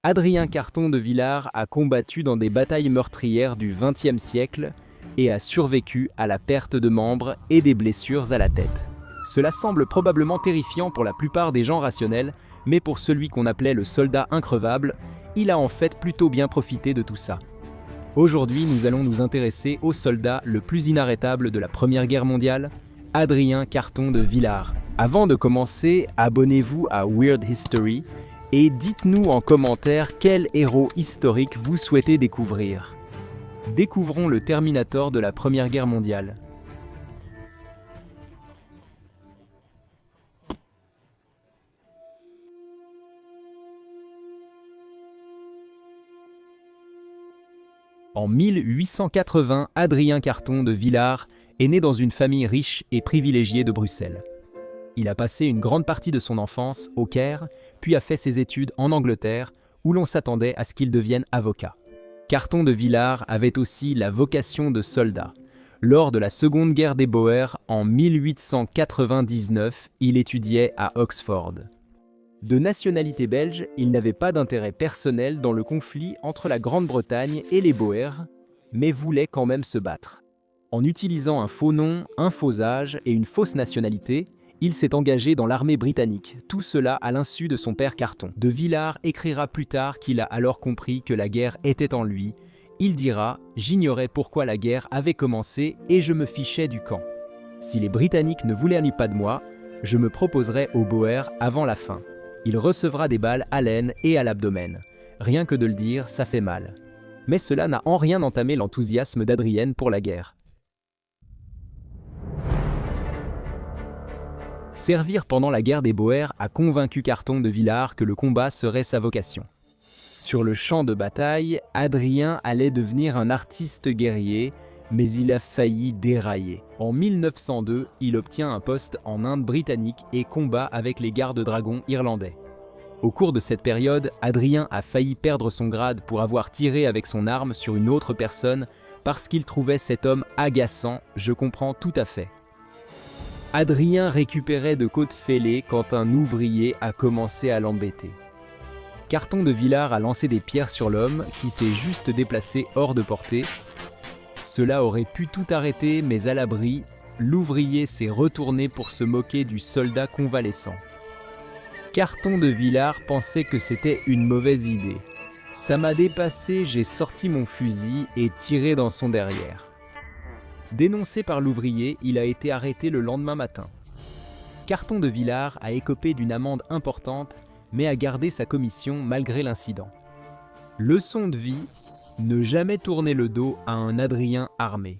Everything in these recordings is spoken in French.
Adrien Carton de Villars a combattu dans des batailles meurtrières du XXe siècle et a survécu à la perte de membres et des blessures à la tête. Cela semble probablement terrifiant pour la plupart des gens rationnels, mais pour celui qu'on appelait le soldat increvable, il a en fait plutôt bien profité de tout ça. Aujourd'hui, nous allons nous intéresser au soldat le plus inarrêtable de la Première Guerre mondiale, Adrien Carton de Villars. Avant de commencer, abonnez-vous à Weird History et dites-nous en commentaire quel héros historique vous souhaitez découvrir. Découvrons le Terminator de la Première Guerre mondiale. En 1880, Adrien Carton de Villars est né dans une famille riche et privilégiée de Bruxelles. Il a passé une grande partie de son enfance au Caire, puis a fait ses études en Angleterre, où l'on s'attendait à ce qu'il devienne avocat. Carton de Villars avait aussi la vocation de soldat. Lors de la Seconde Guerre des Boers, en 1899, il étudiait à Oxford. De nationalité belge, il n'avait pas d'intérêt personnel dans le conflit entre la Grande-Bretagne et les Boers, mais voulait quand même se battre. En utilisant un faux nom, un faux âge et une fausse nationalité, il s'est engagé dans l'armée britannique, tout cela à l'insu de son père Carton. De Villars écrira plus tard qu'il a alors compris que la guerre était en lui. Il dira « J'ignorais pourquoi la guerre avait commencé et je me fichais du camp. Si les Britanniques ne voulaient pas de moi, je me proposerais aux Boers avant la fin. Il recevra des balles à l'aine et à l'abdomen. Rien que de le dire, ça fait mal. » Mais cela n'a en rien entamé l'enthousiasme d'Adrien pour la guerre. Servir pendant la guerre des Boers a convaincu Carton de Villars que le combat serait sa vocation. Sur le champ de bataille, Adrien allait devenir un artiste guerrier, mais il a failli dérailler. En 1902, il obtient un poste en Inde britannique et combat avec les gardes-dragons irlandais. Au cours de cette période, Adrien a failli perdre son grade pour avoir tiré avec son arme sur une autre personne parce qu'il trouvait cet homme agaçant, je comprends tout à fait. Adrien récupérait de côtes fêlées quand un ouvrier a commencé à l'embêter. Carton de Villars a lancé des pierres sur l'homme qui s'est juste déplacé hors de portée. Cela aurait pu tout arrêter, mais à l'abri, l'ouvrier s'est retourné pour se moquer du soldat convalescent. Carton de Villars pensait que c'était une mauvaise idée. Ça m'a dépassé, j'ai sorti mon fusil et tiré dans son derrière. Dénoncé par l'ouvrier, il a été arrêté le lendemain matin. Carton de Villars a écopé d'une amende importante, mais a gardé sa commission malgré l'incident. Leçon de vie, ne jamais tourner le dos à un Adrien armé.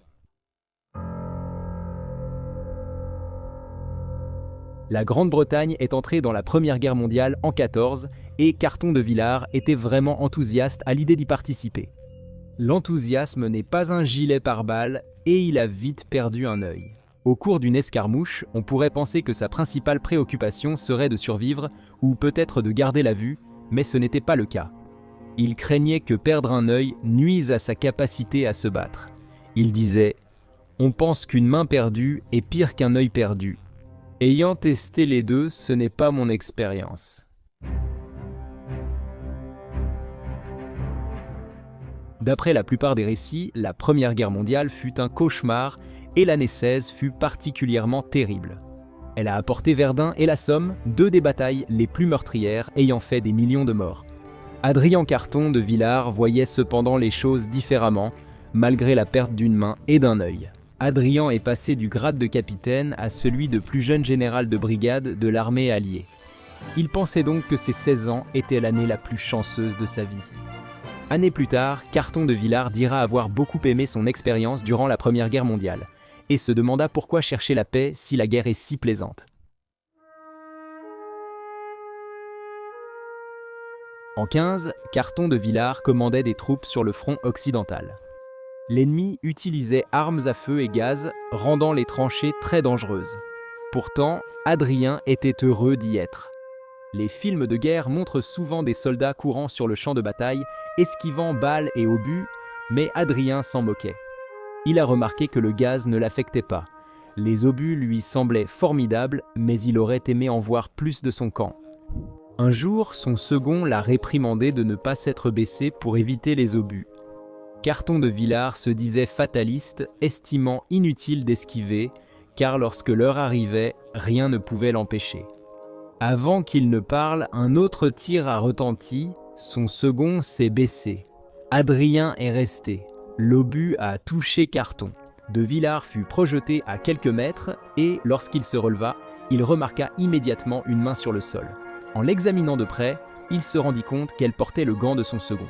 La Grande-Bretagne est entrée dans la Première Guerre mondiale en 14 et Carton de Villars était vraiment enthousiaste à l'idée d'y participer. L'enthousiasme n'est pas un gilet pare-balles et il a vite perdu un œil. Au cours d'une escarmouche, on pourrait penser que sa principale préoccupation serait de survivre ou peut-être de garder la vue, mais ce n'était pas le cas. Il craignait que perdre un œil nuise à sa capacité à se battre. Il disait « On pense qu'une main perdue est pire qu'un œil perdu. Ayant testé les deux, ce n'est pas mon expérience. » D'après la plupart des récits, la Première Guerre mondiale fut un cauchemar et l'année 16 fut particulièrement terrible. Elle a apporté Verdun et la Somme, deux des batailles les plus meurtrières ayant fait des millions de morts. Adrien Carton de Villars voyait cependant les choses différemment, malgré la perte d'une main et d'un œil. Adrien est passé du grade de capitaine à celui de plus jeune général de brigade de l'armée alliée. Il pensait donc que ses 16 ans étaient l'année la plus chanceuse de sa vie. Années plus tard, Carton de Villars dira avoir beaucoup aimé son expérience durant la Première Guerre mondiale et se demanda pourquoi chercher la paix si la guerre est si plaisante. En 15, Carton de Villars commandait des troupes sur le front occidental. L'ennemi utilisait armes à feu et gaz, rendant les tranchées très dangereuses. Pourtant, Adrien était heureux d'y être. Les films de guerre montrent souvent des soldats courant sur le champ de bataille, esquivant balles et obus, mais Adrien s'en moquait. Il a remarqué que le gaz ne l'affectait pas. Les obus lui semblaient formidables, mais il aurait aimé en voir plus de son camp. Un jour, son second l'a réprimandé de ne pas s'être baissé pour éviter les obus. Carton de Villars se disait fataliste, estimant inutile d'esquiver, car lorsque l'heure arrivait, rien ne pouvait l'empêcher. Avant qu'il ne parle, un autre tir a retenti, son second s'est baissé. Adrien est resté. L'obus a touché Carton. De Villars fut projeté à quelques mètres et, lorsqu'il se releva, il remarqua immédiatement une main sur le sol. En l'examinant de près, il se rendit compte qu'elle portait le gant de son second.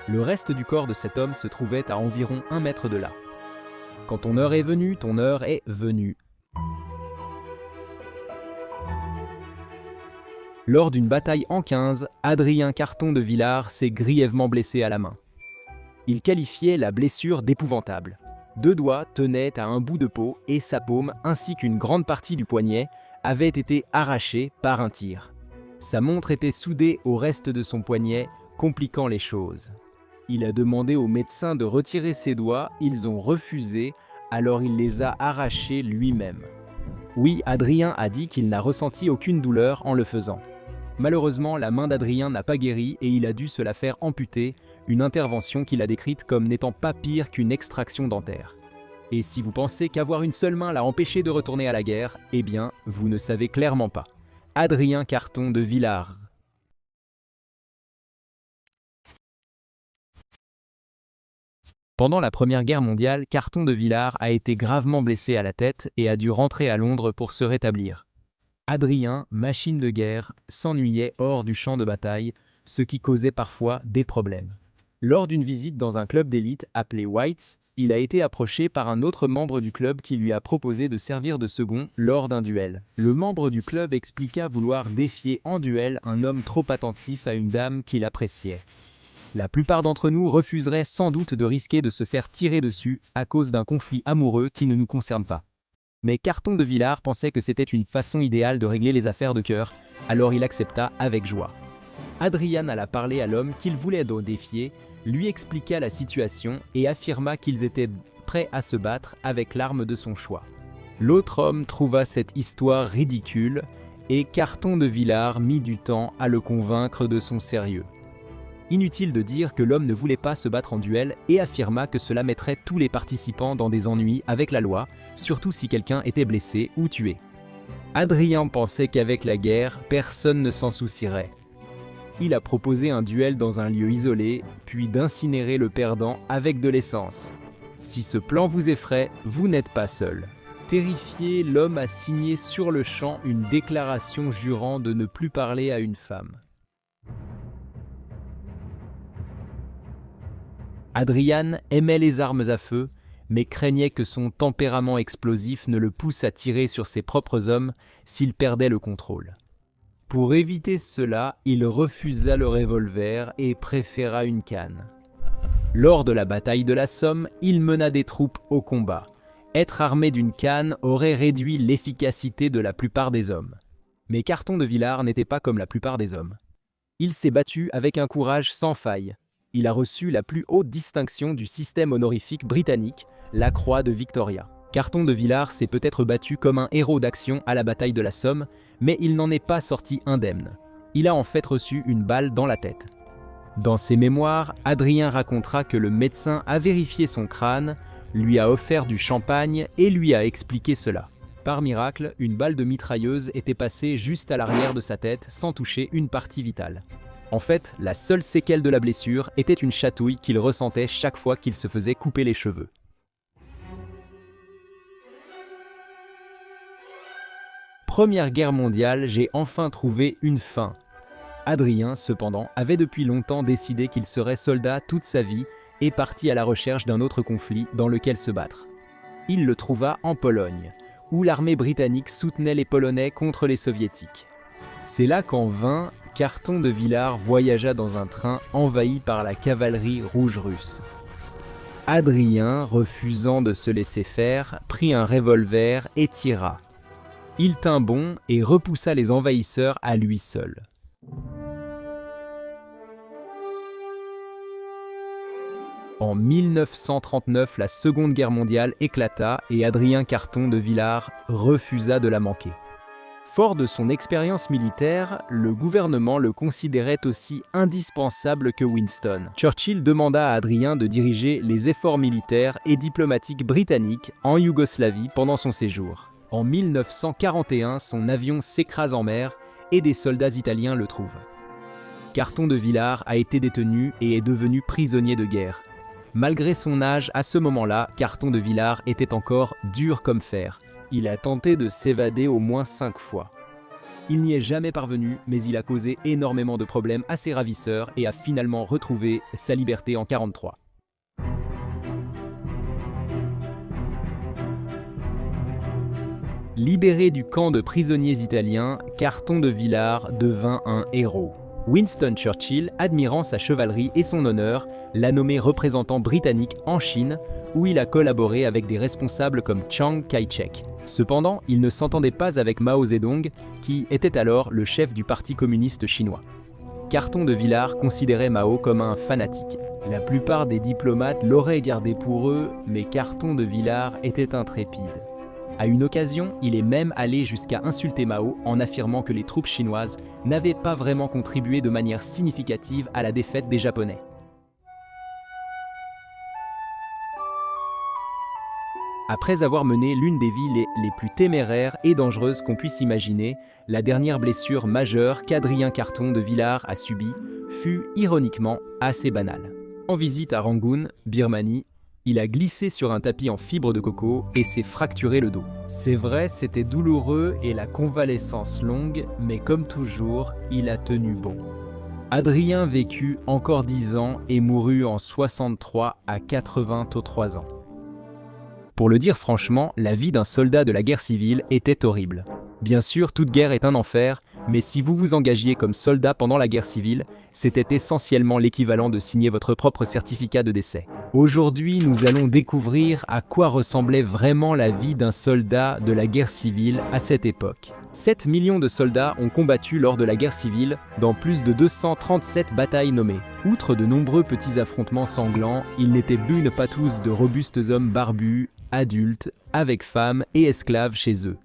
Le reste du corps de cet homme se trouvait à environ 1 mètre de là. Quand ton heure est venue, ton heure est venue. Lors d'une bataille en 15, Adrien Carton de Villars s'est grièvement blessé à la main. Il qualifiait la blessure d'épouvantable. 2 doigts tenaient à un bout de peau et sa paume, ainsi qu'une grande partie du poignet, avaient été arrachés par un tir. Sa montre était soudée au reste de son poignet, compliquant les choses. Il a demandé aux médecins de retirer ses doigts, ils ont refusé, alors il les a arrachés lui-même. Oui, Adrien a dit qu'il n'a ressenti aucune douleur en le faisant. Malheureusement, la main d'Adrien n'a pas guéri et il a dû se la faire amputer, une intervention qu'il a décrite comme n'étant pas pire qu'une extraction dentaire. Et si vous pensez qu'avoir une seule main l'a empêché de retourner à la guerre, eh bien, vous ne savez clairement pas. Adrien Carton de Villars. Pendant la Première Guerre mondiale, Carton de Villars a été gravement blessé à la tête et a dû rentrer à Londres pour se rétablir. Adrien, machine de guerre, s'ennuyait hors du champ de bataille, ce qui causait parfois des problèmes. Lors d'une visite dans un club d'élite appelé White's, il a été approché par un autre membre du club qui lui a proposé de servir de second lors d'un duel. Le membre du club expliqua vouloir défier en duel un homme trop attentif à une dame qu'il appréciait. La plupart d'entre nous refuseraient sans doute de risquer de se faire tirer dessus à cause d'un conflit amoureux qui ne nous concerne pas. Mais Carton de Villars pensait que c'était une façon idéale de régler les affaires de cœur, alors il accepta avec joie. Adrien alla parler à l'homme qu'il voulait défier, lui expliqua la situation et affirma qu'ils étaient prêts à se battre avec l'arme de son choix. L'autre homme trouva cette histoire ridicule et Carton de Villars mit du temps à le convaincre de son sérieux. Inutile de dire que l'homme ne voulait pas se battre en duel et affirma que cela mettrait tous les participants dans des ennuis avec la loi, surtout si quelqu'un était blessé ou tué. Adrien pensait qu'avec la guerre, personne ne s'en soucierait. Il a proposé un duel dans un lieu isolé, puis d'incinérer le perdant avec de l'essence. Si ce plan vous effraie, vous n'êtes pas seul. Terrifié, l'homme a signé sur le champ une déclaration jurant de ne plus parler à une femme. Adrien aimait les armes à feu, mais craignait que son tempérament explosif ne le pousse à tirer sur ses propres hommes s'il perdait le contrôle. Pour éviter cela, il refusa le revolver et préféra une canne. Lors de la bataille de la Somme, il mena des troupes au combat. Être armé d'une canne aurait réduit l'efficacité de la plupart des hommes. Mais Carton de Villars n'était pas comme la plupart des hommes. Il s'est battu avec un courage sans faille. Il a reçu la plus haute distinction du système honorifique britannique, la Croix de Victoria. Carton de Villars s'est peut-être battu comme un héros d'action à la bataille de la Somme, mais il n'en est pas sorti indemne. Il a en fait reçu une balle dans la tête. Dans ses mémoires, Adrien racontera que le médecin a vérifié son crâne, lui a offert du champagne et lui a expliqué cela. Par miracle, une balle de mitrailleuse était passée juste à l'arrière de sa tête sans toucher une partie vitale. En fait, la seule séquelle de la blessure était une chatouille qu'il ressentait chaque fois qu'il se faisait couper les cheveux. Première Guerre mondiale, j'ai enfin trouvé une fin. Adrien, cependant, avait depuis longtemps décidé qu'il serait soldat toute sa vie et parti à la recherche d'un autre conflit dans lequel se battre. Il le trouva en Pologne, où l'armée britannique soutenait les Polonais contre les Soviétiques. C'est là qu'en vain, Carton de Villars voyagea dans un train envahi par la cavalerie rouge russe. Adrien, refusant de se laisser faire, prit un revolver et tira. Il tint bon et repoussa les envahisseurs à lui seul. En 1939, la Seconde Guerre mondiale éclata et Adrien Carton de Villars refusa de la manquer. Fort de son expérience militaire, le gouvernement le considérait aussi indispensable que Winston. Churchill demanda à Adrien de diriger les efforts militaires et diplomatiques britanniques en Yougoslavie pendant son séjour. En 1941, son avion s'écrase en mer et des soldats italiens le trouvent. Carton de Villars a été détenu et est devenu prisonnier de guerre. Malgré son âge, à ce moment-là, Carton de Villars était encore dur comme fer. Il a tenté de s'évader au moins 5 fois. Il n'y est jamais parvenu, mais il a causé énormément de problèmes à ses ravisseurs et a finalement retrouvé sa liberté en 1943. Libéré du camp de prisonniers italiens, Carton de Villars devint un héros. Winston Churchill, admirant sa chevalerie et son honneur, l'a nommé représentant britannique en Chine, où il a collaboré avec des responsables comme Chiang Kai-shek. Cependant, il ne s'entendait pas avec Mao Zedong, qui était alors le chef du Parti communiste chinois. Carton de Villars considérait Mao comme un fanatique. La plupart des diplomates l'auraient gardé pour eux, mais Carton de Villars était intrépide. À une occasion, il est même allé jusqu'à insulter Mao en affirmant que les troupes chinoises n'avaient pas vraiment contribué de manière significative à la défaite des Japonais. Après avoir mené l'une des villes les plus téméraires et dangereuses qu'on puisse imaginer, la dernière blessure majeure qu'Adrien Carton de Villars a subie fut ironiquement assez banale. En visite à Rangoon, Birmanie, il a glissé sur un tapis en fibre de coco et s'est fracturé le dos. C'est vrai, c'était douloureux et la convalescence longue, mais comme toujours, il a tenu bon. Adrien vécut encore 10 ans et mourut en 63 à 83 ans. Pour le dire franchement, la vie d'un soldat de la guerre civile était horrible. Bien sûr, toute guerre est un enfer, mais si vous vous engagiez comme soldat pendant la guerre civile, c'était essentiellement l'équivalent de signer votre propre certificat de décès. Aujourd'hui, nous allons découvrir à quoi ressemblait vraiment la vie d'un soldat de la guerre civile à cette époque. 7 millions de soldats ont combattu lors de la guerre civile dans plus de 237 batailles nommées. Outre de nombreux petits affrontements sanglants, ils n'étaient pas tous de robustes hommes barbus, adultes, avec femmes et esclaves chez eux.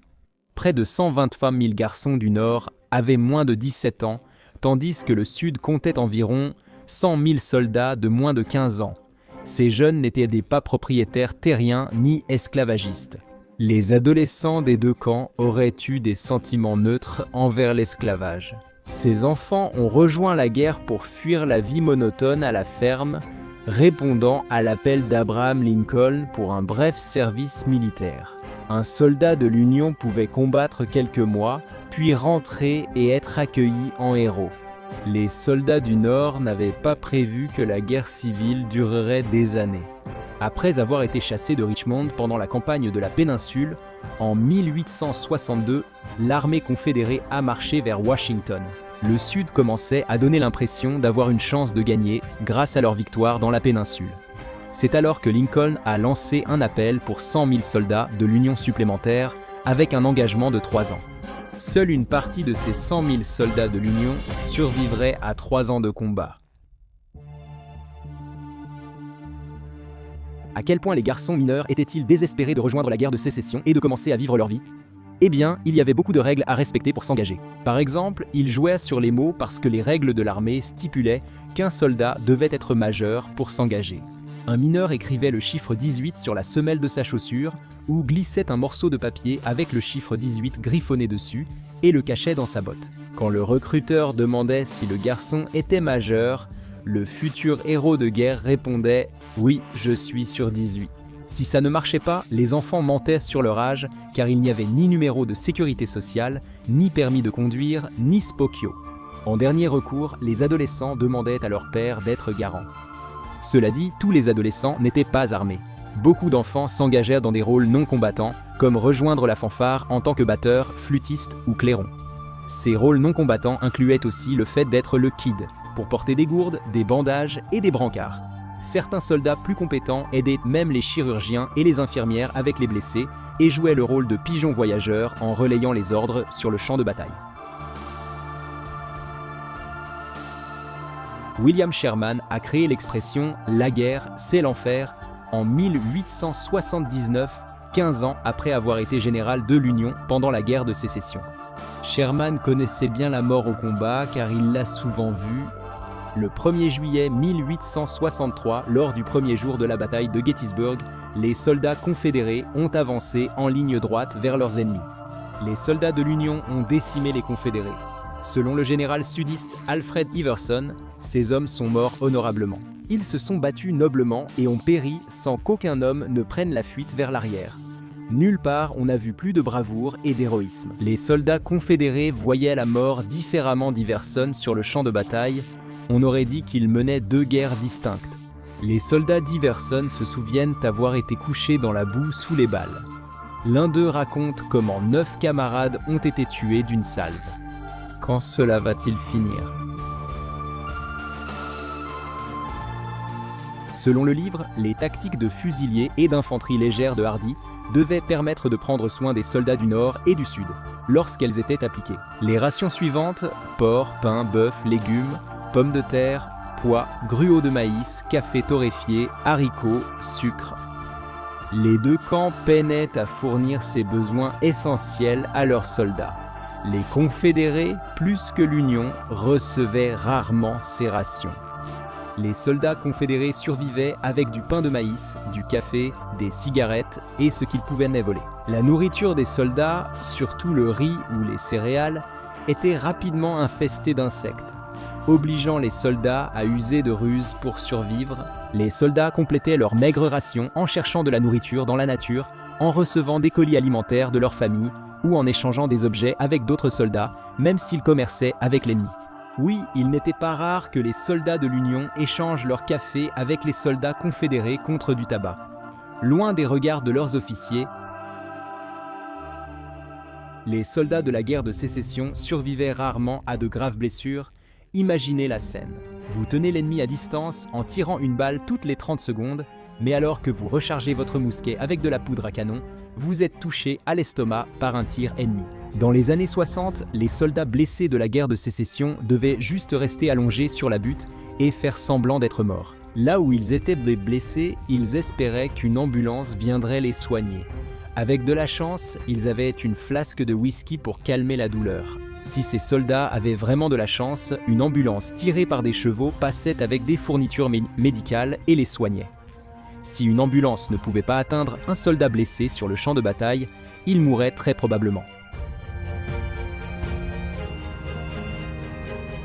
Près de 123 000 garçons du Nord avaient moins de 17 ans, tandis que le Sud comptait environ 100 000 soldats de moins de 15 ans. Ces jeunes n'étaient pas propriétaires terriens ni esclavagistes. Les adolescents des deux camps auraient eu des sentiments neutres envers l'esclavage. Ces enfants ont rejoint la guerre pour fuir la vie monotone à la ferme, répondant à l'appel d'Abraham Lincoln pour un bref service militaire. Un soldat de l'Union pouvait combattre quelques mois, puis rentrer et être accueilli en héros. Les soldats du Nord n'avaient pas prévu que la guerre civile durerait des années. Après avoir été chassés de Richmond pendant la campagne de la péninsule, en 1862, l'armée confédérée a marché vers Washington. Le Sud commençait à donner l'impression d'avoir une chance de gagner grâce à leur victoire dans la péninsule. C'est alors que Lincoln a lancé un appel pour 100 000 soldats de l'Union supplémentaire avec un engagement de 3 ans. Seule une partie de ces 100 000 soldats de l'Union survivrait à 3 ans de combat. À quel point les garçons mineurs étaient-ils désespérés de rejoindre la guerre de sécession et de commencer à vivre leur vie ? Eh bien, il y avait beaucoup de règles à respecter pour s'engager. Par exemple, ils jouaient sur les mots parce que les règles de l'armée stipulaient qu'un soldat devait être majeur pour s'engager. Un mineur écrivait le chiffre 18 sur la semelle de sa chaussure ou glissait un morceau de papier avec le chiffre 18 griffonné dessus et le cachait dans sa botte. Quand le recruteur demandait si le garçon était majeur, le futur héros de guerre répondait « Oui, je suis sur 18 ». Si ça ne marchait pas, les enfants mentaient sur leur âge car il n'y avait ni numéro de sécurité sociale, ni permis de conduire, ni spokio. En dernier recours, les adolescents demandaient à leur père d'être garants. Cela dit, tous les adolescents n'étaient pas armés. Beaucoup d'enfants s'engagèrent dans des rôles non combattants, comme rejoindre la fanfare en tant que batteur, flûtiste ou clairon. Ces rôles non combattants incluaient aussi le fait d'être le kid, pour porter des gourdes, des bandages et des brancards. Certains soldats plus compétents aidaient même les chirurgiens et les infirmières avec les blessés et jouaient le rôle de pigeons voyageurs en relayant les ordres sur le champ de bataille. William Sherman a créé l'expression « la guerre, c'est l'enfer » en 1879, 15 ans après avoir été général de l'Union pendant la guerre de sécession. Sherman connaissait bien la mort au combat car il l'a souvent vue. Le 1er juillet 1863, lors du premier jour de la bataille de Gettysburg, les soldats confédérés ont avancé en ligne droite vers leurs ennemis. Les soldats de l'Union ont décimé les confédérés. Selon le général sudiste Alfred Iverson, ces hommes sont morts honorablement. Ils se sont battus noblement et ont péri sans qu'aucun homme ne prenne la fuite vers l'arrière. Nulle part on n'a vu plus de bravoure et d'héroïsme. Les soldats confédérés voyaient la mort différemment d'Iverson sur le champ de bataille. On aurait dit qu'ils menaient deux guerres distinctes. Les soldats d'Iverson se souviennent avoir été couchés dans la boue sous les balles. L'un d'eux raconte comment 9 camarades ont été tués d'une salve. Quand cela va-t-il finir ? Selon le livre, les tactiques de fusiliers et d'infanterie légère de Hardee devaient permettre de prendre soin des soldats du Nord et du Sud, lorsqu'elles étaient appliquées. Les rations suivantes, porc, pain, bœuf, légumes, pommes de terre, pois, gruau de maïs, café torréfié, haricots, sucre. Les deux camps peinaient à fournir ces besoins essentiels à leurs soldats. Les Confédérés, plus que l'Union, recevaient rarement ces rations. Les soldats confédérés survivaient avec du pain de maïs, du café, des cigarettes et ce qu'ils pouvaient voler. La nourriture des soldats, surtout le riz ou les céréales, était rapidement infestée d'insectes. Obligeant les soldats à user de ruses pour survivre, les soldats complétaient leur maigre ration en cherchant de la nourriture dans la nature, en recevant des colis alimentaires de leur famille ou en échangeant des objets avec d'autres soldats, même s'ils commerçaient avec l'ennemi. Oui, il n'était pas rare que les soldats de l'Union échangent leur café avec les soldats confédérés contre du tabac. Loin des regards de leurs officiers, les soldats de la guerre de sécession survivaient rarement à de graves blessures. Imaginez la scène. Vous tenez l'ennemi à distance en tirant une balle toutes les 30 secondes, mais alors que vous rechargez votre mousquet avec de la poudre à canon, vous êtes touché à l'estomac par un tir ennemi. Dans les années 60, les soldats blessés de la guerre de sécession devaient juste rester allongés sur la butte et faire semblant d'être morts. Là où ils étaient blessés, ils espéraient qu'une ambulance viendrait les soigner. Avec de la chance, ils avaient une flasque de whisky pour calmer la douleur. Si ces soldats avaient vraiment de la chance, une ambulance tirée par des chevaux passait avec des fournitures médicales et les soignait. Si une ambulance ne pouvait pas atteindre un soldat blessé sur le champ de bataille, il mourrait très probablement.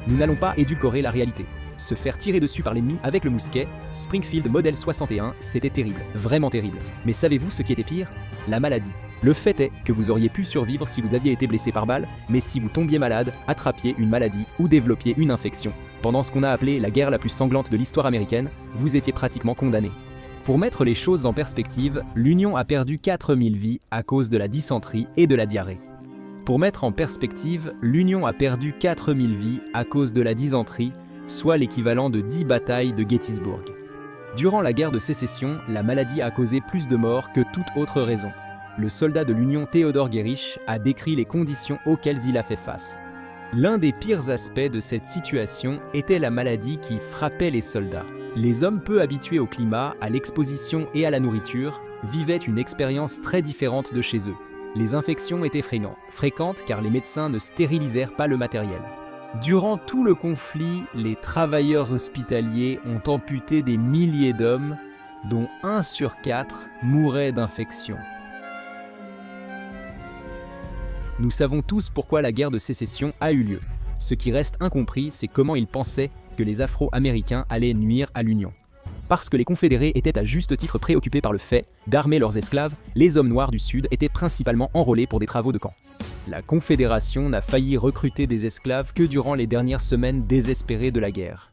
Nous n'allons pas édulcorer la réalité. Se faire tirer dessus par l'ennemi avec le mousquet, Springfield modèle 61, c'était terrible, vraiment terrible. Mais savez-vous ce qui était pire ? La maladie. Le fait est que vous auriez pu survivre si vous aviez été blessé par balle, mais si vous tombiez malade, attrapiez une maladie ou développiez une infection, pendant ce qu'on a appelé la guerre la plus sanglante de l'histoire américaine, vous étiez pratiquement condamné. Pour mettre les choses en perspective, l'Union a perdu 4000 vies à cause de la dysenterie et de la diarrhée. Pour mettre en perspective, l'Union a perdu 4000 vies à cause de la dysenterie, soit l'équivalent de 10 batailles de Gettysburg. Durant la guerre de sécession, la maladie a causé plus de morts que toute autre raison. Le soldat de l'Union Theodore Gerich a décrit les conditions auxquelles il a fait face. L'un des pires aspects de cette situation était la maladie qui frappait les soldats. Les hommes peu habitués au climat, à l'exposition et à la nourriture vivaient une expérience très différente de chez eux. Les infections étaient fréquentes car les médecins ne stérilisèrent pas le matériel. Durant tout le conflit, les travailleurs hospitaliers ont amputé des milliers d'hommes, dont 1 sur 4 mourait d'infection. Nous savons tous pourquoi la guerre de sécession a eu lieu. Ce qui reste incompris, c'est comment ils pensaient que les Afro-Américains allaient nuire à l'Union. Parce que les Confédérés étaient à juste titre préoccupés par le fait d'armer leurs esclaves, les hommes noirs du Sud étaient principalement enrôlés pour des travaux de camp. La Confédération n'a failli recruter des esclaves que durant les dernières semaines désespérées de la guerre.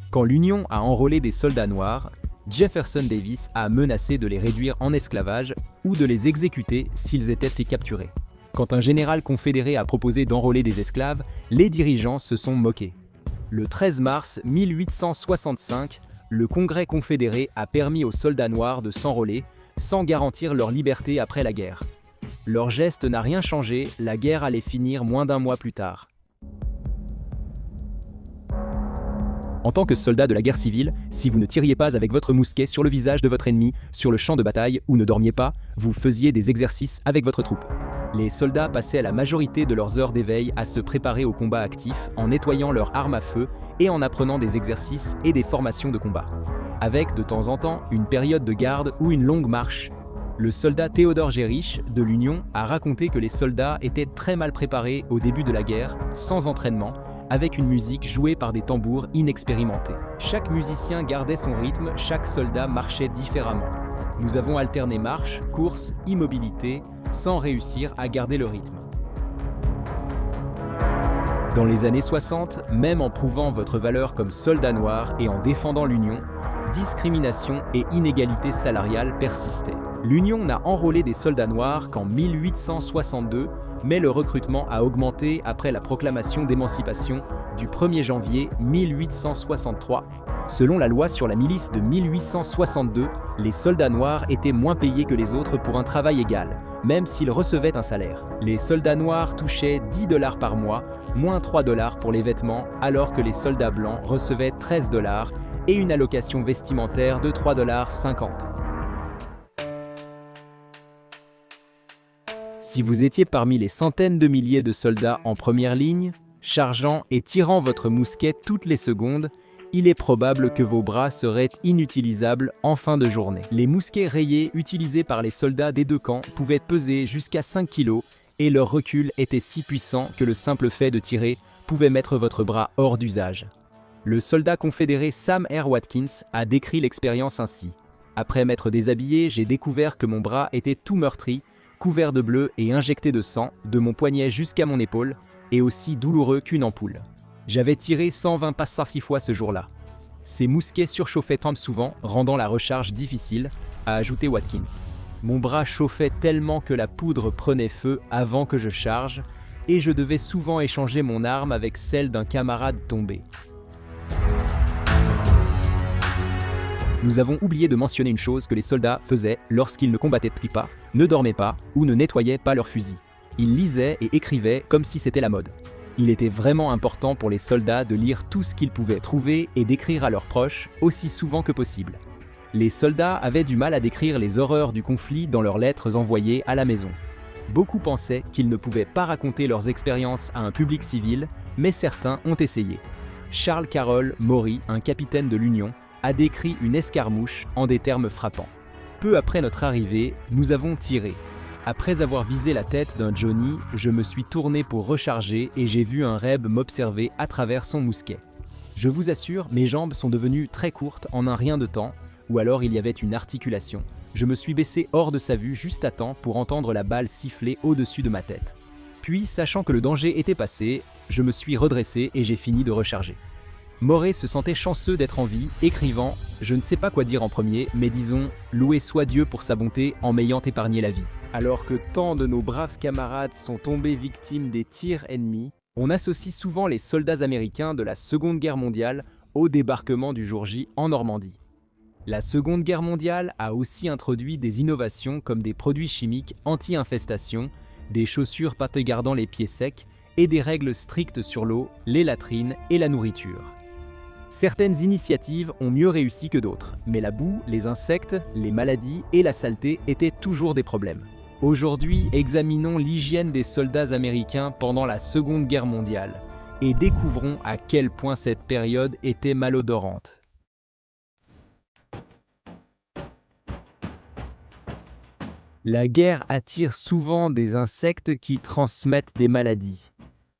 Quand l'Union a enrôlé des soldats noirs, Jefferson Davis a menacé de les réduire en esclavage ou de les exécuter s'ils étaient capturés. Quand un général confédéré a proposé d'enrôler des esclaves, les dirigeants se sont moqués. Le 13 mars 1865, le Congrès confédéré a permis aux soldats noirs de s'enrôler sans garantir leur liberté après la guerre. Leur geste n'a rien changé, la guerre allait finir moins d'1 mois plus tard. En tant que soldat de la guerre civile, si vous ne tiriez pas avec votre mousquet sur le visage de votre ennemi, sur le champ de bataille ou ne dormiez pas, vous faisiez des exercices avec votre troupe. Les soldats passaient la majorité de leurs heures d'éveil à se préparer au combat actif en nettoyant leurs armes à feu et en apprenant des exercices et des formations de combat. Avec, de temps en temps, une période de garde ou une longue marche. Le soldat Theodor Gerich de l'Union a raconté que les soldats étaient très mal préparés au début de la guerre, sans entraînement, avec une musique jouée par des tambours inexpérimentés. Chaque musicien gardait son rythme, chaque soldat marchait différemment. Nous avons alterné marche, course, immobilité, sans réussir à garder le rythme. Dans les années 60, même en prouvant votre valeur comme soldat noir et en défendant l'Union, discrimination et inégalité salariale persistaient. L'Union n'a enrôlé des soldats noirs qu'en 1862, mais le recrutement a augmenté après la proclamation d'émancipation du 1er janvier 1863. Selon la loi sur la milice de 1862, les soldats noirs étaient moins payés que les autres pour un travail égal, même s'ils recevaient un salaire. Les soldats noirs touchaient 10 $ par mois, moins 3 $ pour les vêtements, alors que les soldats blancs recevaient 13 $ et une allocation vestimentaire de 3,50 $. Si vous étiez parmi les centaines de milliers de soldats en première ligne, chargeant et tirant votre mousquet toutes les secondes, il est probable que vos bras seraient inutilisables en fin de journée. Les mousquets rayés utilisés par les soldats des deux camps pouvaient peser jusqu'à 5 kg et leur recul était si puissant que le simple fait de tirer pouvait mettre votre bras hors d'usage. Le soldat confédéré Sam R. Watkins a décrit l'expérience ainsi. « Après m'être déshabillé, j'ai découvert que mon bras était tout meurtri, couvert de bleu et injecté de sang, de mon poignet jusqu'à mon épaule, et aussi douloureux qu'une ampoule. J'avais tiré 120 passes fois ce jour-là. Ces mousquets surchauffaient souvent, rendant la recharge difficile, a ajouté Watkins. Mon bras chauffait tellement que la poudre prenait feu avant que je charge, et je devais souvent échanger mon arme avec celle d'un camarade tombé. Nous avons oublié de mentionner une chose que les soldats faisaient lorsqu'ils ne combattaient pas, ne dormaient pas ou ne nettoyaient pas leurs fusils. Ils lisaient et écrivaient comme si c'était la mode. Il était vraiment important pour les soldats de lire tout ce qu'ils pouvaient trouver et d'écrire à leurs proches aussi souvent que possible. Les soldats avaient du mal à décrire les horreurs du conflit dans leurs lettres envoyées à la maison. Beaucoup pensaient qu'ils ne pouvaient pas raconter leurs expériences à un public civil, mais certains ont essayé. Charles Carroll Maury, un capitaine de l'Union, a décrit une escarmouche en des termes frappants. Peu après notre arrivée, nous avons tiré. Après avoir visé la tête d'un Johnny, je me suis tourné pour recharger et j'ai vu un Reb m'observer à travers son mousquet. Je vous assure, mes jambes sont devenues très courtes en un rien de temps, ou alors il y avait une articulation. Je me suis baissé hors de sa vue juste à temps pour entendre la balle siffler au-dessus de ma tête. Puis, sachant que le danger était passé, je me suis redressé et j'ai fini de recharger. Morey se sentait chanceux d'être en vie, écrivant « Je ne sais pas quoi dire en premier, mais disons « Loué soit Dieu pour sa bonté en m'ayant épargné la vie ». Alors que tant de nos braves camarades sont tombés victimes des tirs ennemis, on associe souvent les soldats américains de la Seconde Guerre mondiale au débarquement du jour J en Normandie. La Seconde Guerre mondiale a aussi introduit des innovations comme des produits chimiques anti-infestation, des chaussures pas te gardant les pieds secs et des règles strictes sur l'eau, les latrines et la nourriture. Certaines initiatives ont mieux réussi que d'autres, mais la boue, les insectes, les maladies et la saleté étaient toujours des problèmes. Aujourd'hui, examinons l'hygiène des soldats américains pendant la Seconde Guerre mondiale et découvrons à quel point cette période était malodorante. La guerre attire souvent des insectes qui transmettent des maladies.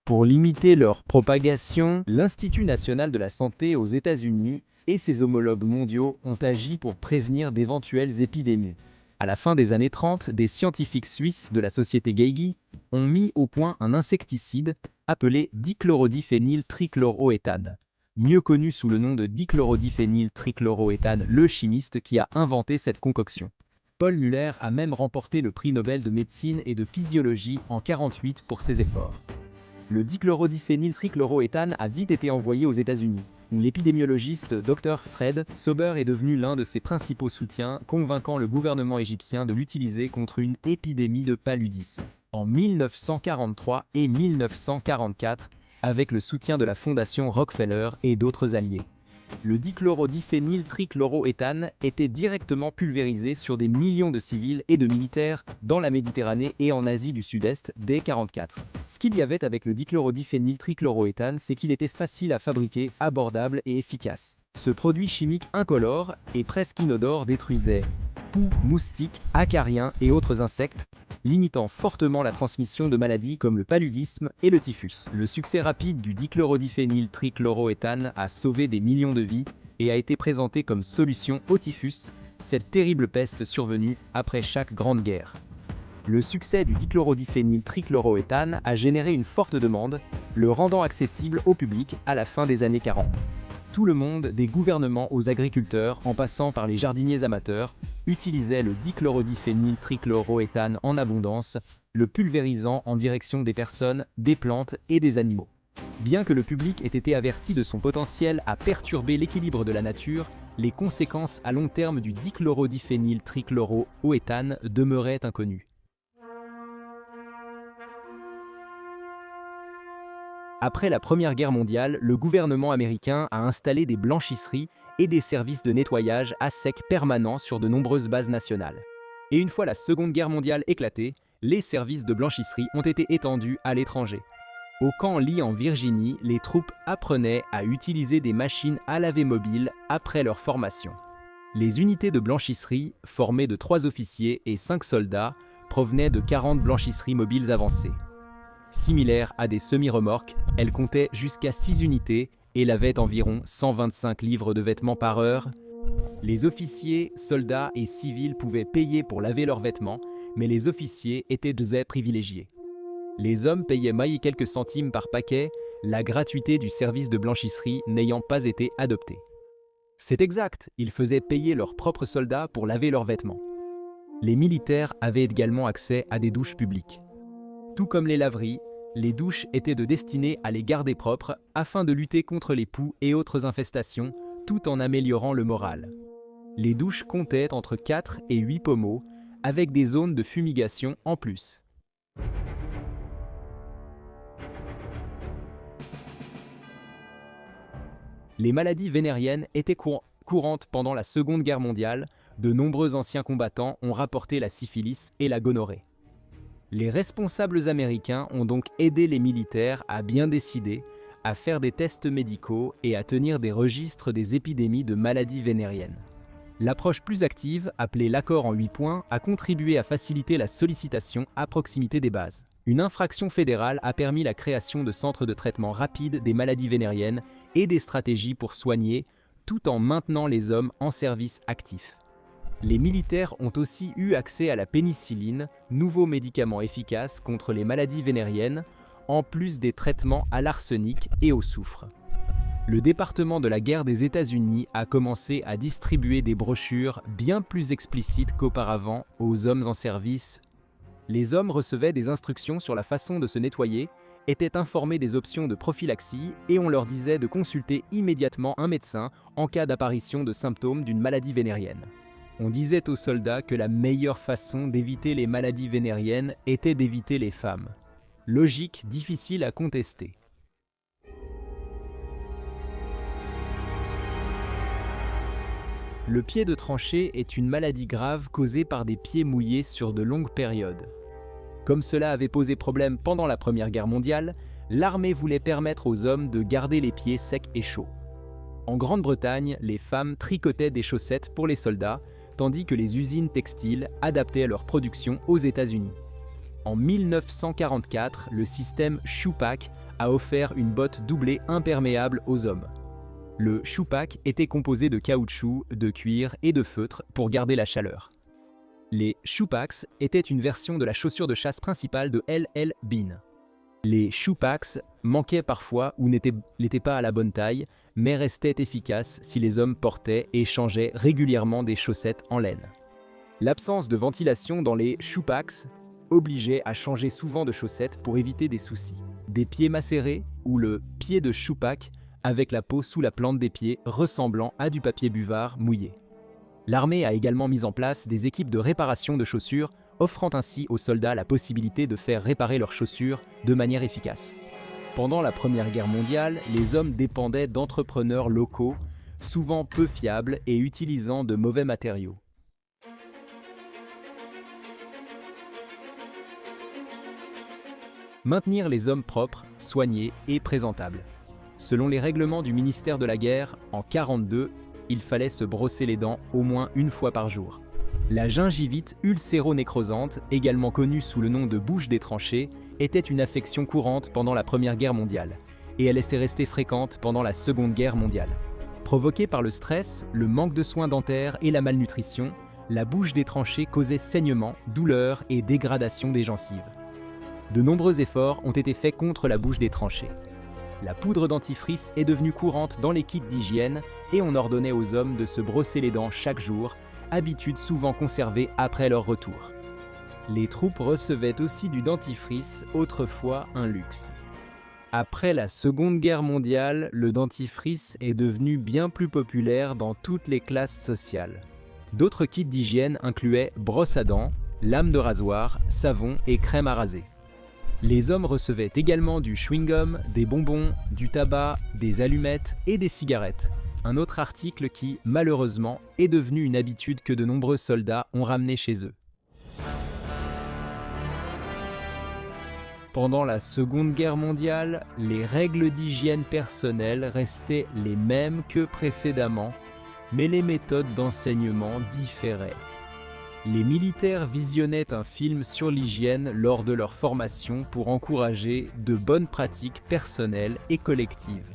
Pour limiter leur propagation, l'Institut national de la santé aux États-Unis et ses homologues mondiaux ont agi pour prévenir d'éventuelles épidémies. À la fin des années 30, des scientifiques suisses de la société Geigy ont mis au point un insecticide appelé dichlorodiphényltrichloroéthane, mieux connu sous le nom de dichlorodiphényltrichloroéthane, le chimiste qui a inventé cette concoction. Paul Muller a même remporté le prix Nobel de médecine et de physiologie en 1948 pour ses efforts. Le dichlorodiphényltrichloroéthane a vite été envoyé aux États-Unis, où l'épidémiologiste Dr Fred Sauber est devenu l'un de ses principaux soutiens, convainquant le gouvernement égyptien de l'utiliser contre une épidémie de paludisme. En 1943 et 1944, avec le soutien de la Fondation Rockefeller et d'autres alliés. Le dichlorodiphényltrichloroéthane était directement pulvérisé sur des millions de civils et de militaires dans la Méditerranée et en Asie du Sud-Est dès 1944. Ce qu'il y avait avec le dichlorodiphényltrichloroéthane, c'est qu'il était facile à fabriquer, abordable et efficace. Ce produit chimique incolore et presque inodore détruisait poux, moustiques, acariens et autres insectes, limitant fortement la transmission de maladies comme le paludisme et le typhus. Le succès rapide du dichlorodiphényltrichloroéthane a sauvé des millions de vies et a été présenté comme solution au typhus, cette terrible peste survenue après chaque grande guerre. Le succès du dichlorodiphényltrichloroéthane a généré une forte demande, le rendant accessible au public à la fin des années 40. Tout le monde, des gouvernements aux agriculteurs, en passant par les jardiniers amateurs, utilisait le dichlorodiphényltrichloroéthane en abondance, le pulvérisant en direction des personnes, des plantes et des animaux. Bien que le public ait été averti de son potentiel à perturber l'équilibre de la nature, les conséquences à long terme du dichlorodiphényltrichloroéthane demeuraient inconnues. Après la Première Guerre mondiale, le gouvernement américain a installé des blanchisseries et des services de nettoyage à sec permanents sur de nombreuses bases nationales. Et une fois la Seconde Guerre mondiale éclatée, les services de blanchisserie ont été étendus à l'étranger. Au camp Lee en Virginie, les troupes apprenaient à utiliser des machines à laver mobiles après leur formation. Les unités de blanchisserie, formées de 3 officiers et 5 soldats, provenaient de 40 blanchisseries mobiles avancées. Similaires à des semi-remorques, elles comptaient jusqu'à 6 unités et lavaient environ 125 livres de vêtements par heure. Les officiers, soldats et civils pouvaient payer pour laver leurs vêtements, mais les officiers étaient privilégiés. Les hommes payaient mailles quelques centimes par paquet, la gratuité du service de blanchisserie n'ayant pas été adoptée. C'est exact, ils faisaient payer leurs propres soldats pour laver leurs vêtements. Les militaires avaient également accès à des douches publiques. Tout comme les laveries, les douches étaient destinées à les garder propres afin de lutter contre les poux et autres infestations, tout en améliorant le moral. Les douches comptaient entre 4 et 8 pommeaux, avec des zones de fumigation en plus. Les maladies vénériennes étaient courantes pendant la Seconde Guerre mondiale. De nombreux anciens combattants ont rapporté la syphilis et la gonorrhée. Les responsables américains ont donc aidé les militaires à bien décider, à faire des tests médicaux et à tenir des registres des épidémies de maladies vénériennes. L'approche plus active, appelée l'accord en 8 points, a contribué à faciliter la sollicitation à proximité des bases. Une infraction fédérale a permis la création de centres de traitement rapide des maladies vénériennes et des stratégies pour soigner, tout en maintenant les hommes en service actif. Les militaires ont aussi eu accès à la pénicilline, nouveau médicament efficace contre les maladies vénériennes, en plus des traitements à l'arsenic et au soufre. Le département de la guerre des États-Unis a commencé à distribuer des brochures bien plus explicites qu'auparavant aux hommes en service. Les hommes recevaient des instructions sur la façon de se nettoyer, étaient informés des options de prophylaxie et on leur disait de consulter immédiatement un médecin en cas d'apparition de symptômes d'une maladie vénérienne. On disait aux soldats que la meilleure façon d'éviter les maladies vénériennes était d'éviter les femmes. Logique difficile à contester. Le pied de tranchée est une maladie grave causée par des pieds mouillés sur de longues périodes. Comme cela avait posé problème pendant la Première Guerre mondiale, l'armée voulait permettre aux hommes de garder les pieds secs et chauds. En Grande-Bretagne, les femmes tricotaient des chaussettes pour les soldats, tandis que les usines textiles adaptaient leur production aux États-Unis. En 1944, le système Shoepak a offert une botte doublée imperméable aux hommes. Le Shoepak était composé de caoutchouc, de cuir et de feutre pour garder la chaleur. Les Shoepaks étaient une version de la chaussure de chasse principale de L.L. Bean. Les Shoepaks manquaient parfois ou n'étaient pas à la bonne taille, mais restaient efficaces si les hommes portaient et changeaient régulièrement des chaussettes en laine. L'absence de ventilation dans les Shoepaks obligeait à changer souvent de chaussettes pour éviter des soucis. Des pieds macérés ou le pied de Shoepak avec la peau sous la plante des pieds ressemblant à du papier buvard mouillé. L'armée a également mis en place des équipes de réparation de chaussures, offrant ainsi aux soldats la possibilité de faire réparer leurs chaussures de manière efficace. Pendant la Première Guerre mondiale, les hommes dépendaient d'entrepreneurs locaux, souvent peu fiables et utilisant de mauvais matériaux. Maintenir les hommes propres, soignés et présentables. Selon les règlements du ministère de la Guerre, en 1942, il fallait se brosser les dents au moins une fois par jour. La gingivite ulcéro-nécrosante, également connue sous le nom de bouche des tranchées, était une affection courante pendant la Première Guerre mondiale, et elle était restée fréquente pendant la Seconde Guerre mondiale. Provoquée par le stress, le manque de soins dentaires et la malnutrition, la bouche des tranchées causait saignements, douleurs et dégradation des gencives. De nombreux efforts ont été faits contre la bouche des tranchées. La poudre dentifrice est devenue courante dans les kits d'hygiène et on ordonnait aux hommes de se brosser les dents chaque jour, habitude souvent conservée après leur retour. Les troupes recevaient aussi du dentifrice, autrefois un luxe. Après la Seconde Guerre mondiale, le dentifrice est devenu bien plus populaire dans toutes les classes sociales. D'autres kits d'hygiène incluaient brosse à dents, lame de rasoir, savon et crème à raser. Les hommes recevaient également du chewing-gum, des bonbons, du tabac, des allumettes et des cigarettes. Un autre article qui, malheureusement, est devenu une habitude que de nombreux soldats ont ramené chez eux. Pendant la Seconde Guerre mondiale, les règles d'hygiène personnelle restaient les mêmes que précédemment, mais les méthodes d'enseignement différaient. Les militaires visionnaient un film sur l'hygiène lors de leur formation pour encourager de bonnes pratiques personnelles et collectives.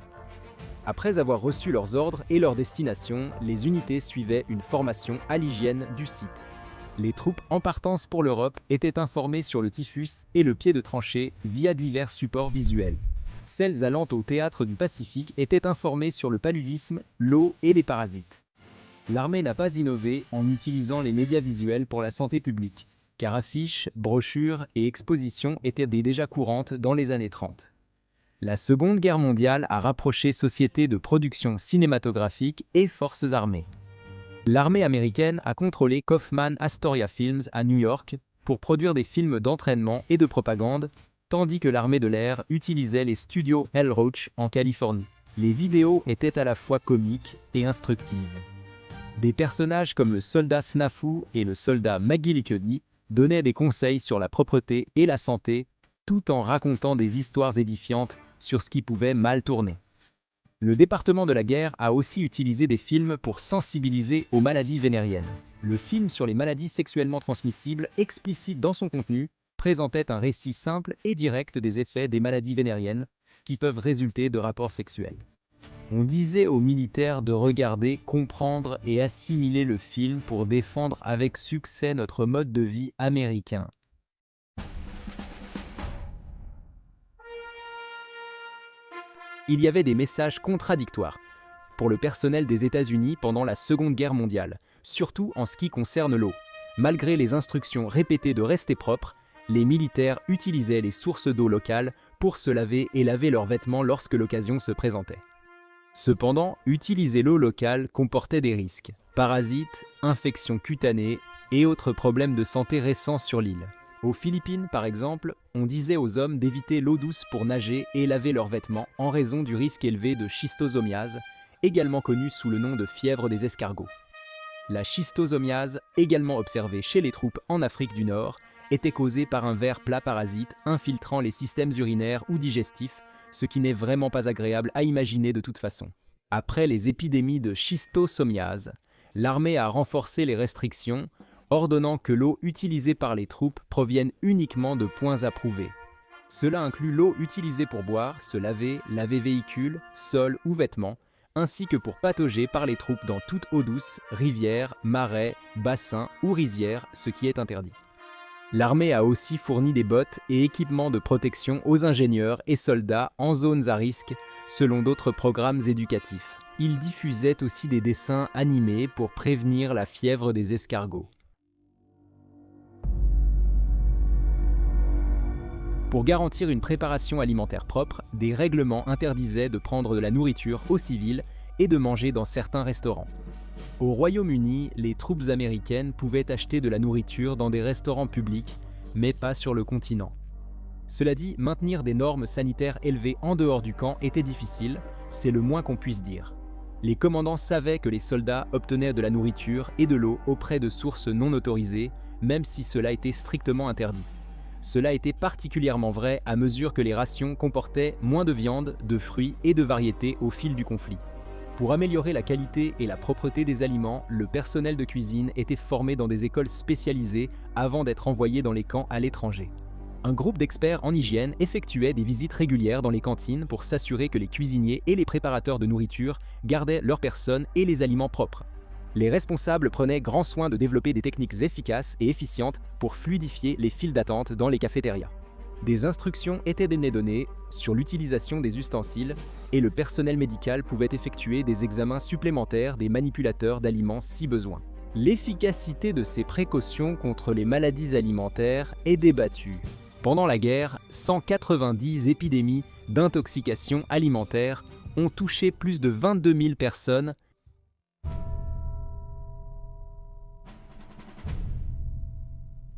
Après avoir reçu leurs ordres et leur destination, les unités suivaient une formation à l'hygiène du site. Les troupes en partance pour l'Europe étaient informées sur le typhus et le pied de tranchée via divers supports visuels. Celles allant au théâtre du Pacifique étaient informées sur le paludisme, l'eau et les parasites. L'armée n'a pas innové en utilisant les médias visuels pour la santé publique, car affiches, brochures et expositions étaient déjà courantes dans les années 30. La Seconde Guerre mondiale a rapproché sociétés de production cinématographique et forces armées. L'armée américaine a contrôlé Kaufman Astoria Films à New York pour produire des films d'entraînement et de propagande, tandis que l'armée de l'air utilisait les studios Hell Roach en Californie. Les vidéos étaient à la fois comiques et instructives. Des personnages comme le soldat Snafu et le soldat McGillicuddy donnaient des conseils sur la propreté et la santé, tout en racontant des histoires édifiantes sur ce qui pouvait mal tourner. Le département de la guerre a aussi utilisé des films pour sensibiliser aux maladies vénériennes. Le film sur les maladies sexuellement transmissibles, explicite dans son contenu, présentait un récit simple et direct des effets des maladies vénériennes qui peuvent résulter de rapports sexuels. On disait aux militaires de regarder, comprendre et assimiler le film pour défendre avec succès notre mode de vie américain. Il y avait des messages contradictoires pour le personnel des États-Unis pendant la Seconde Guerre mondiale, surtout en ce qui concerne l'eau. Malgré les instructions répétées de rester propre, les militaires utilisaient les sources d'eau locales pour se laver et laver leurs vêtements lorsque l'occasion se présentait. Cependant, utiliser l'eau locale comportait des risques, parasites, infections cutanées et autres problèmes de santé récents sur l'île. Aux Philippines, par exemple, on disait aux hommes d'éviter l'eau douce pour nager et laver leurs vêtements en raison du risque élevé de schistosomiase, également connu sous le nom de fièvre des escargots. La schistosomiase, également observée chez les troupes en Afrique du Nord, était causée par un ver plat parasite infiltrant les systèmes urinaires ou digestifs, ce qui n'est vraiment pas agréable à imaginer de toute façon. Après les épidémies de schistosomiase, l'armée a renforcé les restrictions, ordonnant que l'eau utilisée par les troupes provienne uniquement de points approuvés. Cela inclut l'eau utilisée pour boire, se laver, laver véhicules, sol ou vêtements, ainsi que pour patauger par les troupes dans toute eau douce, rivière, marais, bassin ou rizière, ce qui est interdit. L'armée a aussi fourni des bottes et équipements de protection aux ingénieurs et soldats en zones à risque, selon d'autres programmes éducatifs. Ils diffusaient aussi des dessins animés pour prévenir la fièvre des escargots. Pour garantir une préparation alimentaire propre, des règlements interdisaient de prendre de la nourriture aux civils et de manger dans certains restaurants. Au Royaume-Uni, les troupes américaines pouvaient acheter de la nourriture dans des restaurants publics, mais pas sur le continent. Cela dit, maintenir des normes sanitaires élevées en dehors du camp était difficile, c'est le moins qu'on puisse dire. Les commandants savaient que les soldats obtenaient de la nourriture et de l'eau auprès de sources non autorisées, même si cela était strictement interdit. Cela était particulièrement vrai à mesure que les rations comportaient moins de viande, de fruits et de variétés au fil du conflit. Pour améliorer la qualité et la propreté des aliments, le personnel de cuisine était formé dans des écoles spécialisées avant d'être envoyé dans les camps à l'étranger. Un groupe d'experts en hygiène effectuait des visites régulières dans les cantines pour s'assurer que les cuisiniers et les préparateurs de nourriture gardaient leur personne et les aliments propres. Les responsables prenaient grand soin de développer des techniques efficaces et efficientes pour fluidifier les files d'attente dans les cafétérias. Des instructions étaient données sur l'utilisation des ustensiles et le personnel médical pouvait effectuer des examens supplémentaires des manipulateurs d'aliments si besoin. L'efficacité de ces précautions contre les maladies alimentaires est débattue. Pendant la guerre, 190 épidémies d'intoxication alimentaire ont touché plus de 22 000 personnes.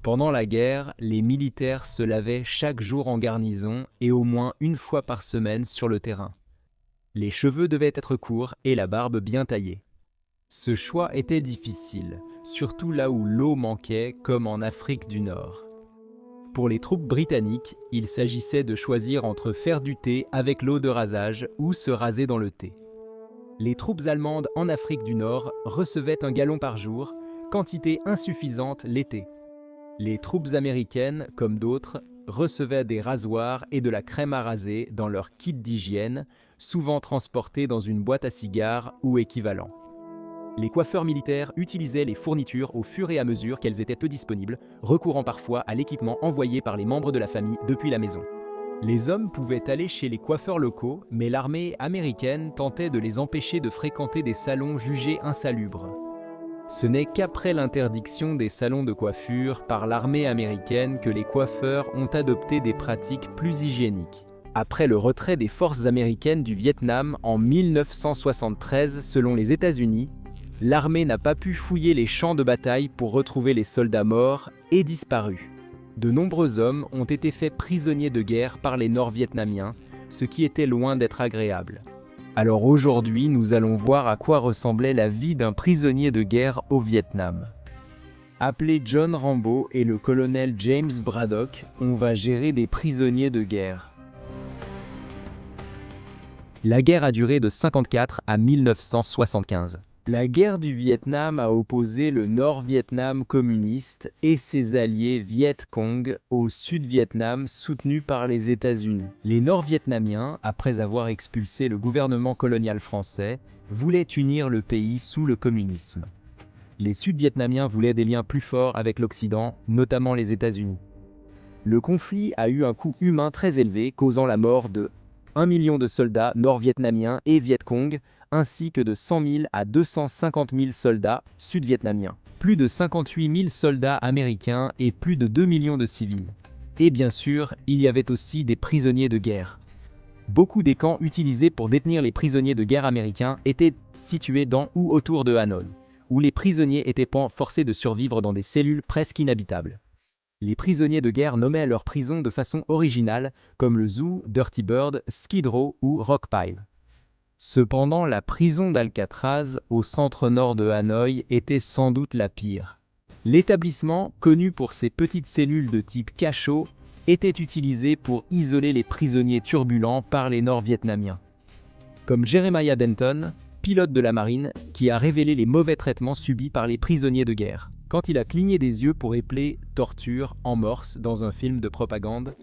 Pendant la guerre, les militaires se lavaient chaque jour en garnison et au moins une fois par semaine sur le terrain. Les cheveux devaient être courts et la barbe bien taillée. Ce choix était difficile, surtout là où l'eau manquait, comme en Afrique du Nord. Pour les troupes britanniques, il s'agissait de choisir entre faire du thé avec l'eau de rasage ou se raser dans le thé. Les troupes allemandes en Afrique du Nord recevaient un gallon par jour, quantité insuffisante l'été. Les troupes américaines, comme d'autres, recevaient des rasoirs et de la crème à raser dans leur kit d'hygiène, souvent transportés dans une boîte à cigares ou équivalent. Les coiffeurs militaires utilisaient les fournitures au fur et à mesure qu'elles étaient peu disponibles, recourant parfois à l'équipement envoyé par les membres de la famille depuis la maison. Les hommes pouvaient aller chez les coiffeurs locaux, mais l'armée américaine tentait de les empêcher de fréquenter des salons jugés insalubres. Ce n'est qu'après l'interdiction des salons de coiffure par l'armée américaine que les coiffeurs ont adopté des pratiques plus hygiéniques. Après le retrait des forces américaines du Vietnam en 1973 selon les États-Unis, l'armée n'a pas pu fouiller les champs de bataille pour retrouver les soldats morts et disparus. De nombreux hommes ont été faits prisonniers de guerre par les Nord-Vietnamiens, ce qui était loin d'être agréable. Alors aujourd'hui, nous allons voir à quoi ressemblait la vie d'un prisonnier de guerre au Vietnam. Appelé John Rambo et le colonel James Braddock, on va gérer des prisonniers de guerre. La guerre a duré de 1954 à 1975. La guerre du Vietnam a opposé le Nord-Vietnam communiste et ses alliés Viet Cong au Sud-Vietnam soutenu par les États-Unis. Les Nord-Vietnamiens, après avoir expulsé le gouvernement colonial français, voulaient unir le pays sous le communisme. Les Sud-Vietnamiens voulaient des liens plus forts avec l'Occident, notamment les États-Unis. Le conflit a eu un coût humain très élevé, causant la mort de 1 million de soldats nord-vietnamiens et Viet Cong, ainsi que de 100 000 à 250 000 soldats sud-vietnamiens, plus de 58 000 soldats américains et plus de 2 millions de civils. Et bien sûr, il y avait aussi des prisonniers de guerre. Beaucoup des camps utilisés pour détenir les prisonniers de guerre américains étaient situés dans ou autour de Hanoï, où les prisonniers étaient forcés de survivre dans des cellules presque inhabitables. Les prisonniers de guerre nommaient leurs prisons de façon originale, comme le Zoo, Dirty Bird, Skid Row ou Rock Pile. Cependant, la prison d'Alcatraz, au centre-nord de Hanoï, était sans doute la pire. L'établissement, connu pour ses petites cellules de type cachot, était utilisé pour isoler les prisonniers turbulents par les Nord-Vietnamiens. Comme Jeremiah Denton, pilote de la marine, qui a révélé les mauvais traitements subis par les prisonniers de guerre. Quand il a cligné des yeux pour épeler « torture » en morse dans un film de propagande,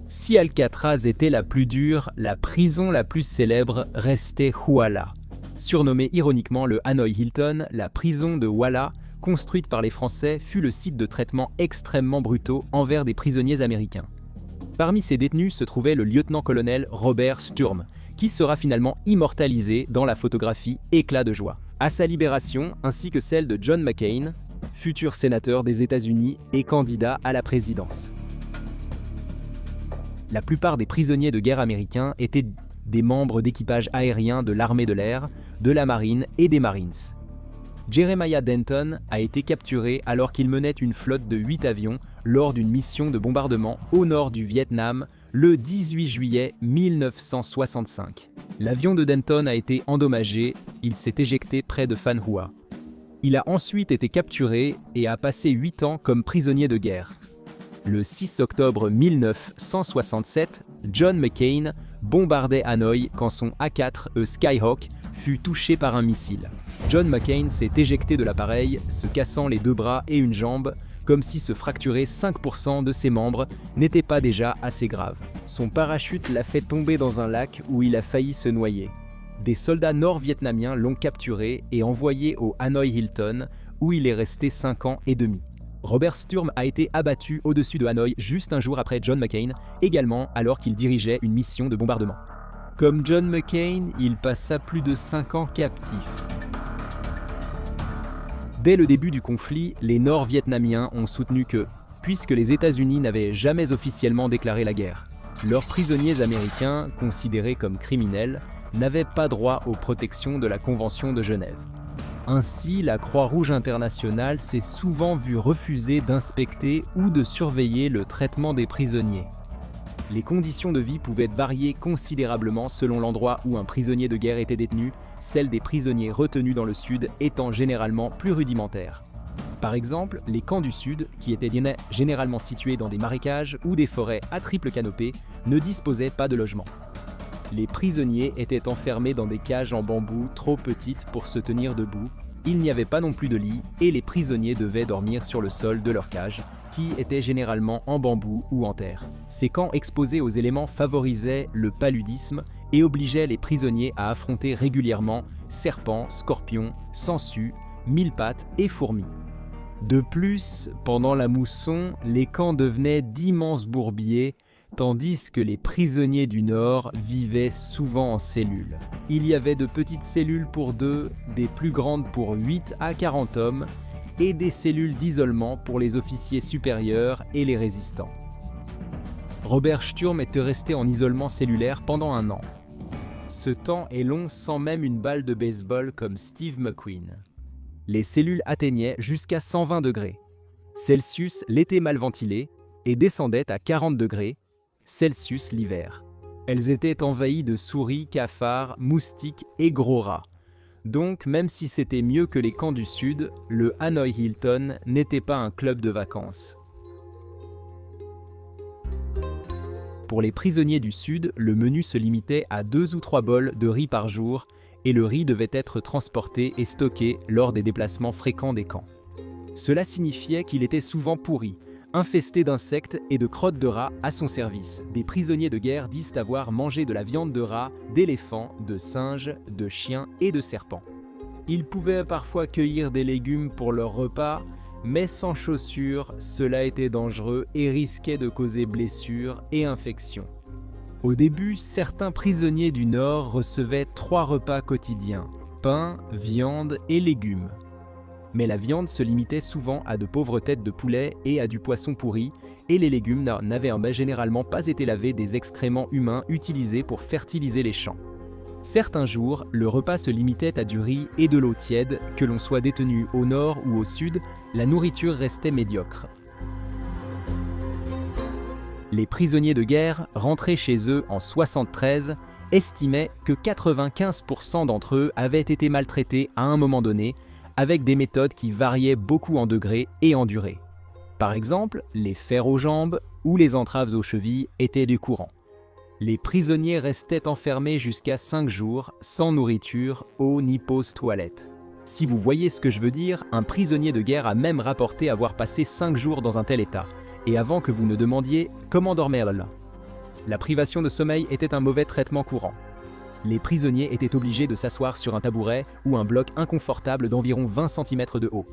si Alcatraz était la plus dure, la prison la plus célèbre restait Huala. Surnommée ironiquement le Hanoi Hilton, la prison de Huala, construite par les Français, fut le site de traitements extrêmement brutaux envers des prisonniers américains. Parmi ces détenus se trouvait le lieutenant-colonel Robert Sturm, qui sera finalement immortalisé dans la photographie Éclat de joie. À sa libération, ainsi que celle de John McCain, futur sénateur des États-Unis et candidat à la présidence. La plupart des prisonniers de guerre américains étaient des membres d'équipages aériens de l'armée de l'air, de la marine et des Marines. Jeremiah Denton a été capturé alors qu'il menait une flotte de 8 avions lors d'une mission de bombardement au nord du Vietnam le 18 juillet 1965. L'avion de Denton a été endommagé, il s'est éjecté près de Phan Hua. Il a ensuite été capturé et a passé 8 ans comme prisonnier de guerre. Le 6 octobre 1967, John McCain bombardait Hanoï quand son A4E Skyhawk fut touché par un missile. John McCain s'est éjecté de l'appareil, se cassant les 2 bras et une jambe, comme si se fracturer 5% de ses membres n'était pas déjà assez grave. Son parachute l'a fait tomber dans un lac où il a failli se noyer. Des soldats nord-vietnamiens l'ont capturé et envoyé au Hanoi Hilton, où il est resté 5 ans et demi. Robert Sturm a été abattu au-dessus de Hanoï juste un jour après John McCain, également alors qu'il dirigeait une mission de bombardement. Comme John McCain, il passa plus de 5 ans captif. Dès le début du conflit, les Nord-Vietnamiens ont soutenu que, puisque les États-Unis n'avaient jamais officiellement déclaré la guerre, leurs prisonniers américains, considérés comme criminels, n'avaient pas droit aux protections de la Convention de Genève. Ainsi, la Croix-Rouge internationale s'est souvent vue refuser d'inspecter ou de surveiller le traitement des prisonniers. Les conditions de vie pouvaient varier considérablement selon l'endroit où un prisonnier de guerre était détenu, celles des prisonniers retenus dans le Sud étant généralement plus rudimentaires. Par exemple, les camps du Sud, qui étaient généralement situés dans des marécages ou des forêts à triple canopée, ne disposaient pas de logement. Les prisonniers étaient enfermés dans des cages en bambou trop petites pour se tenir debout, il n'y avait pas non plus de lit et les prisonniers devaient dormir sur le sol de leur cage, qui était généralement en bambou ou en terre. Ces camps exposés aux éléments favorisaient le paludisme et obligeaient les prisonniers à affronter régulièrement serpents, scorpions, sangsues, mille-pattes et fourmis. De plus, pendant la mousson, les camps devenaient d'immenses bourbiers, tandis que les prisonniers du Nord vivaient souvent en cellules. Il y avait de petites cellules pour 2, des plus grandes pour 8 à 40 hommes, et des cellules d'isolement pour les officiers supérieurs et les résistants. Robert Sturm était resté en isolement cellulaire pendant 1 an. Ce temps est long sans même une balle de baseball comme Steve McQueen. Les cellules atteignaient jusqu'à 120 degrés Celsius l'été mal ventilé et descendaient à 40 degrés Celsius l'hiver. Elles étaient envahies de souris, cafards, moustiques et gros rats. Donc, même si c'était mieux que les camps du Sud, le Hanoi Hilton n'était pas un club de vacances. Pour les prisonniers du Sud, le menu se limitait à 2 ou 3 bols de riz par jour et le riz devait être transporté et stocké lors des déplacements fréquents des camps. Cela signifiait qu'il était souvent pourri, infesté d'insectes et de crottes de rats à son service. Des prisonniers de guerre disent avoir mangé de la viande de rats, d'éléphants, de singes, de chiens et de serpents. Ils pouvaient parfois cueillir des légumes pour leur repas, mais sans chaussures, cela était dangereux et risquait de causer blessures et infections. Au début, certains prisonniers du Nord recevaient 3 repas quotidiens, pain, viande et légumes. Mais la viande se limitait souvent à de pauvres têtes de poulet et à du poisson pourri, et les légumes n'avaient généralement pas été lavés des excréments humains utilisés pour fertiliser les champs. Certains jours, le repas se limitait à du riz et de l'eau tiède, que l'on soit détenu au nord ou au sud, la nourriture restait médiocre. Les prisonniers de guerre, rentrés chez eux en 1973, estimaient que 95% d'entre eux avaient été maltraités à un moment donné, avec des méthodes qui variaient beaucoup en degrés et en durée. Par exemple, les fers aux jambes ou les entraves aux chevilles étaient du courant. Les prisonniers restaient enfermés jusqu'à 5 jours, sans nourriture, eau ni pause toilette. Si vous voyez ce que je veux dire, un prisonnier de guerre a même rapporté avoir passé 5 jours dans un tel état. Et avant que vous ne demandiez comment dormait-elle, la privation de sommeil était un mauvais traitement courant. Les prisonniers étaient obligés de s'asseoir sur un tabouret ou un bloc inconfortable d'environ 20 cm de haut.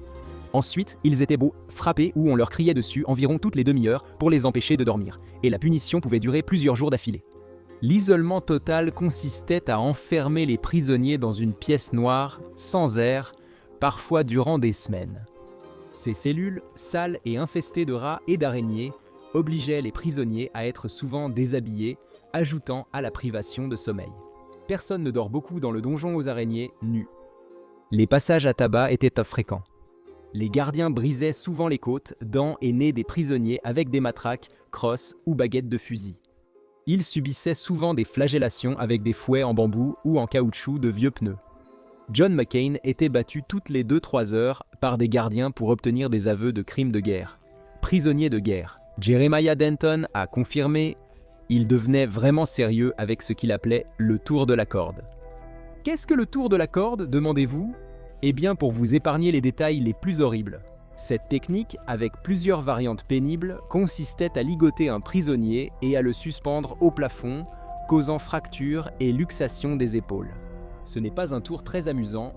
Ensuite, ils étaient frappés ou on leur criait dessus environ toutes les demi-heures pour les empêcher de dormir, et la punition pouvait durer plusieurs jours d'affilée. L'isolement total consistait à enfermer les prisonniers dans une pièce noire, sans air, parfois durant des semaines. Ces cellules, sales et infestées de rats et d'araignées, obligeaient les prisonniers à être souvent déshabillés, ajoutant à la privation de sommeil. Personne ne dort beaucoup dans le donjon aux araignées nu. Les passages à tabac étaient fréquents. Les gardiens brisaient souvent les côtes, dents et nez des prisonniers avec des matraques, crosses ou baguettes de fusil. Il subissait souvent des flagellations avec des fouets en bambou ou en caoutchouc de vieux pneus. John McCain était battu toutes les 2-3 heures par des gardiens pour obtenir des aveux de crimes de guerre. Prisonnier de guerre. Jeremiah Denton a confirmé, il devenait vraiment sérieux avec ce qu'il appelait le tour de la corde. Qu'est-ce que le tour de la corde, demandez-vous? Eh bien, pour vous épargner les détails les plus horribles. Cette technique, avec plusieurs variantes pénibles, consistait à ligoter un prisonnier et à le suspendre au plafond, causant fractures et luxation des épaules. Ce n'est pas un tour très amusant.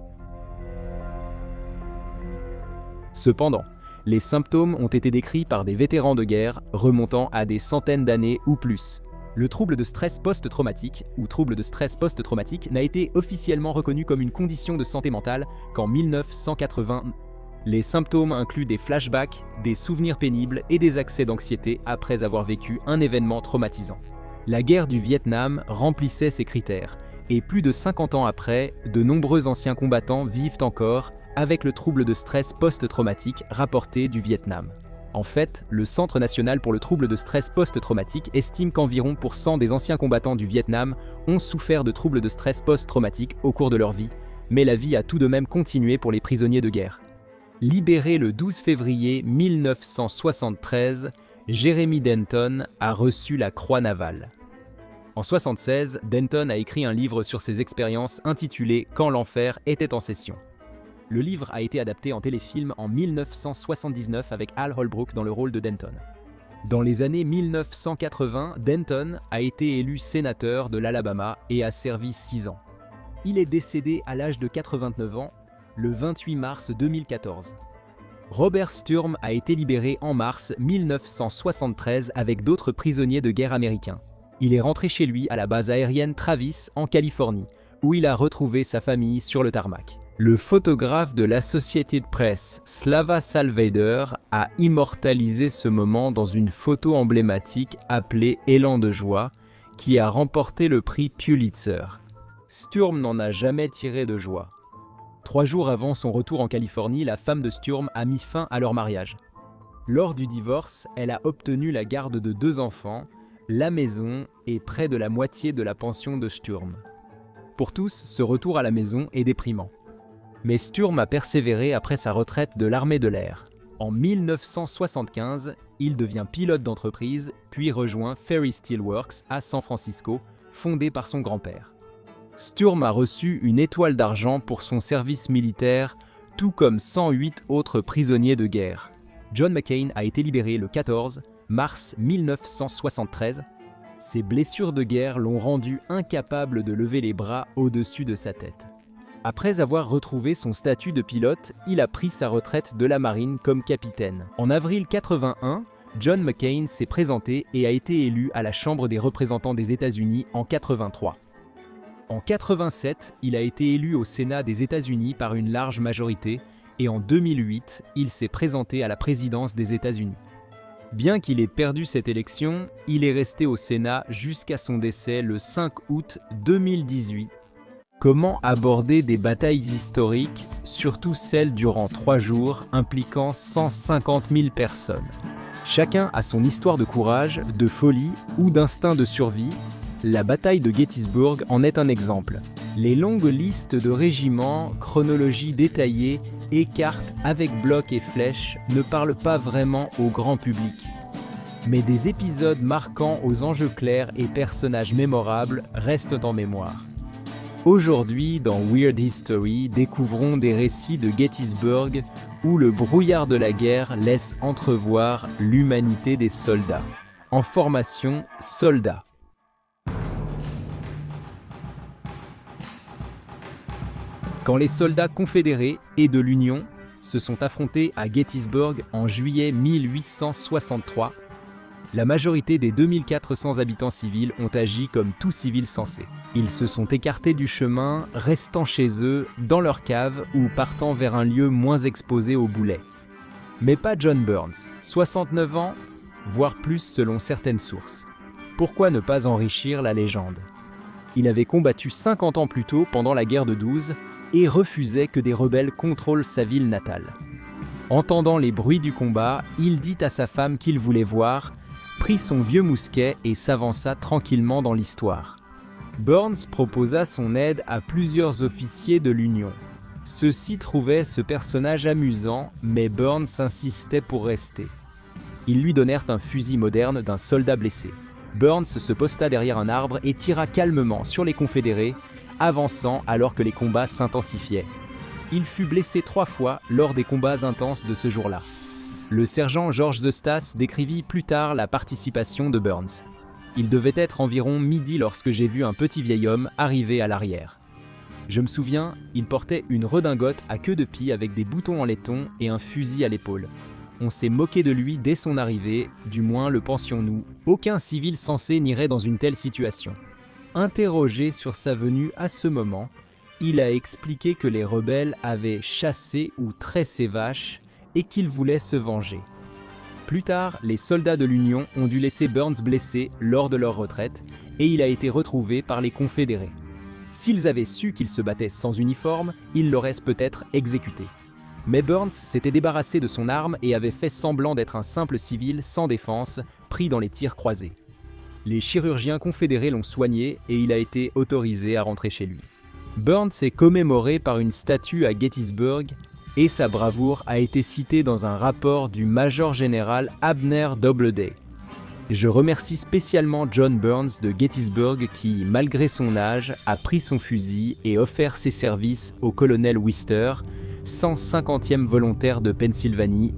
Cependant, les symptômes ont été décrits par des vétérans de guerre remontant à des centaines d'années ou plus. Le trouble de stress post-traumatique, ou trouble de stress post-traumatique, n'a été officiellement reconnu comme une condition de santé mentale qu'en 1980. Les symptômes incluent des flashbacks, des souvenirs pénibles et des accès d'anxiété après avoir vécu un événement traumatisant. La guerre du Vietnam remplissait ces critères, et plus de 50 ans après, de nombreux anciens combattants vivent encore avec le trouble de stress post-traumatique rapporté du Vietnam. En fait, le Centre national pour le trouble de stress post-traumatique estime qu'environ % des anciens combattants du Vietnam ont souffert de troubles de stress post-traumatique au cours de leur vie, mais la vie a tout de même continué pour les prisonniers de guerre. Libéré le 12 février 1973, Jeremy Denton a reçu la Croix navale. En 1976, Denton a écrit un livre sur ses expériences intitulé « Quand l'enfer était en session ». Le livre a été adapté en téléfilm en 1979 avec Al Holbrook dans le rôle de Denton. Dans les années 1980, Denton a été élu sénateur de l'Alabama et a servi 6 ans. Il est décédé à l'âge de 89 ans, le 28 mars 2014. Robert Sturm a été libéré en mars 1973 avec d'autres prisonniers de guerre américains. Il est rentré chez lui à la base aérienne Travis, en Californie, où il a retrouvé sa famille sur le tarmac. Le photographe de l'Associated Press, Slava Salvader, a immortalisé ce moment dans une photo emblématique appelée « Élan de joie », qui a remporté le prix Pulitzer. Sturm n'en a jamais tiré de joie. 3 jours avant son retour en Californie, la femme de Sturm a mis fin à leur mariage. Lors du divorce, elle a obtenu la garde de 2 enfants, la maison et près de la moitié de la pension de Sturm. Pour tous, ce retour à la maison est déprimant. Mais Sturm a persévéré après sa retraite de l'armée de l'air. En 1975, il devient pilote d'entreprise, puis rejoint Ferry Steelworks à San Francisco, fondé par son grand-père. Sturm a reçu une étoile d'argent pour son service militaire, tout comme 108 autres prisonniers de guerre. John McCain a été libéré le 14 mars 1973. Ses blessures de guerre l'ont rendu incapable de lever les bras au-dessus de sa tête. Après avoir retrouvé son statut de pilote, il a pris sa retraite de la marine comme capitaine. En avril 81, John McCain s'est présenté et a été élu à la Chambre des représentants des États-Unis en 83. En 87, il a été élu au Sénat des États-Unis par une large majorité et en 2008, il s'est présenté à la présidence des États-Unis. Bien qu'il ait perdu cette élection, il est resté au Sénat jusqu'à son décès le 5 août 2018. Comment aborder des batailles historiques, surtout celles durant 3 jours, impliquant 150 000 personnes? Chacun a son histoire de courage, de folie ou d'instinct de survie. La bataille de Gettysburg en est un exemple. Les longues listes de régiments, chronologies détaillées et cartes avec blocs et flèches ne parlent pas vraiment au grand public. Mais des épisodes marquants aux enjeux clairs et personnages mémorables restent en mémoire. Aujourd'hui, dans Weird History, découvrons des récits de Gettysburg où le brouillard de la guerre laisse entrevoir l'humanité des soldats. En formation, soldats. Quand les soldats confédérés et de l'Union se sont affrontés à Gettysburg en juillet 1863, la majorité des 2400 habitants civils ont agi comme tout civil sensé. Ils se sont écartés du chemin, restant chez eux, dans leur cave ou partant vers un lieu moins exposé aux boulets. Mais pas John Burns, 69 ans, voire plus selon certaines sources. Pourquoi ne pas enrichir la légende? Il avait combattu 50 ans plus tôt pendant la guerre de 12 et refusait que des rebelles contrôlent sa ville natale. Entendant les bruits du combat, il dit à sa femme qu'il voulait voir prit son vieux mousquet et s'avança tranquillement dans l'histoire. Burns proposa son aide à plusieurs officiers de l'Union. Ceux-ci trouvaient ce personnage amusant, mais Burns insistait pour rester. Ils lui donnèrent un fusil moderne d'un soldat blessé. Burns se posta derrière un arbre et tira calmement sur les Confédérés, avançant alors que les combats s'intensifiaient. Il fut blessé 3 fois lors des combats intenses de ce jour-là. Le sergent George Eustace décrivit plus tard la participation de Burns. Il devait être environ midi lorsque j'ai vu un petit vieil homme arriver à l'arrière. Je me souviens, il portait une redingote à queue de pie avec des boutons en laiton et un fusil à l'épaule. On s'est moqué de lui dès son arrivée, du moins le pensions-nous. Aucun civil censé n'irait dans une telle situation. Interrogé sur sa venue à ce moment, il a expliqué que les rebelles avaient chassé ou trait ses vaches et qu'ils voulaient se venger. Plus tard, les soldats de l'Union ont dû laisser Burns blessé lors de leur retraite et il a été retrouvé par les Confédérés. S'ils avaient su qu'il se battait sans uniforme, ils l'auraient peut-être exécuté. Mais Burns s'était débarrassé de son arme et avait fait semblant d'être un simple civil sans défense, pris dans les tirs croisés. Les chirurgiens confédérés l'ont soigné et il a été autorisé à rentrer chez lui. Burns est commémoré par une statue à Gettysburg et sa bravoure a été citée dans un rapport du major général Abner Doubleday. Je remercie spécialement John Burns de Gettysburg qui, malgré son âge, a pris son fusil et offert ses services au colonel Wister, 150e volontaire de Pennsylvanie.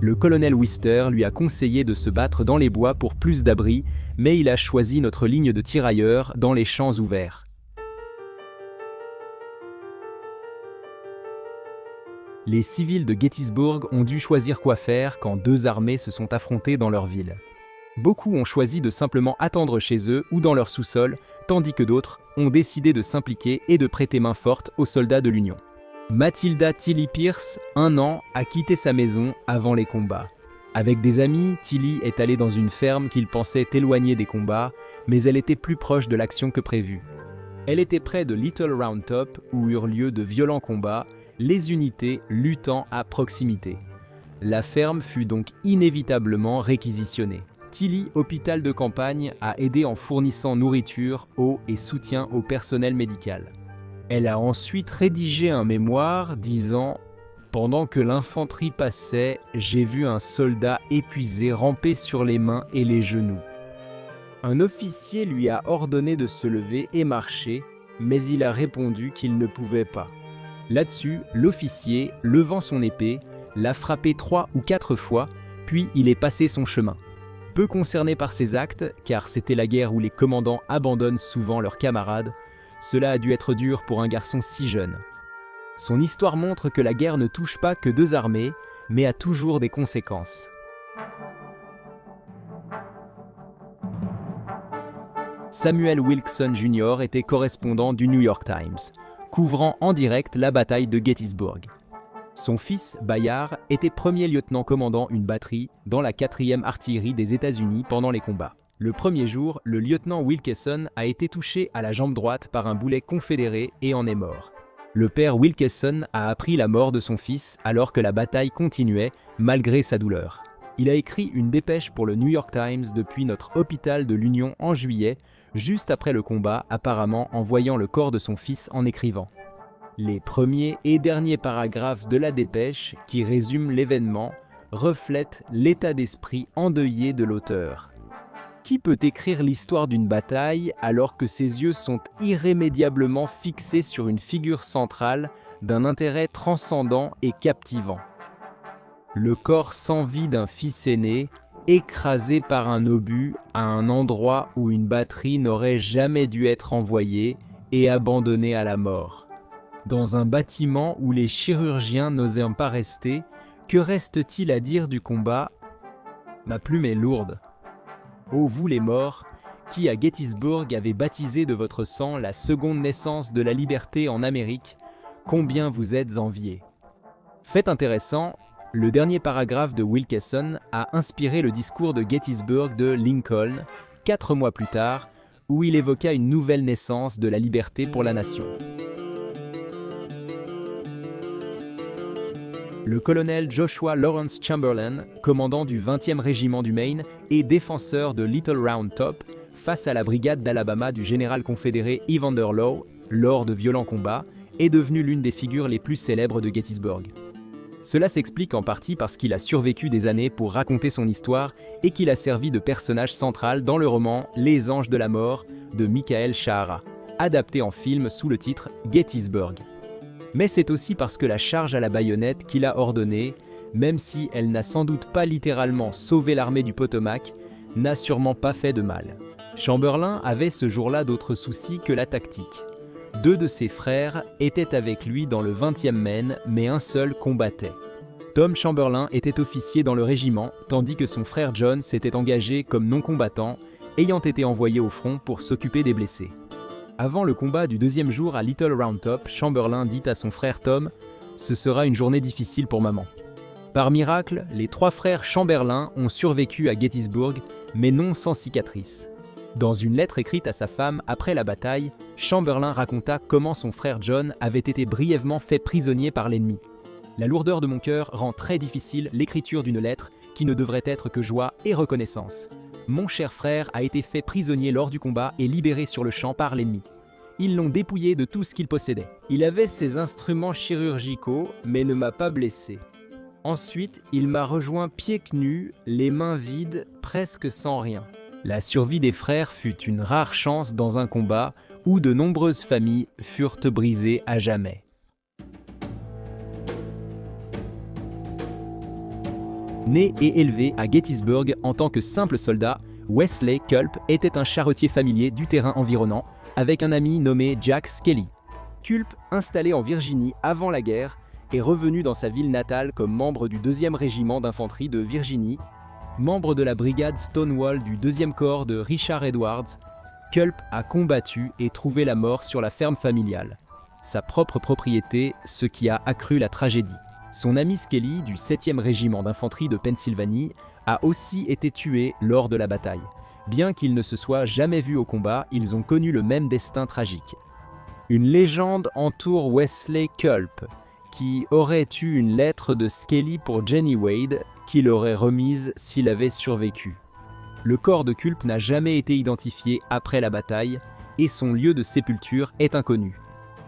Le colonel Wister lui a conseillé de se battre dans les bois pour plus d'abri, mais il a choisi notre ligne de tirailleurs dans les champs ouverts. Les civils de Gettysburg ont dû choisir quoi faire quand 2 armées se sont affrontées dans leur ville. Beaucoup ont choisi de simplement attendre chez eux ou dans leur sous-sol, tandis que d'autres ont décidé de s'impliquer et de prêter main forte aux soldats de l'Union. Matilda Tilly Pierce, 1 an, a quitté sa maison avant les combats. Avec des amis, Tilly est allée dans une ferme qu'il pensait éloignée des combats, mais elle était plus proche de l'action que prévu. Elle était près de Little Round Top où eurent lieu de violents combats, les unités luttant à proximité. La ferme fut donc inévitablement réquisitionnée. Tilly, hôpital de campagne, a aidé en fournissant nourriture, eau et soutien au personnel médical. Elle a ensuite rédigé un mémoire disant « Pendant que l'infanterie passait, j'ai vu un soldat épuisé ramper sur les mains et les genoux. Un officier lui a ordonné de se lever et marcher, mais il a répondu qu'il ne pouvait pas. Là-dessus, l'officier, levant son épée, l'a frappé 3 ou 4 fois, puis il est passé son chemin. Peu concerné par ces actes, car c'était la guerre où les commandants abandonnent souvent leurs camarades, cela a dû être dur pour un garçon si jeune. Son histoire montre que la guerre ne touche pas que 2 armées, mais a toujours des conséquences. Samuel Wilson Jr. était correspondant du New York Times, couvrant en direct la bataille de Gettysburg. Son fils, Bayard, était premier lieutenant-commandant une batterie dans la 4e artillerie des États-Unis pendant les combats. Le premier jour, le lieutenant Wilkeson a été touché à la jambe droite par un boulet confédéré et en est mort. Le père Wilkeson a appris la mort de son fils alors que la bataille continuait, malgré sa douleur. Il a écrit une dépêche pour le New York Times depuis notre hôpital de l'Union en juillet, juste après le combat, apparemment en voyant le corps de son fils en écrivant. Les premiers et derniers paragraphes de la dépêche, qui résument l'événement, reflètent l'état d'esprit endeuillé de l'auteur. Qui peut écrire l'histoire d'une bataille alors que ses yeux sont irrémédiablement fixés sur une figure centrale d'un intérêt transcendant et captivant? Le corps sans vie d'un fils aîné, écrasé par un obus à un endroit où une batterie n'aurait jamais dû être envoyée et abandonné à la mort. Dans un bâtiment où les chirurgiens n'osaient pas rester, que reste-t-il à dire du combat? Ma plume est lourde. Ô vous les morts, qui à Gettysburg avez baptisé de votre sang la seconde naissance de la liberté en Amérique, combien vous êtes enviés. Fait intéressant, le dernier paragraphe de Wilkeson a inspiré le discours de Gettysburg de Lincoln, 4 mois plus tard, où il évoqua une nouvelle naissance de la liberté pour la nation. Le colonel Joshua Lawrence Chamberlain, commandant du 20e régiment du Maine et défenseur de Little Round Top, face à la brigade d'Alabama du général confédéré Evander Lowe, lors de violents combats, est devenu l'une des figures les plus célèbres de Gettysburg. Cela s'explique en partie parce qu'il a survécu des années pour raconter son histoire et qu'il a servi de personnage central dans le roman Les Anges de la Mort de Michael Shahara, adapté en film sous le titre Gettysburg. Mais c'est aussi parce que la charge à la baïonnette qu'il a ordonnée, même si elle n'a sans doute pas littéralement sauvé l'armée du Potomac, n'a sûrement pas fait de mal. Chamberlain avait ce jour-là d'autres soucis que la tactique. 2 de ses frères étaient avec lui dans le 20e Maine, mais un seul combattait. Tom Chamberlain était officier dans le régiment, tandis que son frère John s'était engagé comme non-combattant, ayant été envoyé au front pour s'occuper des blessés. Avant le combat du 2e jour à Little Round Top, Chamberlain dit à son frère Tom « Ce sera une journée difficile pour maman ». Par miracle, les 3 frères Chamberlain ont survécu à Gettysburg, mais non sans cicatrices. Dans une lettre écrite à sa femme après la bataille, Chamberlain raconta comment son frère John avait été brièvement fait prisonnier par l'ennemi. La lourdeur de mon cœur rend très difficile l'écriture d'une lettre qui ne devrait être que joie et reconnaissance. Mon cher frère a été fait prisonnier lors du combat et libéré sur le champ par l'ennemi. Ils l'ont dépouillé de tout ce qu'il possédait. Il avait ses instruments chirurgicaux, mais ne m'a pas blessé. Ensuite, il m'a rejoint pieds nus, les mains vides, presque sans rien. La survie des frères fut une rare chance dans un combat où de nombreuses familles furent brisées à jamais. Né et élevé à Gettysburg en tant que simple soldat, Wesley Culp était un charretier familier du terrain environnant, avec un ami nommé Jack Skelly. Culp, installé en Virginie avant la guerre, est revenu dans sa ville natale comme membre du 2e régiment d'infanterie de Virginie, membre de la brigade Stonewall du 2e corps de Richard Edwards. Culp a combattu et trouvé la mort sur la ferme familiale, sa propre propriété, ce qui a accru la tragédie. Son ami Skelly, du 7e régiment d'infanterie de Pennsylvanie, a aussi été tué lors de la bataille. Bien qu'ils ne se soient jamais vus au combat, ils ont connu le même destin tragique. Une légende entoure Wesley Culp, qui aurait eu une lettre de Skelly pour Jenny Wade, qu'il aurait remise s'il avait survécu. Le corps de Culp n'a jamais été identifié après la bataille et son lieu de sépulture est inconnu.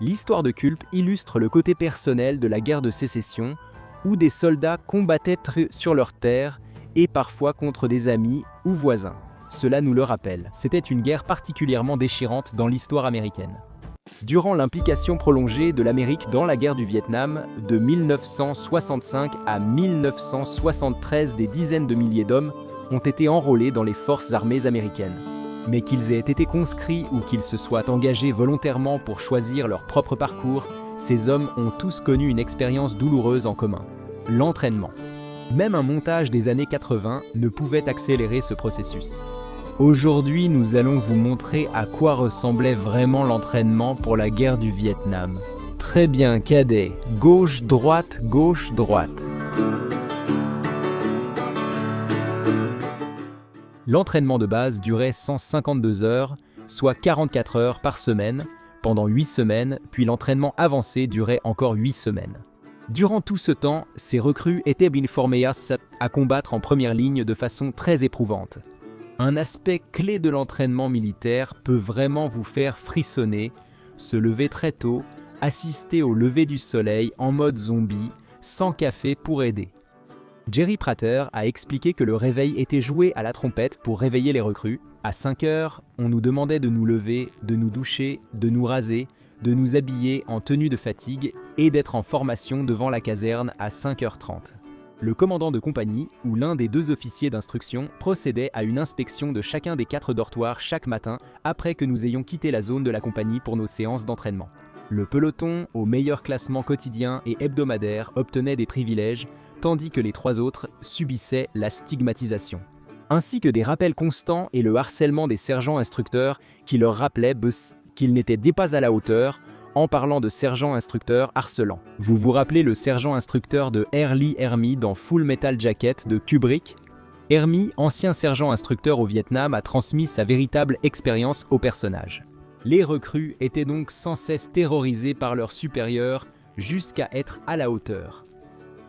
L'histoire de Culp illustre le côté personnel de la guerre de sécession où des soldats combattaient sur leur terre et parfois contre des amis ou voisins. Cela nous le rappelle, c'était une guerre particulièrement déchirante dans l'histoire américaine. Durant l'implication prolongée de l'Amérique dans la guerre du Vietnam, de 1965 à 1973, des dizaines de milliers d'hommes ont été enrôlés dans les forces armées américaines. Mais qu'ils aient été conscrits ou qu'ils se soient engagés volontairement pour choisir leur propre parcours, ces hommes ont tous connu une expérience douloureuse en commun, l'entraînement. Même un montage des années 80 ne pouvait accélérer ce processus. Aujourd'hui, nous allons vous montrer à quoi ressemblait vraiment l'entraînement pour la guerre du Vietnam. Très bien, cadet. Gauche, droite, gauche, droite. L'entraînement de base durait 152 heures, soit 44 heures par semaine, pendant 8 semaines, puis l'entraînement avancé durait encore 8 semaines. Durant tout ce temps, ces recrues étaient formés à combattre en première ligne de façon très éprouvante. Un aspect clé de l'entraînement militaire peut vraiment vous faire frissonner, se lever très tôt, assister au lever du soleil en mode zombie, sans café pour aider. Jerry Prater a expliqué que le réveil était joué à la trompette pour réveiller les recrues. À 5 heures, on nous demandait de nous lever, de nous doucher, de nous raser, de nous habiller en tenue de fatigue et d'être en formation devant la caserne à 5h30. Le commandant de compagnie ou l'un des 2 officiers d'instruction procédait à une inspection de chacun des 4 dortoirs chaque matin après que nous ayons quitté la zone de la compagnie pour nos séances d'entraînement. Le peloton, au meilleur classement quotidien et hebdomadaire, obtenait des privilèges, tandis que les 3 autres subissaient la stigmatisation. Ainsi que des rappels constants et le harcèlement des sergents instructeurs qui leur rappelaient qu'ils n'étaient pas à la hauteur, en parlant de sergent instructeur harcelant. Vous vous rappelez le sergent instructeur de R. Lee Ermey dans Full Metal Jacket de Kubrick? Ermey, ancien sergent instructeur au Vietnam, a transmis sa véritable expérience au personnage. Les recrues étaient donc sans cesse terrorisés par leurs supérieurs jusqu'à être à la hauteur.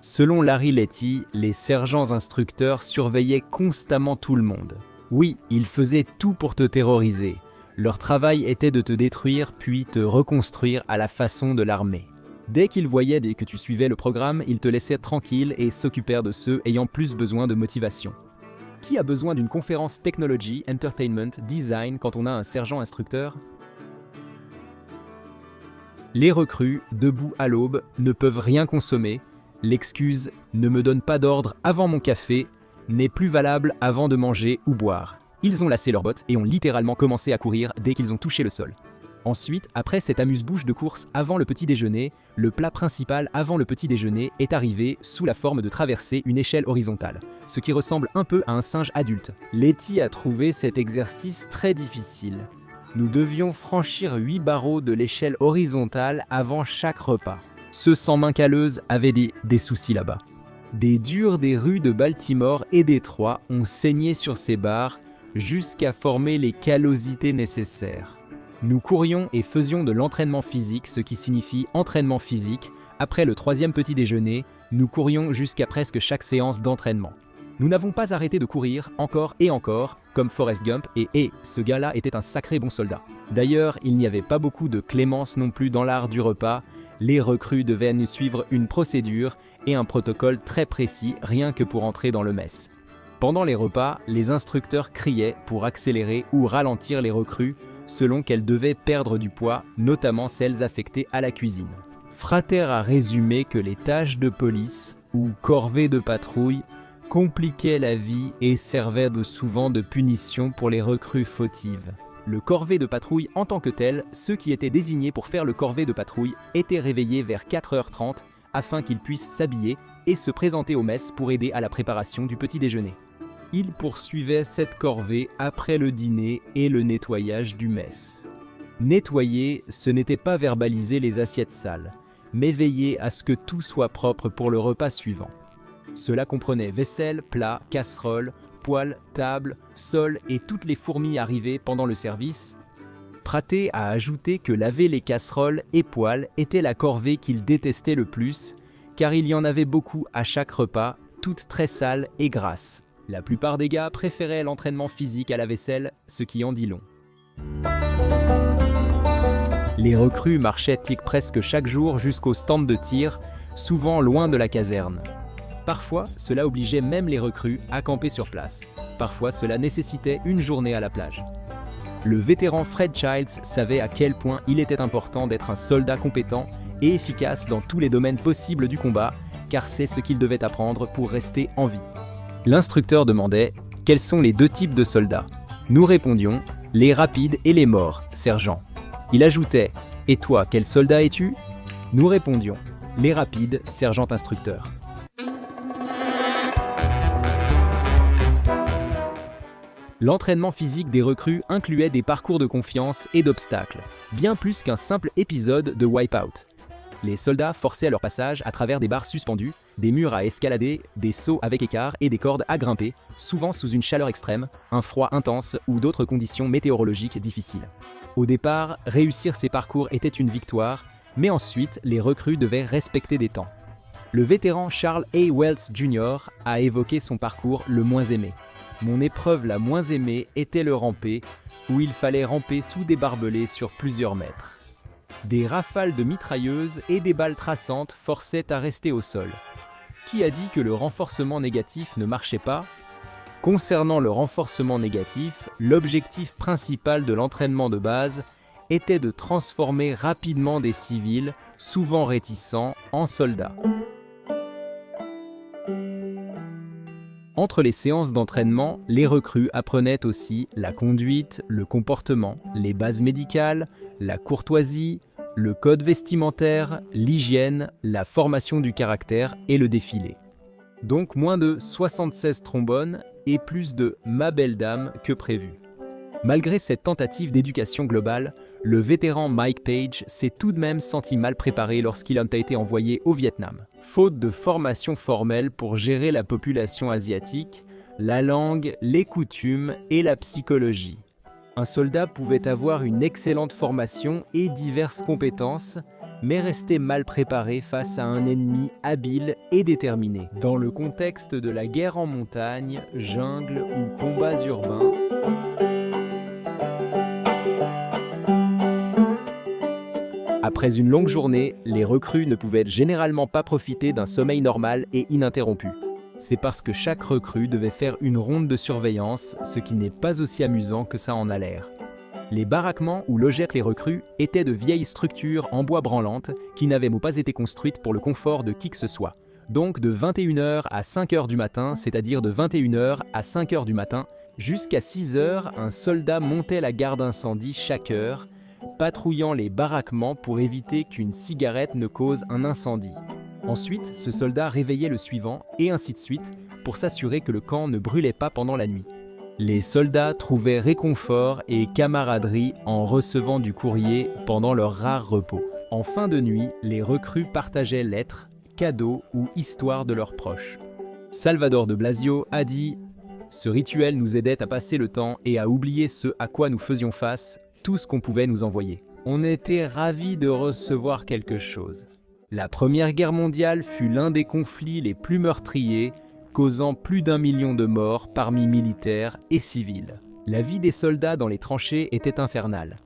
Selon Larry Letty, les sergents instructeurs surveillaient constamment tout le monde. Oui, ils faisaient tout pour te terroriser. Leur travail était de te détruire puis te reconstruire à la façon de l'armée. Dès qu'ils voyaient que tu suivais le programme, ils te laissaient tranquille et s'occupèrent de ceux ayant plus besoin de motivation. Qui a besoin d'une conférence technology, entertainment, design quand on a un sergent instructeur ? Les recrues, debout à l'aube, ne peuvent rien consommer. L'excuse « ne me donne pas d'ordre avant mon café » n'est plus valable avant de manger ou boire. Ils ont lacé leurs bottes et ont littéralement commencé à courir dès qu'ils ont touché le sol. Ensuite, après cette amuse-bouche de course avant le petit déjeuner, le plat principal avant le petit déjeuner est arrivé sous la forme de traverser une échelle horizontale, ce qui ressemble un peu à un singe adulte. Letty a trouvé cet exercice très difficile. Nous devions franchir 8 barreaux de l'échelle horizontale avant chaque repas. Ceux sans main calleuse avaient des soucis là-bas. Des durs des rues de Baltimore et Détroit ont saigné sur ces barres jusqu'à former les callosités nécessaires. Nous courions et faisions de l'entraînement physique, ce qui signifie entraînement physique. Après le 3e petit déjeuner, nous courions jusqu'à presque chaque séance d'entraînement. Nous n'avons pas arrêté de courir encore et encore, comme Forrest Gump, et ce gars-là était un sacré bon soldat. D'ailleurs, il n'y avait pas beaucoup de clémence non plus dans l'art du repas. Les recrues devaient nous suivre une procédure et un protocole très précis, rien que pour entrer dans le mess. Pendant les repas, les instructeurs criaient pour accélérer ou ralentir les recrues, selon qu'elles devaient perdre du poids, notamment celles affectées à la cuisine. Frater a résumé que les tâches de police, ou corvées de patrouille, compliquaient la vie et servaient souvent de punition pour les recrues fautives. Le corvée de patrouille en tant que tel, ceux qui étaient désignés pour faire le corvée de patrouille étaient réveillés vers 4h30 afin qu'ils puissent s'habiller et se présenter au mess pour aider à la préparation du petit déjeuner. Ils poursuivaient cette corvée après le dîner et le nettoyage du mess. Nettoyer, ce n'était pas verbaliser les assiettes sales, mais veiller à ce que tout soit propre pour le repas suivant. Cela comprenait vaisselle, plats, casseroles, poêles, tables, sol et toutes les fourmis arrivées pendant le service. Praté a ajouté que laver les casseroles et poêles était la corvée qu'il détestait le plus, car il y en avait beaucoup à chaque repas, toutes très sales et grasses. La plupart des gars préféraient l'entraînement physique à la vaisselle, ce qui en dit long. Les recrues marchaient presque chaque jour jusqu'au stand de tir, souvent loin de la caserne. Parfois, cela obligeait même les recrues à camper sur place. Parfois, cela nécessitait une journée à la plage. Le vétéran Fred Childs savait à quel point il était important d'être un soldat compétent et efficace dans tous les domaines possibles du combat, car c'est ce qu'il devait apprendre pour rester en vie. L'instructeur demandait « Quels sont les 2 types de soldats ?» Nous répondions « Les rapides et les morts, sergent. » Il ajoutait « Et toi, quel soldat es-tu » Nous répondions « Les rapides, sergent instructeur. » L'entraînement physique des recrues incluait des parcours de confiance et d'obstacles, bien plus qu'un simple épisode de Wipeout. Les soldats forçaient leur passage à travers des barres suspendues, des murs à escalader, des sauts avec écart et des cordes à grimper, souvent sous une chaleur extrême, un froid intense ou d'autres conditions météorologiques difficiles. Au départ, réussir ces parcours était une victoire, mais ensuite, les recrues devaient respecter des temps. Le vétéran Charles A. Wells Jr. a évoqué son parcours le moins aimé. Mon épreuve la moins aimée était le ramper, où il fallait ramper sous des barbelés sur plusieurs mètres. Des rafales de mitrailleuses et des balles traçantes forçaient à rester au sol. Qui a dit que le renforcement négatif ne marchait pas ? Concernant le renforcement négatif, l'objectif principal de l'entraînement de base était de transformer rapidement des civils, souvent réticents, en soldats. Entre les séances d'entraînement, les recrues apprenaient aussi la conduite, le comportement, les bases médicales, la courtoisie, le code vestimentaire, l'hygiène, la formation du caractère et le défilé. Donc moins de 76 trombones et plus de « ma belle dame » que prévu. Malgré cette tentative d'éducation globale, le vétéran Mike Page s'est tout de même senti mal préparé lorsqu'il a été envoyé au Vietnam. Faute de formation formelle pour gérer la population asiatique, la langue, les coutumes et la psychologie. Un soldat pouvait avoir une excellente formation et diverses compétences, mais restaient mal préparés face à un ennemi habile et déterminé. Dans le contexte de la guerre en montagne, jungle ou combats urbains, après une longue journée, les recrues ne pouvaient généralement pas profiter d'un sommeil normal et ininterrompu. C'est parce que chaque recrue devait faire une ronde de surveillance, ce qui n'est pas aussi amusant que ça en a l'air. Les baraquements où logeaient les recrues étaient de vieilles structures en bois branlantes qui n'avaient pas été construites pour le confort de qui que ce soit. Donc de 21h à 5h du matin, c'est-à-dire de 21h à 5h du matin, jusqu'à 6h, un soldat montait la garde incendie chaque heure, patrouillant les baraquements pour éviter qu'une cigarette ne cause un incendie. Ensuite, ce soldat réveillait le suivant, et ainsi de suite, pour s'assurer que le camp ne brûlait pas pendant la nuit. Les soldats trouvaient réconfort et camaraderie en recevant du courrier pendant leur rare repos. En fin de nuit, les recrues partageaient lettres, cadeaux ou histoires de leurs proches. Salvador de Blasio a dit « Ce rituel nous aidait à passer le temps et à oublier ce à quoi nous faisions face, tout ce qu'on pouvait nous envoyer. On était ravis de recevoir quelque chose. » La Première Guerre mondiale fut l'un des conflits les plus meurtriers, causant plus d'1 million de morts parmi militaires et civils. La vie des soldats dans les tranchées était infernale.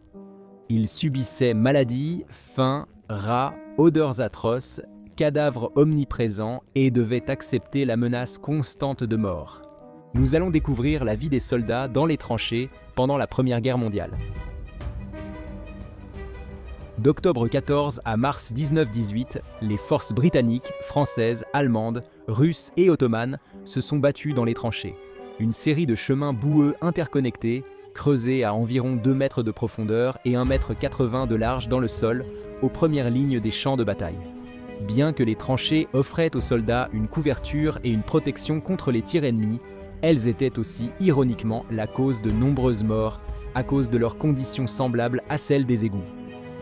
Ils subissaient maladies, faim, rats, odeurs atroces, cadavres omniprésents et devaient accepter la menace constante de mort. Nous allons découvrir la vie des soldats dans les tranchées pendant la Première Guerre mondiale. D'octobre 14 à mars 1918, les forces britanniques, françaises, allemandes, russes et ottomanes se sont battues dans les tranchées. Une série de chemins boueux interconnectés, creusés à environ 2 mètres de profondeur et 1,80 m de large dans le sol, aux premières lignes des champs de bataille. Bien que les tranchées offraient aux soldats une couverture et une protection contre les tirs ennemis, elles étaient aussi, ironiquement, la cause de nombreuses morts à cause de leurs conditions semblables à celles des égouts.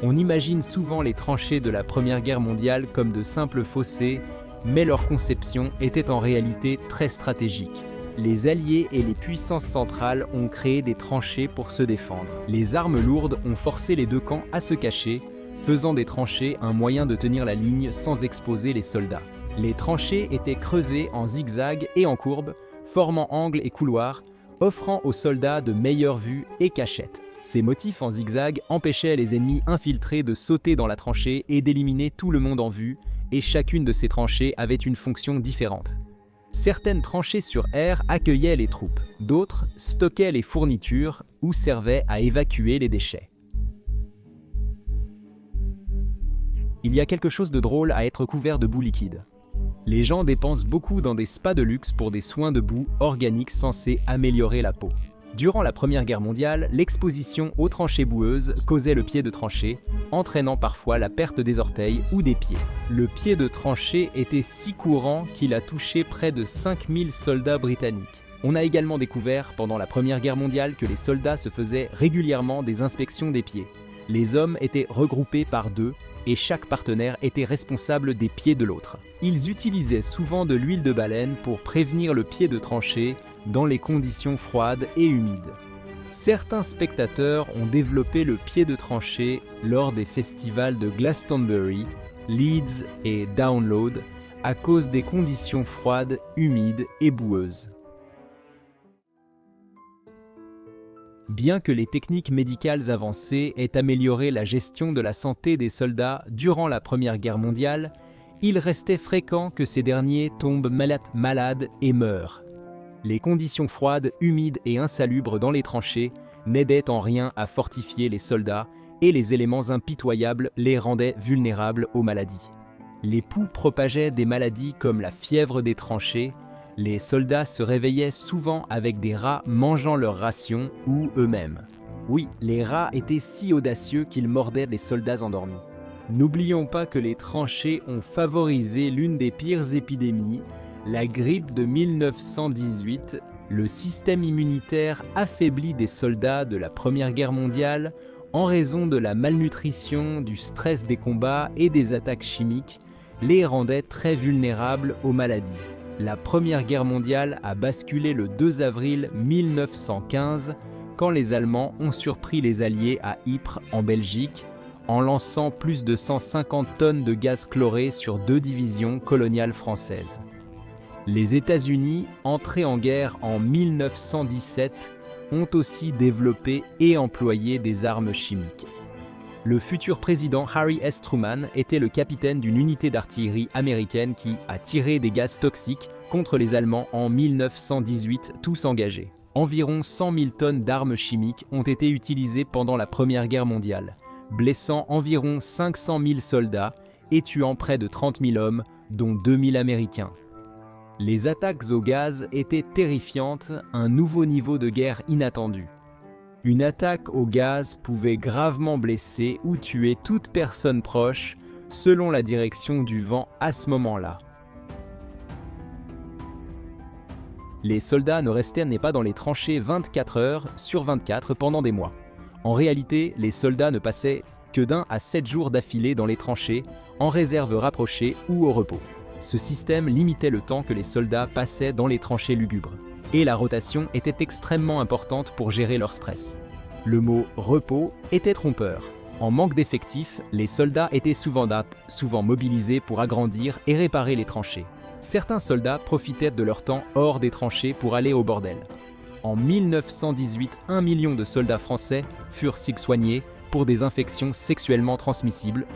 On imagine souvent les tranchées de la Première Guerre mondiale comme de simples fossés, mais leur conception était en réalité très stratégique. Les Alliés et les puissances centrales ont créé des tranchées pour se défendre. Les armes lourdes ont forcé les deux camps à se cacher, faisant des tranchées un moyen de tenir la ligne sans exposer les soldats. Les tranchées étaient creusées en zigzag et en courbe, formant angles et couloirs, offrant aux soldats de meilleures vues et cachettes. Ces motifs en zigzag empêchaient les ennemis infiltrés de sauter dans la tranchée et d'éliminer tout le monde en vue, et chacune de ces tranchées avait une fonction différente. Certaines tranchées sur air accueillaient les troupes, d'autres stockaient les fournitures ou servaient à évacuer les déchets. Il y a quelque chose de drôle à être couvert de boue liquide. Les gens dépensent beaucoup dans des spas de luxe pour des soins de boue organiques censés améliorer la peau. Durant la Première Guerre mondiale, l'exposition aux tranchées boueuses causait le pied de tranchée, entraînant parfois la perte des orteils ou des pieds. Le pied de tranchée était si courant qu'il a touché près de 5000 soldats britanniques. On a également découvert pendant la Première Guerre mondiale que les soldats se faisaient régulièrement des inspections des pieds. Les hommes étaient regroupés par 2 et chaque partenaire était responsable des pieds de l'autre. Ils utilisaient souvent de l'huile de baleine pour prévenir le pied de tranchée dans les conditions froides et humides. Certains spectateurs ont développé le pied de tranchée lors des festivals de Glastonbury, Leeds et Download à cause des conditions froides, humides et boueuses. Bien que les techniques médicales avancées aient amélioré la gestion de la santé des soldats durant la Première Guerre mondiale, il restait fréquent que ces derniers tombent malades et meurent. Les conditions froides, humides et insalubres dans les tranchées n'aidaient en rien à fortifier les soldats et les éléments impitoyables les rendaient vulnérables aux maladies. Les poux propageaient des maladies comme la fièvre des tranchées. Les soldats se réveillaient souvent avec des rats mangeant leurs rations ou eux-mêmes. Oui, les rats étaient si audacieux qu'ils mordaient les soldats endormis. N'oublions pas que les tranchées ont favorisé l'une des pires épidémies, la grippe de 1918, le système immunitaire affaibli des soldats de la Première Guerre mondiale en raison de la malnutrition, du stress des combats et des attaques chimiques, les rendait très vulnérables aux maladies. La Première Guerre mondiale a basculé le 2 avril 1915 quand les Allemands ont surpris les Alliés à Ypres en Belgique en lançant plus de 150 tonnes de gaz chloré sur 2 divisions coloniales françaises. Les États-Unis, entrés en guerre en 1917, ont aussi développé et employé des armes chimiques. Le futur président Harry S. Truman était le capitaine d'une unité d'artillerie américaine qui a tiré des gaz toxiques contre les Allemands en 1918, tous engagés. Environ 100 000 tonnes d'armes chimiques ont été utilisées pendant la Première Guerre mondiale, blessant environ 500 000 soldats et tuant près de 30 000 hommes, dont 2 000 Américains. Les attaques au gaz étaient terrifiantes, un nouveau niveau de guerre inattendu. Une attaque au gaz pouvait gravement blesser ou tuer toute personne proche, selon la direction du vent à ce moment-là. Les soldats ne restaient pas dans les tranchées 24 heures sur 24 pendant des mois. En réalité, les soldats ne passaient que d'1 à 7 jours d'affilée dans les tranchées, en réserve rapprochée ou au repos. Ce système limitait le temps que les soldats passaient dans les tranchées lugubres. Et la rotation était extrêmement importante pour gérer leur stress. Le mot « repos » était trompeur. En manque d'effectifs, les soldats étaient souvent mobilisés pour agrandir et réparer les tranchées. Certains soldats profitaient de leur temps hors des tranchées pour aller au bordel. En 1918, 1 million de soldats français furent soignés pour des infections sexuellement transmissibles.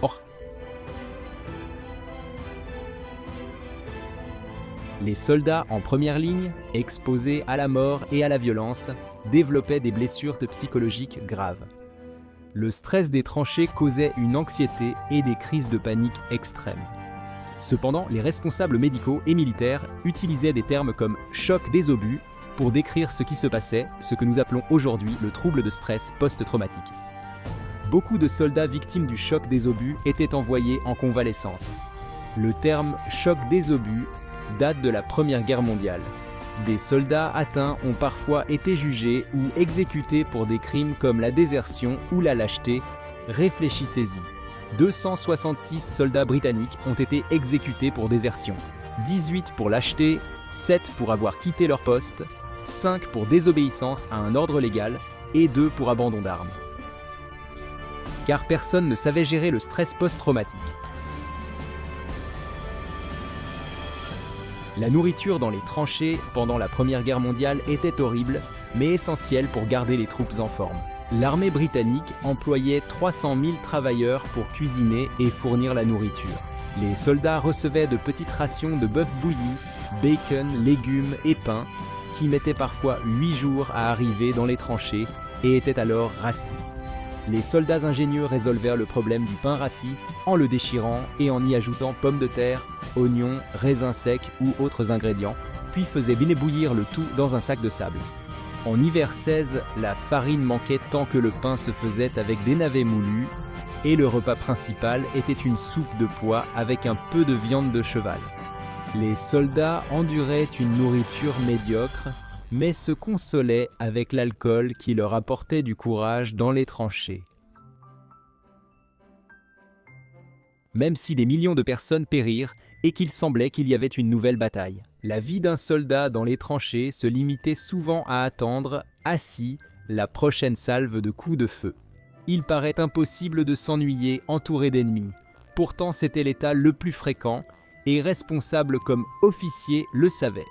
Les soldats en première ligne, exposés à la mort et à la violence, développaient des blessures psychologiques graves. Le stress des tranchées causait une anxiété et des crises de panique extrêmes. Cependant, les responsables médicaux et militaires utilisaient des termes comme « choc des obus » pour décrire ce qui se passait, ce que nous appelons aujourd'hui le trouble de stress post-traumatique. Beaucoup de soldats victimes du choc des obus étaient envoyés en convalescence. Le terme « choc des obus » date de la Première Guerre mondiale. Des soldats atteints ont parfois été jugés ou exécutés pour des crimes comme la désertion ou la lâcheté. Réfléchissez-y. 266 soldats britanniques ont été exécutés pour désertion, 18 pour lâcheté, 7 pour avoir quitté leur poste, 5 pour désobéissance à un ordre légal et 2 pour abandon d'armes. Car personne ne savait gérer le stress post-traumatique. La nourriture dans les tranchées pendant la Première Guerre mondiale était horrible, mais essentielle pour garder les troupes en forme. L'armée britannique employait 300 000 travailleurs pour cuisiner et fournir la nourriture. Les soldats recevaient de petites rations de bœuf bouilli, bacon, légumes et pain, qui mettaient parfois 8 jours à arriver dans les tranchées et étaient alors rassis. Les soldats ingénieux résolvèrent le problème du pain rassis en le déchirant et en y ajoutant pommes de terre, oignons, raisins secs ou autres ingrédients, puis faisaient bien bouillir le tout dans un sac de sable. En hiver 16, la farine manquait tant que le pain se faisait avec des navets moulus et le repas principal était une soupe de pois avec un peu de viande de cheval. Les soldats enduraient une nourriture médiocre, mais se consolaient avec l'alcool qui leur apportait du courage dans les tranchées. Même si des millions de personnes périrent et qu'il semblait qu'il y avait une nouvelle bataille, la vie d'un soldat dans les tranchées se limitait souvent à attendre, assis, la prochaine salve de coups de feu. Il paraît impossible de s'ennuyer entouré d'ennemis. Pourtant, c'était l'état le plus fréquent et responsables comme officiers le savaient.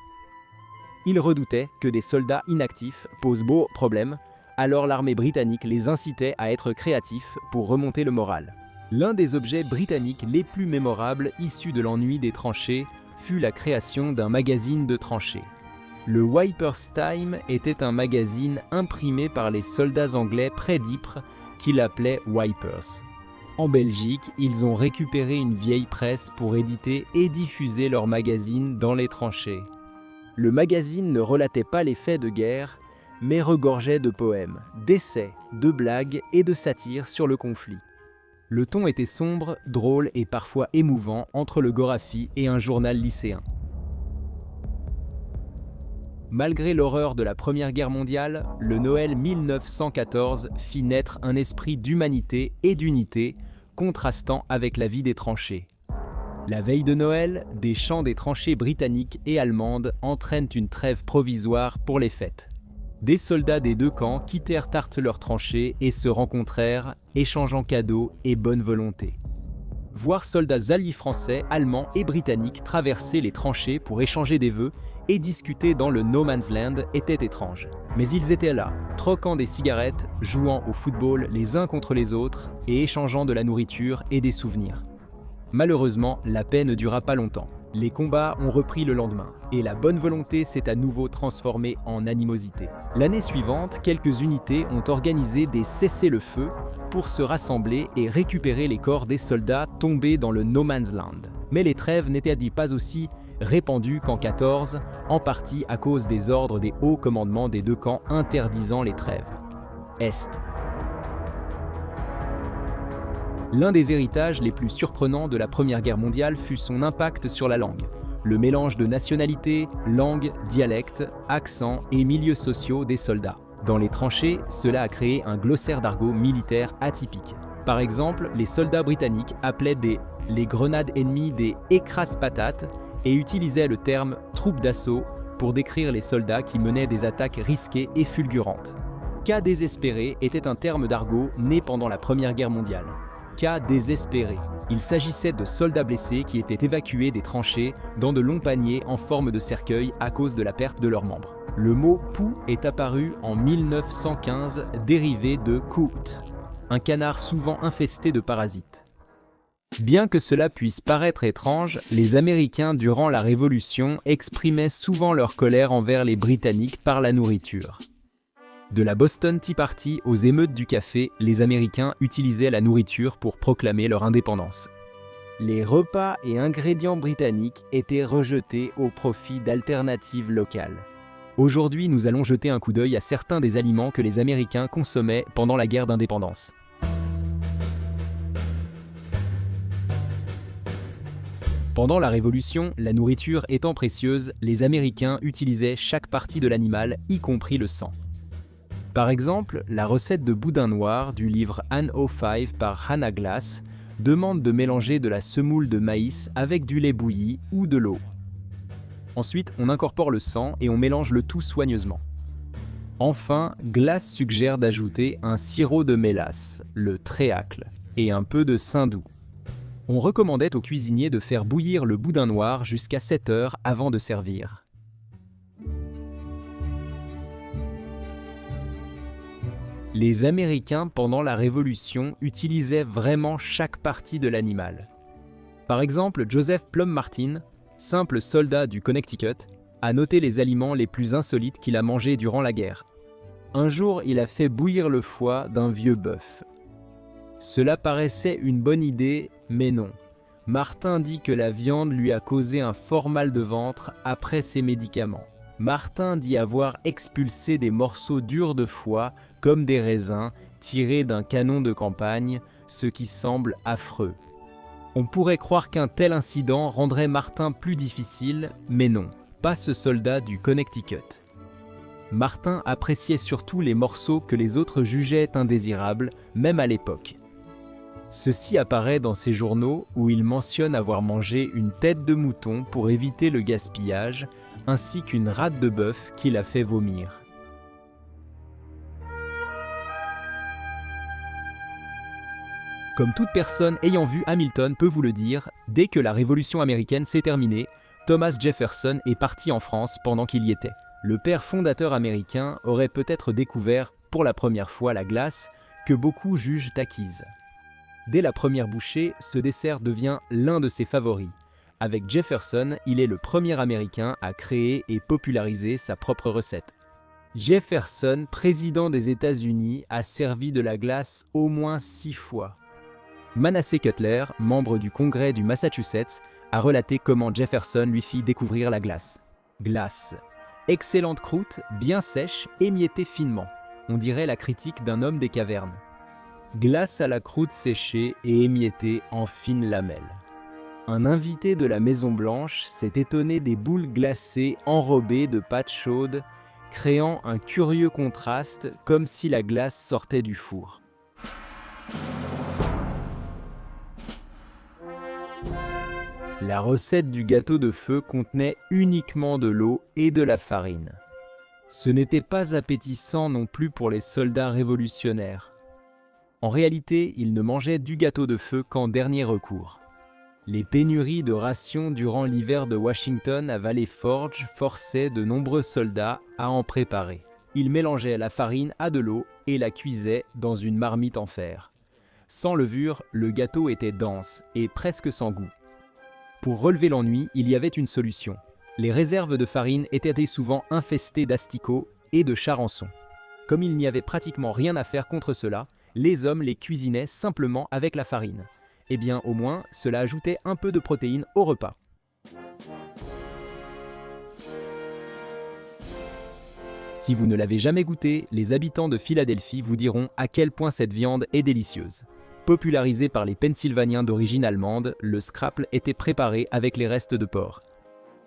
Ils redoutaient que des soldats inactifs posent beau problème, alors l'armée britannique les incitait à être créatifs pour remonter le moral. L'un des objets britanniques les plus mémorables issus de l'ennui des tranchées fut la création d'un magazine de tranchées. Le Wipers Time était un magazine imprimé par les soldats anglais près d'Ypres qui l'appelaient Wipers. En Belgique, ils ont récupéré une vieille presse pour éditer et diffuser leur magazine dans les tranchées. Le magazine ne relatait pas les faits de guerre, mais regorgeait de poèmes, d'essais, de blagues et de satires sur le conflit. Le ton était sombre, drôle et parfois émouvant entre le Gorafi et un journal lycéen. Malgré l'horreur de la Première Guerre mondiale, le Noël 1914 fit naître un esprit d'humanité et d'unité, contrastant avec la vie des tranchées. La veille de Noël, des chants des tranchées britanniques et allemandes entraînent une trêve provisoire pour les fêtes. Des soldats des deux camps quittèrent Tarte leurs tranchées et se rencontrèrent, échangeant cadeaux et bonne volonté. Voir soldats alliés français, allemands et britanniques traverser les tranchées pour échanger des vœux et discuter dans le No Man's Land était étrange. Mais ils étaient là, troquant des cigarettes, jouant au football les uns contre les autres et échangeant de la nourriture et des souvenirs. Malheureusement, la paix ne dura pas longtemps. Les combats ont repris le lendemain et la bonne volonté s'est à nouveau transformée en animosité. L'année suivante, quelques unités ont organisé des cessez-le-feu pour se rassembler et récupérer les corps des soldats tombés dans le No Man's Land. Mais les trêves n'étaient pas aussi répandues qu'en 14, en partie à cause des ordres des hauts commandements des deux camps interdisant les trêves. Est. L'un des héritages les plus surprenants de la Première Guerre mondiale fut son impact sur la langue. Le mélange de nationalités, langues, dialectes, accents et milieux sociaux des soldats. Dans les tranchées, cela a créé un glossaire d'argot militaire atypique. Par exemple, les soldats britanniques appelaient les grenades ennemies des écrase-patates et utilisaient le terme « troupes d'assaut » pour décrire les soldats qui menaient des attaques risquées et fulgurantes. Cas désespéré était un terme d'argot né pendant la Première Guerre mondiale. Cas désespéré. Il s'agissait de soldats blessés qui étaient évacués des tranchées dans de longs paniers en forme de cercueil à cause de la perte de leurs membres. Le mot « pou » est apparu en 1915, dérivé de « coot », un canard souvent infesté de parasites. Bien que cela puisse paraître étrange, les Américains durant la Révolution exprimaient souvent leur colère envers les Britanniques par la nourriture. De la Boston Tea Party aux émeutes du café, les Américains utilisaient la nourriture pour proclamer leur indépendance. Les repas et ingrédients britanniques étaient rejetés au profit d'alternatives locales. Aujourd'hui, nous allons jeter un coup d'œil à certains des aliments que les Américains consommaient pendant la guerre d'indépendance. Pendant la Révolution, la nourriture étant précieuse, les Américains utilisaient chaque partie de l'animal, y compris le sang. Par exemple, la recette de boudin noir du livre Anne O5 par Hannah Glass demande de mélanger de la semoule de maïs avec du lait bouilli ou de l'eau. Ensuite, on incorpore le sang et on mélange le tout soigneusement. Enfin, Glass suggère d'ajouter un sirop de mélasse, le tréacle, et un peu de saindoux. On recommandait aux cuisiniers de faire bouillir le boudin noir jusqu'à 7 heures avant de servir. Les Américains, pendant la Révolution, utilisaient vraiment chaque partie de l'animal. Par exemple, Joseph Plum Martin, simple soldat du Connecticut, a noté les aliments les plus insolites qu'il a mangés durant la guerre. Un jour, il a fait bouillir le foie d'un vieux bœuf. Cela paraissait une bonne idée, mais non. Martin dit que la viande lui a causé un fort mal de ventre après ses médicaments. Martin dit avoir expulsé des morceaux durs de foie, comme des raisins, tirés d'un canon de campagne, ce qui semble affreux. On pourrait croire qu'un tel incident rendrait Martin plus difficile, mais non, pas ce soldat du Connecticut. Martin appréciait surtout les morceaux que les autres jugeaient indésirables, même à l'époque. Ceci apparaît dans ses journaux où il mentionne avoir mangé une tête de mouton pour éviter le gaspillage, ainsi qu'une rate de bœuf qu'il a fait vomir. Comme toute personne ayant vu Hamilton peut vous le dire, dès que la Révolution américaine s'est terminée, Thomas Jefferson est parti en France pendant qu'il y était. Le père fondateur américain aurait peut-être découvert pour la première fois la glace que beaucoup jugent acquise. Dès la première bouchée, ce dessert devient l'un de ses favoris. Avec Jefferson, il est le premier Américain à créer et populariser sa propre recette. Jefferson, président des États-Unis, a servi de la glace au moins 6 fois. Manasseh Cutler, membre du Congrès du Massachusetts, a relaté comment Jefferson lui fit découvrir la glace. Glace. Excellente croûte, bien sèche, émiettée finement. On dirait la critique d'un homme des cavernes. Glace à la croûte séchée et émiettée en fines lamelles. Un invité de la Maison-Blanche s'est étonné des boules glacées enrobées de pâte chaude, créant un curieux contraste comme si la glace sortait du four. La recette du gâteau de feu contenait uniquement de l'eau et de la farine. Ce n'était pas appétissant non plus pour les soldats révolutionnaires. En réalité, ils ne mangeaient du gâteau de feu qu'en dernier recours. Les pénuries de rations durant l'hiver de Washington à Valley Forge forçaient de nombreux soldats à en préparer. Ils mélangeaient la farine à de l'eau et la cuisaient dans une marmite en fer. Sans levure, le gâteau était dense et presque sans goût. Pour relever l'ennui, il y avait une solution. Les réserves de farine étaient souvent infestées d'asticots et de charançons. Comme il n'y avait pratiquement rien à faire contre cela, les hommes les cuisinaient simplement avec la farine. Eh bien, au moins, cela ajoutait un peu de protéines au repas. Si vous ne l'avez jamais goûté, les habitants de Philadelphie vous diront à quel point cette viande est délicieuse. Popularisé par les Pennsylvaniens d'origine allemande, le scrapple était préparé avec les restes de porc.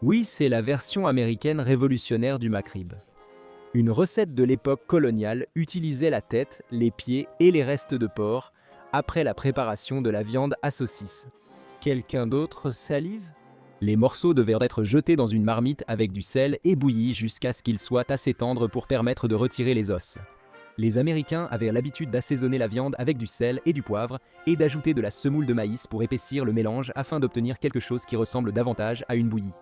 Oui, c'est la version américaine révolutionnaire du McRib. Une recette de l'époque coloniale utilisait la tête, les pieds et les restes de porc après la préparation de la viande à saucisse. Quelqu'un d'autre salive ? Les morceaux devaient être jetés dans une marmite avec du sel et bouillis jusqu'à ce qu'ils soient assez tendres pour permettre de retirer les os. Les Américains avaient l'habitude d'assaisonner la viande avec du sel et du poivre et d'ajouter de la semoule de maïs pour épaissir le mélange afin d'obtenir quelque chose qui ressemble davantage à une bouillie.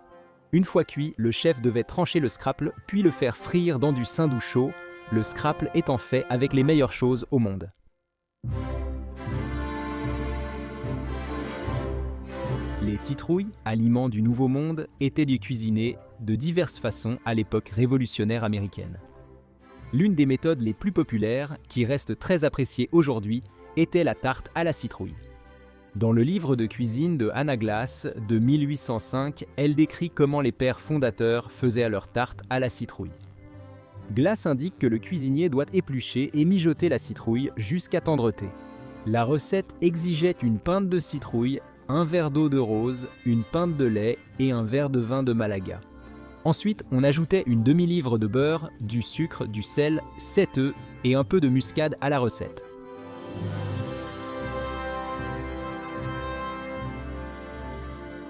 Une fois cuit, le chef devait trancher le scrapple puis le faire frire dans du saindoux chaud, le scrapple étant fait avec les meilleures choses au monde. Les citrouilles, aliments du Nouveau Monde, étaient cuisinées de diverses façons à l'époque révolutionnaire américaine. L'une des méthodes les plus populaires, qui reste très appréciée aujourd'hui, était la tarte à la citrouille. Dans le livre de cuisine de Hannah Glasse de 1805, elle décrit comment les pères fondateurs faisaient leur tarte à la citrouille. Glasse indique que le cuisinier doit éplucher et mijoter la citrouille jusqu'à tendreté. La recette exigeait une pinte de citrouille, un verre d'eau de rose, une pinte de lait et un verre de vin de Malaga. Ensuite, on ajoutait une demi-livre de beurre, du sucre, du sel, 7 œufs et un peu de muscade à la recette.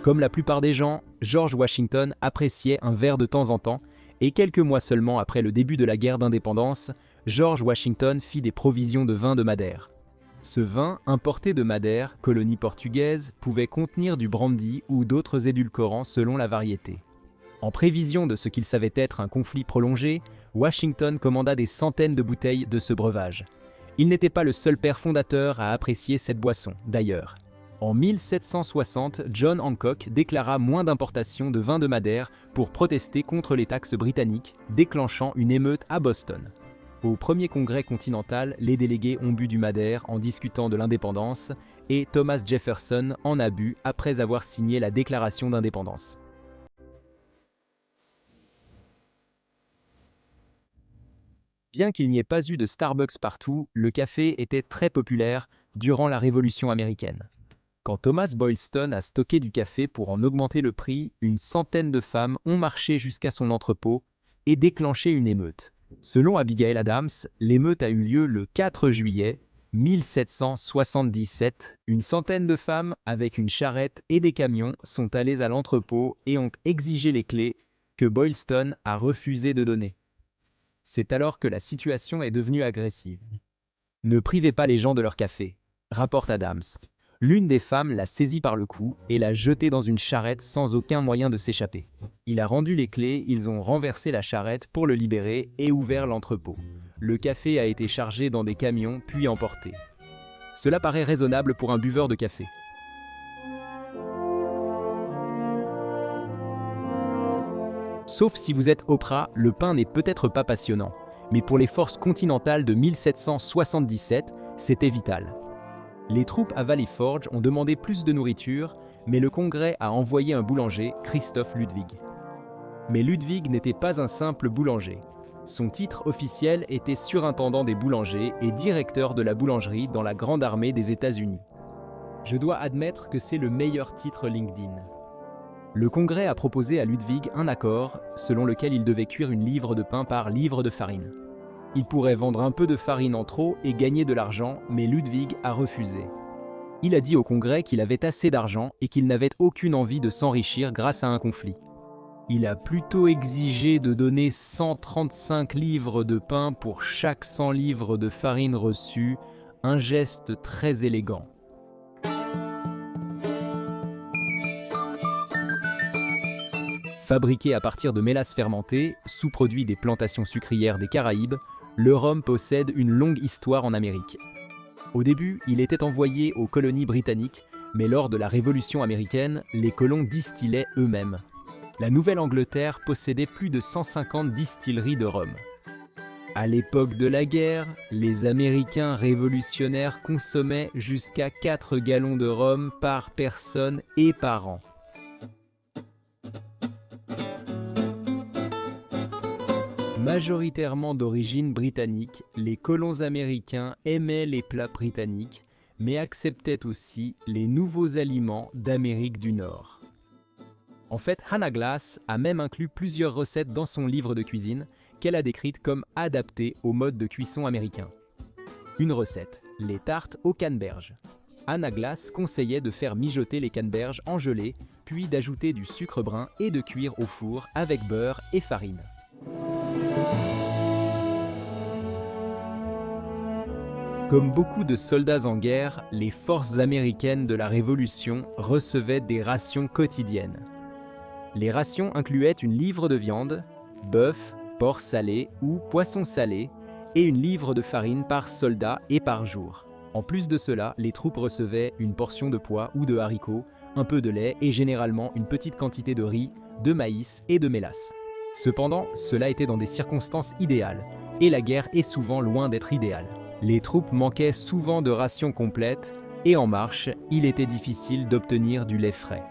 Comme la plupart des gens, George Washington appréciait un verre de temps en temps, et quelques mois seulement après le début de la guerre d'indépendance, George Washington fit des provisions de vin de Madère. Ce vin, importé de Madère, colonie portugaise, pouvait contenir du brandy ou d'autres édulcorants selon la variété. En prévision de ce qu'il savait être un conflit prolongé, Washington commanda des centaines de bouteilles de ce breuvage. Il n'était pas le seul père fondateur à apprécier cette boisson, d'ailleurs. En 1760, John Hancock déclara moins d'importation de vin de Madère pour protester contre les taxes britanniques, déclenchant une émeute à Boston. Au premier congrès continental, les délégués ont bu du Madère en discutant de l'indépendance et Thomas Jefferson en a bu après avoir signé la déclaration d'indépendance. Bien qu'il n'y ait pas eu de Starbucks partout, le café était très populaire durant la Révolution américaine. Quand Thomas Boylston a stocké du café pour en augmenter le prix, une centaine de femmes ont marché jusqu'à son entrepôt et déclenché une émeute. Selon Abigail Adams, l'émeute a eu lieu le 4 juillet 1777. Une centaine de femmes, avec une charrette et des camions, sont allées à l'entrepôt et ont exigé les clés que Boylston a refusé de donner. C'est alors que la situation est devenue agressive. « Ne privez pas les gens de leur café », rapporte Adams. L'une des femmes l'a saisi par le cou et l'a jeté dans une charrette sans aucun moyen de s'échapper. Il a rendu les clés, ils ont renversé la charrette pour le libérer et ouvert l'entrepôt. Le café a été chargé dans des camions puis emporté. Cela paraît raisonnable pour un buveur de café. Sauf si vous êtes Oprah, le pain n'est peut-être pas passionnant. Mais pour les forces continentales de 1777, c'était vital. Les troupes à Valley Forge ont demandé plus de nourriture, mais le Congrès a envoyé un boulanger, Christophe Ludwig. Mais Ludwig n'était pas un simple boulanger. Son titre officiel était surintendant des boulangers et directeur de la boulangerie dans la Grande Armée des États-Unis. Je dois admettre que c'est le meilleur titre LinkedIn. Le Congrès a proposé à Ludwig un accord selon lequel il devait cuire une livre de pain par livre de farine. Il pourrait vendre un peu de farine en trop et gagner de l'argent, mais Ludwig a refusé. Il a dit au Congrès qu'il avait assez d'argent et qu'il n'avait aucune envie de s'enrichir grâce à un conflit. Il a plutôt exigé de donner 135 livres de pain pour chaque 100 livres de farine reçues, un geste très élégant. Fabriqué à partir de mélasse fermentée, sous-produit des plantations sucrières des Caraïbes, le rhum possède une longue histoire en Amérique. Au début, il était envoyé aux colonies britanniques, mais lors de la Révolution américaine, les colons distillaient eux-mêmes. La Nouvelle-Angleterre possédait plus de 150 distilleries de rhum. À l'époque de la guerre, les Américains révolutionnaires consommaient jusqu'à 4 gallons de rhum par personne et par an. Majoritairement d'origine britannique, les colons américains aimaient les plats britanniques, mais acceptaient aussi les nouveaux aliments d'Amérique du Nord. En fait, Hannah Glasse a même inclus plusieurs recettes dans son livre de cuisine qu'elle a décrites comme adaptées au mode de cuisson américain. Une recette, les tartes aux canneberges. Hannah Glasse conseillait de faire mijoter les canneberges en gelée, puis d'ajouter du sucre brun et de cuire au four avec beurre et farine. Comme beaucoup de soldats en guerre, les forces américaines de la Révolution recevaient des rations quotidiennes. Les rations incluaient une livre de viande, bœuf, porc salé ou poisson salé, et une livre de farine par soldat et par jour. En plus de cela, les troupes recevaient une portion de pois ou de haricots, un peu de lait et généralement une petite quantité de riz, de maïs et de mélasse. Cependant, cela était dans des circonstances idéales, et la guerre est souvent loin d'être idéale. Les troupes manquaient souvent de rations complètes, et en marche, il était difficile d'obtenir du lait frais.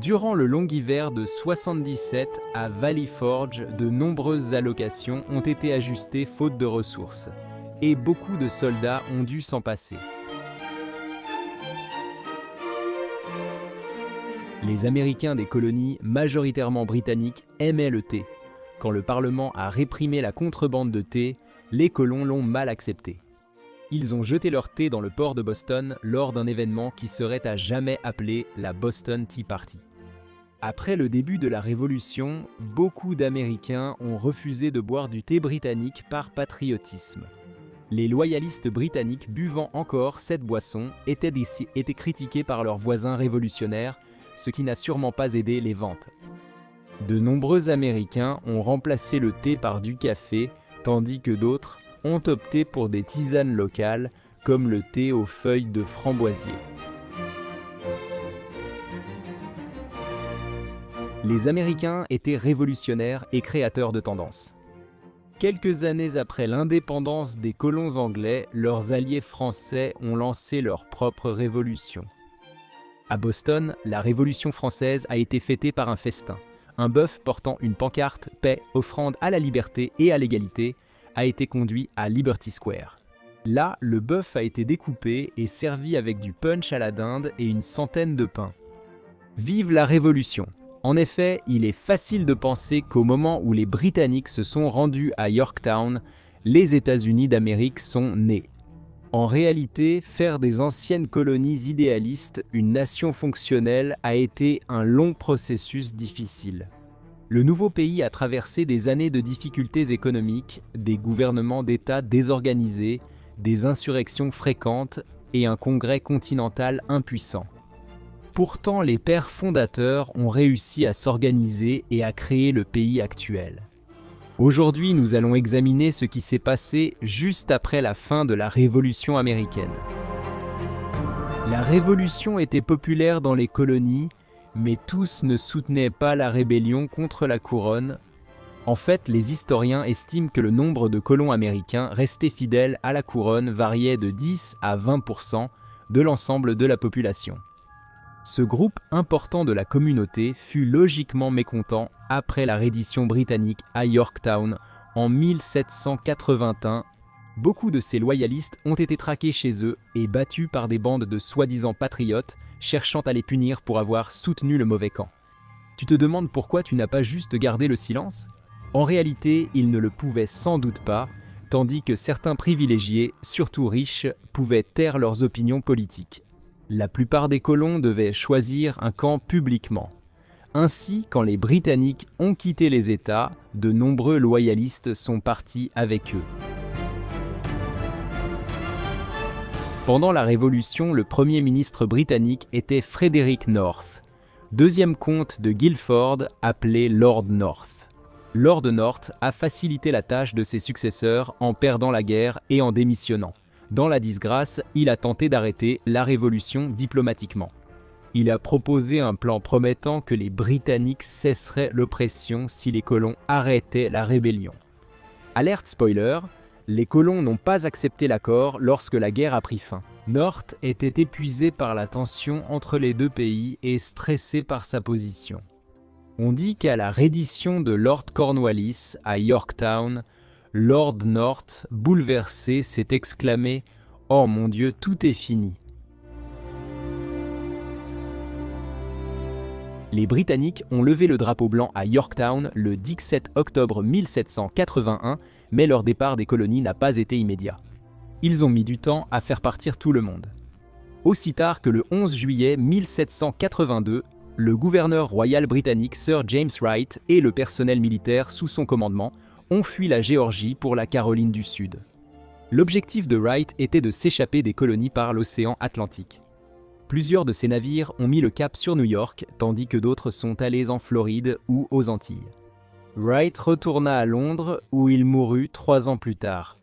Durant le long hiver de 77 à Valley Forge, de nombreuses allocations ont été ajustées faute de ressources, et beaucoup de soldats ont dû s'en passer. Les Américains des colonies, majoritairement britanniques, aimaient le thé. Quand le Parlement a réprimé la contrebande de thé, les colons l'ont mal accepté. Ils ont jeté leur thé dans le port de Boston lors d'un événement qui serait à jamais appelé la Boston Tea Party. Après le début de la Révolution, beaucoup d'Américains ont refusé de boire du thé britannique par patriotisme. Les loyalistes britanniques buvant encore cette boisson étaient critiqués par leurs voisins révolutionnaires, ce qui n'a sûrement pas aidé les ventes. De nombreux Américains ont remplacé le thé par du café, tandis que d'autres ont opté pour des tisanes locales, comme le thé aux feuilles de framboisier. Les Américains étaient révolutionnaires et créateurs de tendances. Quelques années après l'indépendance des colons anglais, leurs alliés français ont lancé leur propre révolution. À Boston, la Révolution française a été fêtée par un festin. Un bœuf portant une pancarte « Paix, offrande à la liberté et à l'égalité » a été conduit à Liberty Square. Là, le bœuf a été découpé et servi avec du punch à la dinde et une centaine de pains. Vive la Révolution! En effet, il est facile de penser qu'au moment où les Britanniques se sont rendus à Yorktown, les États-Unis d'Amérique sont nés. En réalité, faire des anciennes colonies idéalistes une nation fonctionnelle a été un long processus difficile. Le nouveau pays a traversé des années de difficultés économiques, des gouvernements d'État désorganisés, des insurrections fréquentes et un congrès continental impuissant. Pourtant, les pères fondateurs ont réussi à s'organiser et à créer le pays actuel. Aujourd'hui, nous allons examiner ce qui s'est passé juste après la fin de la Révolution américaine. La Révolution était populaire dans les colonies, mais tous ne soutenaient pas la rébellion contre la couronne. En fait, les historiens estiment que le nombre de colons américains restés fidèles à la couronne variait de 10 à 20% de l'ensemble de la population. Ce groupe important de la communauté fut logiquement mécontent après la reddition britannique à Yorktown en 1781. Beaucoup de ces loyalistes ont été traqués chez eux et battus par des bandes de soi-disant patriotes cherchant à les punir pour avoir soutenu le mauvais camp. Tu te demandes pourquoi tu n'as pas juste gardé le silence ? En réalité, ils ne le pouvaient sans doute pas, tandis que certains privilégiés, surtout riches, pouvaient taire leurs opinions politiques. La plupart des colons devaient choisir un camp publiquement. Ainsi, quand les Britanniques ont quitté les États, de nombreux loyalistes sont partis avec eux. Pendant la Révolution, le Premier ministre britannique était Frederick North, deuxième comte de Guildford appelé Lord North. Lord North a facilité la tâche de ses successeurs en perdant la guerre et en démissionnant. Dans la disgrâce, il a tenté d'arrêter la Révolution diplomatiquement. Il a proposé un plan promettant que les Britanniques cesseraient l'oppression si les colons arrêtaient la rébellion. Alerte spoiler, les colons n'ont pas accepté l'accord lorsque la guerre a pris fin. North était épuisé par la tension entre les deux pays et stressé par sa position. On dit qu'à la reddition de Lord Cornwallis à Yorktown, Lord North, bouleversé, s'est exclamé « Oh mon Dieu, tout est fini !» Les Britanniques ont levé le drapeau blanc à Yorktown le 17 octobre 1781, mais leur départ des colonies n'a pas été immédiat. Ils ont mis du temps à faire partir tout le monde. Aussi tard que le 11 juillet 1782, le gouverneur royal britannique Sir James Wright et le personnel militaire sous son commandement ont fui la Géorgie pour la Caroline du Sud. L'objectif de Wright était de s'échapper des colonies par l'océan Atlantique. Plusieurs de ces navires ont mis le cap sur New York, tandis que d'autres sont allés en Floride ou aux Antilles. Wright retourna à Londres, où il mourut 3 ans plus tard.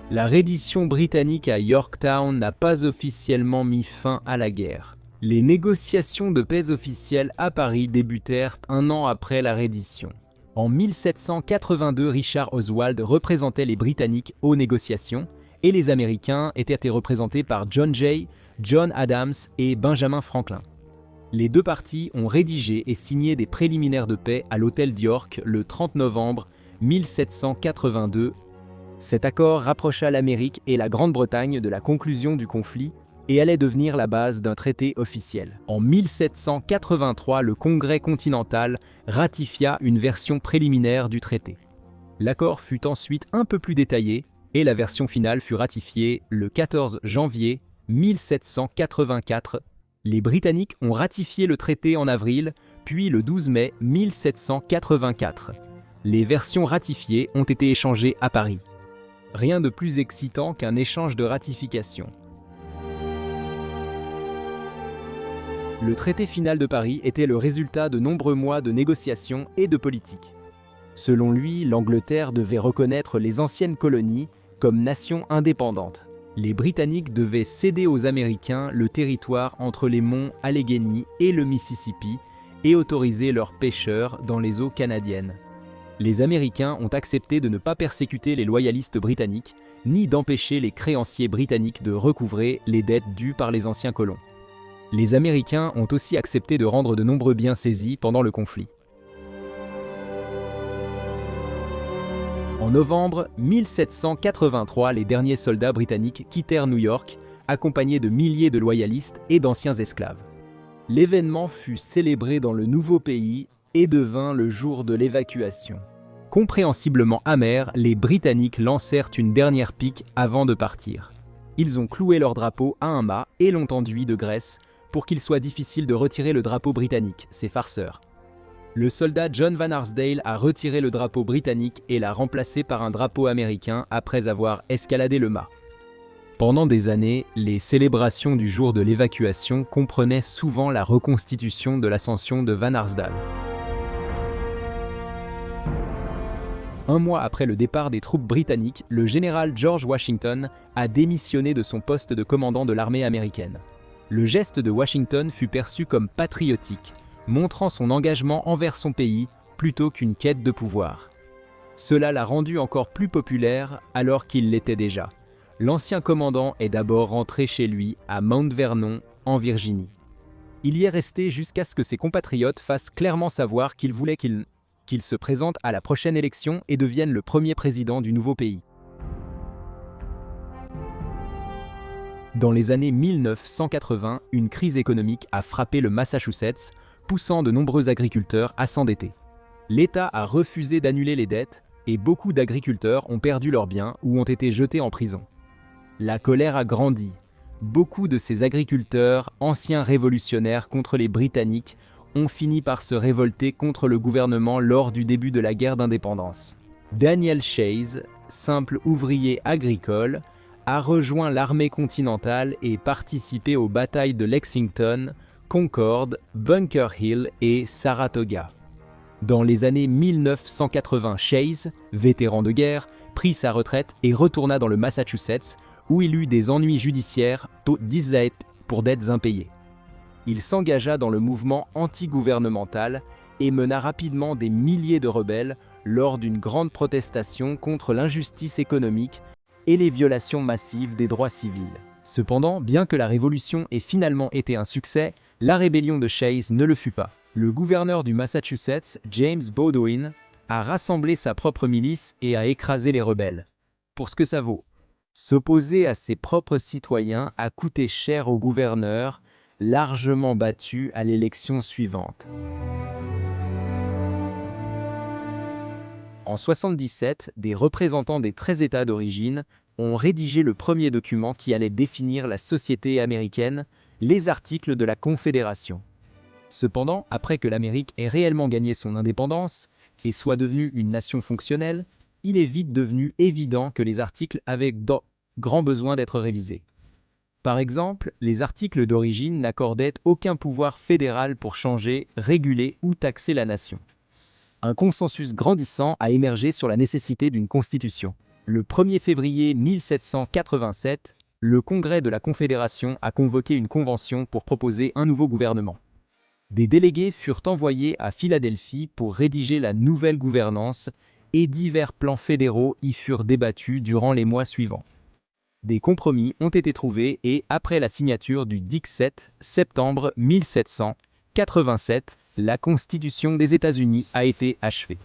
La reddition britannique à Yorktown n'a pas officiellement mis fin à la guerre. Les négociations de paix officielles à Paris débutèrent 1 an après la reddition. En 1782, Richard Oswald représentait les Britanniques aux négociations, et les Américains étaient représentés par John Jay, John Adams et Benjamin Franklin. Les deux parties ont rédigé et signé des préliminaires de paix à l'hôtel d'York le 30 novembre 1782. Cet accord rapprocha l'Amérique et la Grande-Bretagne de la conclusion du conflit et allait devenir la base d'un traité officiel. En 1783, le Congrès continental ratifia une version préliminaire du traité. L'accord fut ensuite un peu plus détaillé, et la version finale fut ratifiée le 14 janvier 1784. Les Britanniques ont ratifié le traité en avril, puis le 12 mai 1784. Les versions ratifiées ont été échangées à Paris. Rien de plus excitant qu'un échange de ratification. Le traité final de Paris était le résultat de nombreux mois de négociations et de politique. Selon lui, l'Angleterre devait reconnaître les anciennes colonies comme nation indépendante. Les Britanniques devaient céder aux Américains le territoire entre les monts Allegheny et le Mississippi et autoriser leurs pêcheurs dans les eaux canadiennes. Les Américains ont accepté de ne pas persécuter les loyalistes britanniques, ni d'empêcher les créanciers britanniques de recouvrer les dettes dues par les anciens colons. Les Américains ont aussi accepté de rendre de nombreux biens saisis pendant le conflit. En novembre 1783, les derniers soldats britanniques quittèrent New York, accompagnés de milliers de loyalistes et d'anciens esclaves. L'événement fut célébré dans le nouveau pays et devint le jour de l'évacuation. Compréhensiblement amers, les Britanniques lancèrent une dernière pique avant de partir. Ils ont cloué leur drapeau à un mât et l'ont enduit de graisse pour qu'il soit difficile de retirer le drapeau britannique, ces farceurs. Le soldat John Van Arsdale a retiré le drapeau britannique et l'a remplacé par un drapeau américain après avoir escaladé le mât. Pendant des années, les célébrations du jour de l'évacuation comprenaient souvent la reconstitution de l'ascension de Van Arsdale. Un mois après le départ des troupes britanniques, le général George Washington a démissionné de son poste de commandant de l'armée américaine. Le geste de Washington fut perçu comme patriotique, montrant son engagement envers son pays plutôt qu'une quête de pouvoir. Cela l'a rendu encore plus populaire alors qu'il l'était déjà. L'ancien commandant est d'abord rentré chez lui à Mount Vernon, en Virginie. Il y est resté jusqu'à ce que ses compatriotes fassent clairement savoir qu'ils voulaient qu'il se présente à la prochaine élection et devienne le premier président du nouveau pays. Dans les années 1980, une crise économique a frappé le Massachusetts, poussant de nombreux agriculteurs à s'endetter. L'État a refusé d'annuler les dettes et beaucoup d'agriculteurs ont perdu leurs biens ou ont été jetés en prison. La colère a grandi. beaucoup de ces agriculteurs, anciens révolutionnaires contre les Britanniques, ont fini par se révolter contre le gouvernement lors du début de la guerre d'indépendance. Daniel Chase, simple ouvrier agricole, a rejoint l'armée continentale et participé aux batailles de Lexington, Concord, Bunker Hill et Saratoga. Dans les années 1980, Chase, vétéran de guerre, prit sa retraite et retourna dans le Massachusetts, où il eut des ennuis judiciaires pour dettes impayées. Il s'engagea dans le mouvement anti-gouvernemental et mena rapidement des milliers de rebelles lors d'une grande protestation contre l'injustice économique et les violations massives des droits civils. Cependant, bien que la révolution ait finalement été un succès, la rébellion de Chase ne le fut pas. Le gouverneur du Massachusetts, James Baldwin, a rassemblé sa propre milice et a écrasé les rebelles. Pour ce que ça vaut, s'opposer à ses propres citoyens a coûté cher au gouverneur, largement battu à l'élection suivante. En 1977, des représentants des 13 États d'origine ont rédigé le premier document qui allait définir la société américaine, les articles de la Confédération. Cependant, après que l'Amérique ait réellement gagné son indépendance et soit devenue une nation fonctionnelle, il est vite devenu évident que les articles avaient grand besoin d'être révisés. Par exemple, les articles d'origine n'accordaient aucun pouvoir fédéral pour changer, réguler ou taxer la nation. Un consensus grandissant a émergé sur la nécessité d'une constitution. Le 1er février 1787, le Congrès de la Confédération a convoqué une convention pour proposer un nouveau gouvernement. Des délégués furent envoyés à Philadelphie pour rédiger la nouvelle gouvernance et divers plans fédéraux y furent débattus durant les mois suivants. Des compromis ont été trouvés et, après la signature du 17 septembre 1787, la Constitution des États-Unis a été achevée.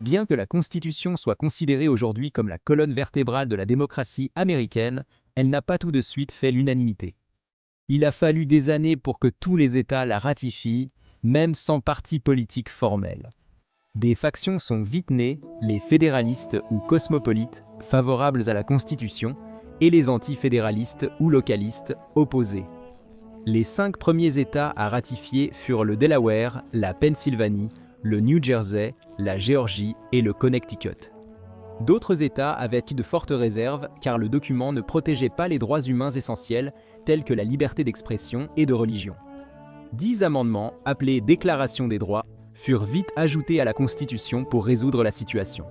Bien que la Constitution soit considérée aujourd'hui comme la colonne vertébrale de la démocratie américaine, elle n'a pas tout de suite fait l'unanimité. Il a fallu des années pour que tous les États la ratifient, même sans parti politique formel. Des factions sont vite nées, les fédéralistes ou cosmopolites, favorables à la Constitution, et les antifédéralistes ou localistes, opposés. Les 5 premiers États à ratifier furent le Delaware, la Pennsylvanie, le New Jersey, la Géorgie et le Connecticut. D'autres États avaient acquis de fortes réserves car le document ne protégeait pas les droits humains essentiels tels que la liberté d'expression et de religion. 10 amendements, appelés Déclaration des droits, furent vite ajoutés à la Constitution pour résoudre la situation.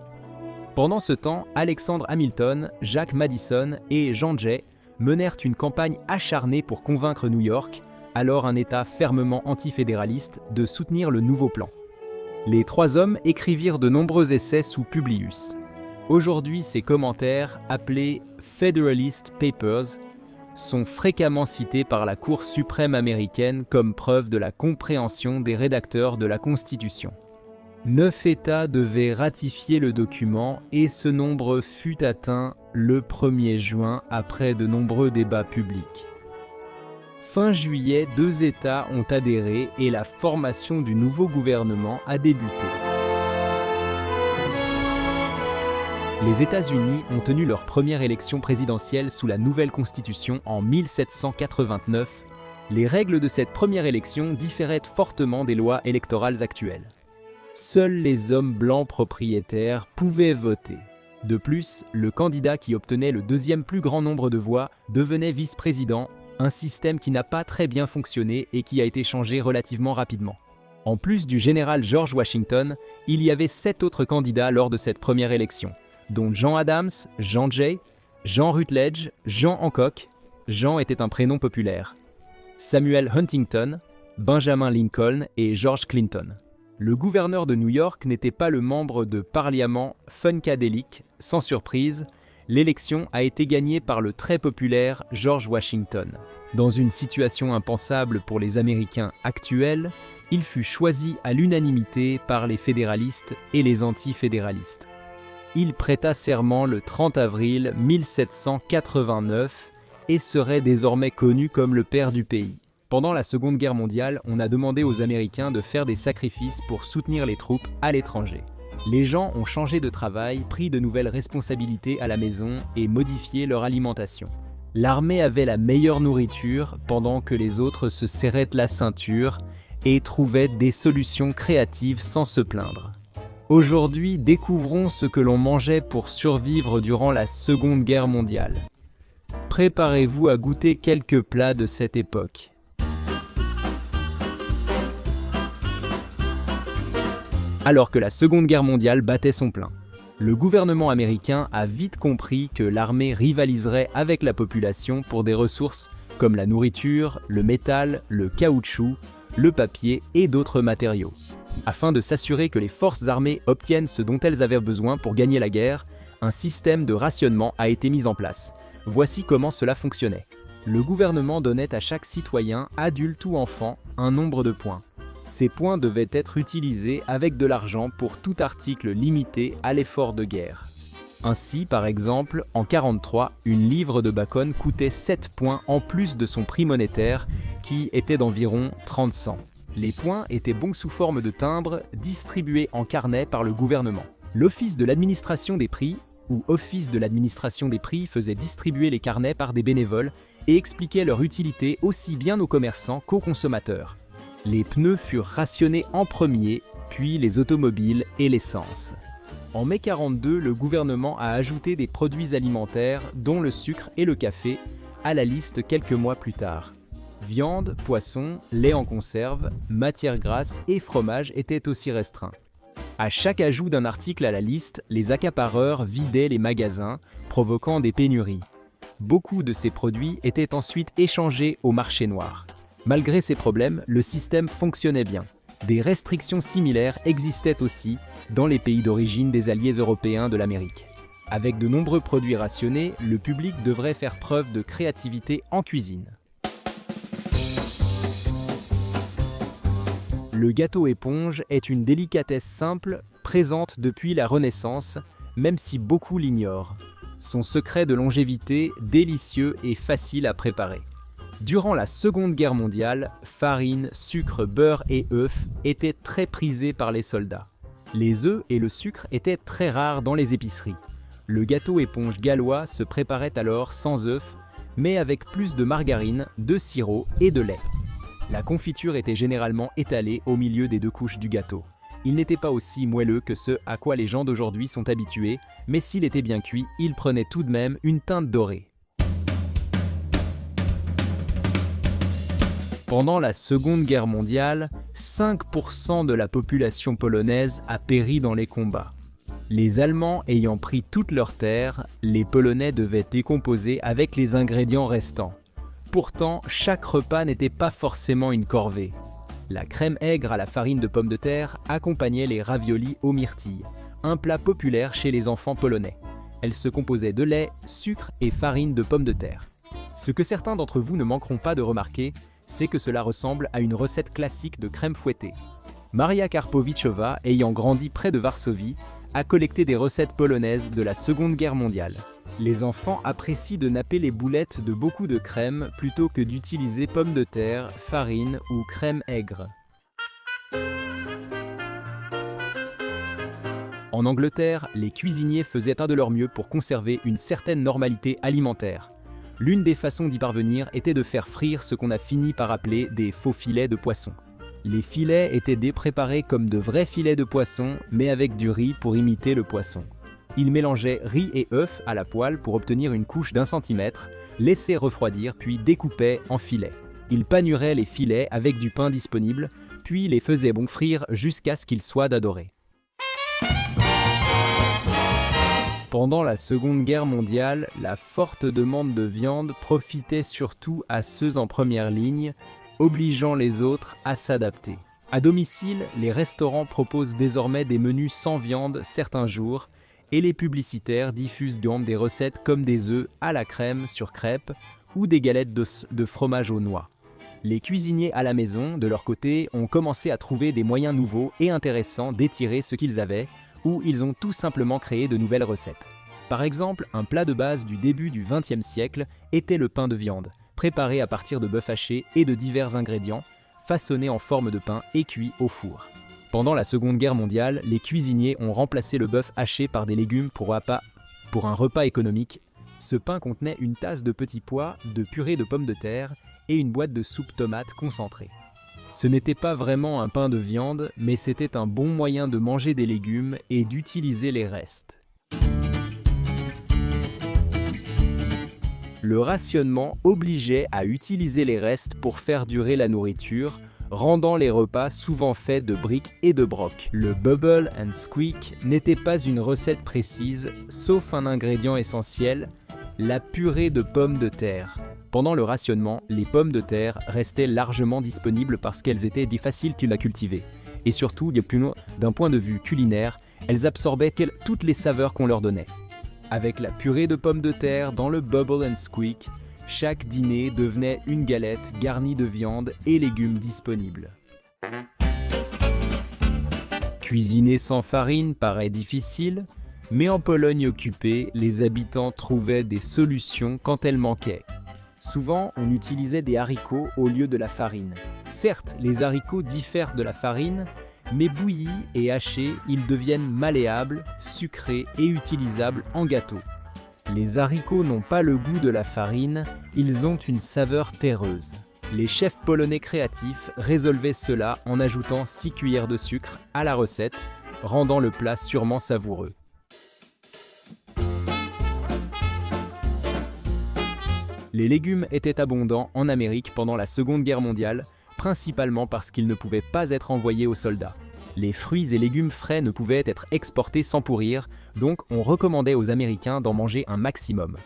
Pendant ce temps, Alexander Hamilton, Jack Madison et John Jay menèrent une campagne acharnée pour convaincre New York, alors un État fermement antifédéraliste, de soutenir le nouveau plan. Les 3 hommes écrivirent de nombreux essais sous Publius. Aujourd'hui, ces commentaires, appelés Federalist Papers, sont fréquemment cités par la Cour suprême américaine comme preuve de la compréhension des rédacteurs de la Constitution. 9 États devaient ratifier le document et ce nombre fut atteint le 1er juin après de nombreux débats publics. Fin juillet, 2 États ont adhéré et la formation du nouveau gouvernement a débuté. Les États-Unis ont tenu leur première élection présidentielle sous la nouvelle Constitution en 1789. Les règles de cette première élection différaient fortement des lois électorales actuelles. Seuls les hommes blancs propriétaires pouvaient voter. De plus, le candidat qui obtenait le 2e plus grand nombre de voix devenait vice-président, un système qui n'a pas très bien fonctionné et qui a été changé relativement rapidement. En plus du général George Washington, il y avait 7 autres candidats lors de cette première élection, dont John Adams, John Jay, Jean Rutledge, Jean Hancock, Jean était un prénom populaire, Samuel Huntington, Benjamin Lincoln et George Clinton. Le gouverneur de New York n'était pas le membre de Parliament funkadélique. Sans surprise, l'élection a été gagnée par le très populaire George Washington. Dans une situation impensable pour les Américains actuels, il fut choisi à l'unanimité par les fédéralistes et les antifédéralistes. Il prêta serment le 30 avril 1789 et serait désormais connu comme le père du pays. Pendant la Seconde Guerre mondiale, on a demandé aux Américains de faire des sacrifices pour soutenir les troupes à l'étranger. Les gens ont changé de travail, pris de nouvelles responsabilités à la maison et modifié leur alimentation. L'armée avait la meilleure nourriture pendant que les autres se serraient la ceinture et trouvaient des solutions créatives sans se plaindre. Aujourd'hui, découvrons ce que l'on mangeait pour survivre durant la Seconde Guerre mondiale. Préparez-vous à goûter quelques plats de cette époque. Alors que la Seconde Guerre mondiale battait son plein, le gouvernement américain a vite compris que l'armée rivaliserait avec la population pour des ressources comme la nourriture, le métal, le caoutchouc, le papier et d'autres matériaux. Afin de s'assurer que les forces armées obtiennent ce dont elles avaient besoin pour gagner la guerre, un système de rationnement a été mis en place. Voici comment cela fonctionnait. Le gouvernement donnait à chaque citoyen, adulte ou enfant, un nombre de points. Ces points devaient être utilisés avec de l'argent pour tout article limité à l'effort de guerre. Ainsi, par exemple, en 1943, une livre de bacon coûtait 7 points en plus de son prix monétaire, qui était d'environ 30 cents. Les points étaient bons sous forme de timbres, distribués en carnet par le gouvernement. L'Office de l'administration des prix, ou Office de l'administration des prix, faisait distribuer les carnets par des bénévoles et expliquait leur utilité aussi bien aux commerçants qu'aux consommateurs. Les pneus furent rationnés en premier, puis les automobiles et l'essence. En mai 1942, le gouvernement a ajouté des produits alimentaires, dont le sucre et le café, à la liste quelques mois plus tard. Viande, poisson, lait en conserve, matières grasses et fromage étaient aussi restreints. À chaque ajout d'un article à la liste, les accapareurs vidaient les magasins, provoquant des pénuries. Beaucoup de ces produits étaient ensuite échangés au marché noir. Malgré ces problèmes, le système fonctionnait bien. Des restrictions similaires existaient aussi dans les pays d'origine des alliés européens de l'Amérique. Avec de nombreux produits rationnés, le public devrait faire preuve de créativité en cuisine. Le gâteau éponge est une délicatesse simple, présente depuis la Renaissance, même si beaucoup l'ignorent. Son secret de longévité, délicieux et facile à préparer. Durant la Seconde Guerre mondiale, farine, sucre, beurre et œufs étaient très prisés par les soldats. Les œufs et le sucre étaient très rares dans les épiceries. Le gâteau éponge gallois se préparait alors sans œufs, mais avec plus de margarine, de sirop et de lait. La confiture était généralement étalée au milieu des deux couches du gâteau. Il n'était pas aussi moelleux que ce à quoi les gens d'aujourd'hui sont habitués, mais s'il était bien cuit, il prenait tout de même une teinte dorée. Pendant la Seconde Guerre mondiale, 5% de la population polonaise a péri dans les combats. Les Allemands ayant pris toutes leurs terres, les Polonais devaient décomposer avec les ingrédients restants. Pourtant, chaque repas n'était pas forcément une corvée. La crème aigre à la farine de pommes de terre accompagnait les raviolis aux myrtilles, un plat populaire chez les enfants polonais. Elle se composait de lait, sucre et farine de pommes de terre. Ce que certains d'entre vous ne manqueront pas de remarquer, c'est que cela ressemble à une recette classique de crème fouettée. Maria Karpowiczova, ayant grandi près de Varsovie, a collecté des recettes polonaises de la Seconde Guerre mondiale. Les enfants apprécient de napper les boulettes de beaucoup de crème plutôt que d'utiliser pommes de terre, farine ou crème aigre. En Angleterre, les cuisiniers faisaient un de leur mieux pour conserver une certaine normalité alimentaire. L'une des façons d'y parvenir était de faire frire ce qu'on a fini par appeler des faux filets de poisson. Les filets étaient dépréparés comme de vrais filets de poisson, mais avec du riz pour imiter le poisson. Ils mélangeaient riz et œufs à la poêle pour obtenir une couche d'1 centimètre, laissaient refroidir puis découpaient en filets. Ils panuraient les filets avec du pain disponible, puis les faisaient frire jusqu'à ce qu'ils soient dorés. Pendant la Seconde Guerre mondiale, la forte demande de viande profitait surtout à ceux en première ligne, obligeant les autres à s'adapter. À domicile, les restaurants proposent désormais des menus sans viande certains jours, et les publicitaires diffusent des recettes comme des œufs à la crème sur crêpes ou des galettes de fromage aux noix. Les cuisiniers à la maison, de leur côté, ont commencé à trouver des moyens nouveaux et intéressants d'étirer ce qu'ils avaient, ou ils ont tout simplement créé de nouvelles recettes. Par exemple, un plat de base du début du XXe siècle était le pain de viande, préparé à partir de bœuf haché et de divers ingrédients, façonné en forme de pain et cuit au four. Pendant la Seconde Guerre mondiale, les cuisiniers ont remplacé le bœuf haché par des légumes pour un repas économique. Ce pain contenait une tasse de petits pois, de purée de pommes de terre et une boîte de soupe tomate concentrée. Ce n'était pas vraiment un pain de viande, mais c'était un bon moyen de manger des légumes et d'utiliser les restes. Le rationnement obligeait à utiliser les restes pour faire durer la nourriture, rendant les repas souvent faits de briques et de broc. Le bubble and squeak n'était pas une recette précise, sauf un ingrédient essentiel, la purée de pommes de terre. Pendant le rationnement, les pommes de terre restaient largement disponibles parce qu'elles étaient faciles à cultiver. Et surtout, d'un point de vue culinaire, elles absorbaient toutes les saveurs qu'on leur donnait. Avec la purée de pommes de terre dans le bubble and squeak, chaque dîner devenait une galette garnie de viande et légumes disponibles. Cuisiner sans farine paraît difficile, mais en Pologne occupée, les habitants trouvaient des solutions quand elles manquaient. Souvent, on utilisait des haricots au lieu de la farine. Certes, les haricots diffèrent de la farine, mais bouillis et hachés, ils deviennent malléables, sucrés et utilisables en gâteau. Les haricots n'ont pas le goût de la farine, ils ont une saveur terreuse. Les chefs polonais créatifs résolvaient cela en ajoutant 6 cuillères de sucre à la recette, rendant le plat sûrement savoureux. Les légumes étaient abondants en Amérique pendant la Seconde Guerre mondiale, principalement parce qu'ils ne pouvaient pas être envoyés aux soldats. Les fruits et légumes frais ne pouvaient être exportés sans pourrir, donc on recommandait aux Américains d'en manger un maximum.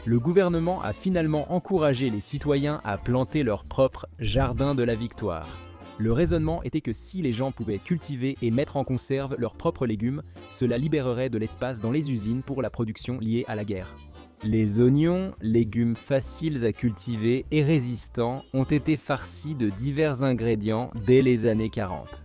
Le gouvernement a finalement encouragé les citoyens à planter leur propre jardin de la victoire. Le raisonnement était que si les gens pouvaient cultiver et mettre en conserve leurs propres légumes, cela libérerait de l'espace dans les usines pour la production liée à la guerre. Les oignons, légumes faciles à cultiver et résistants, ont été farcis de divers ingrédients dès les années 40.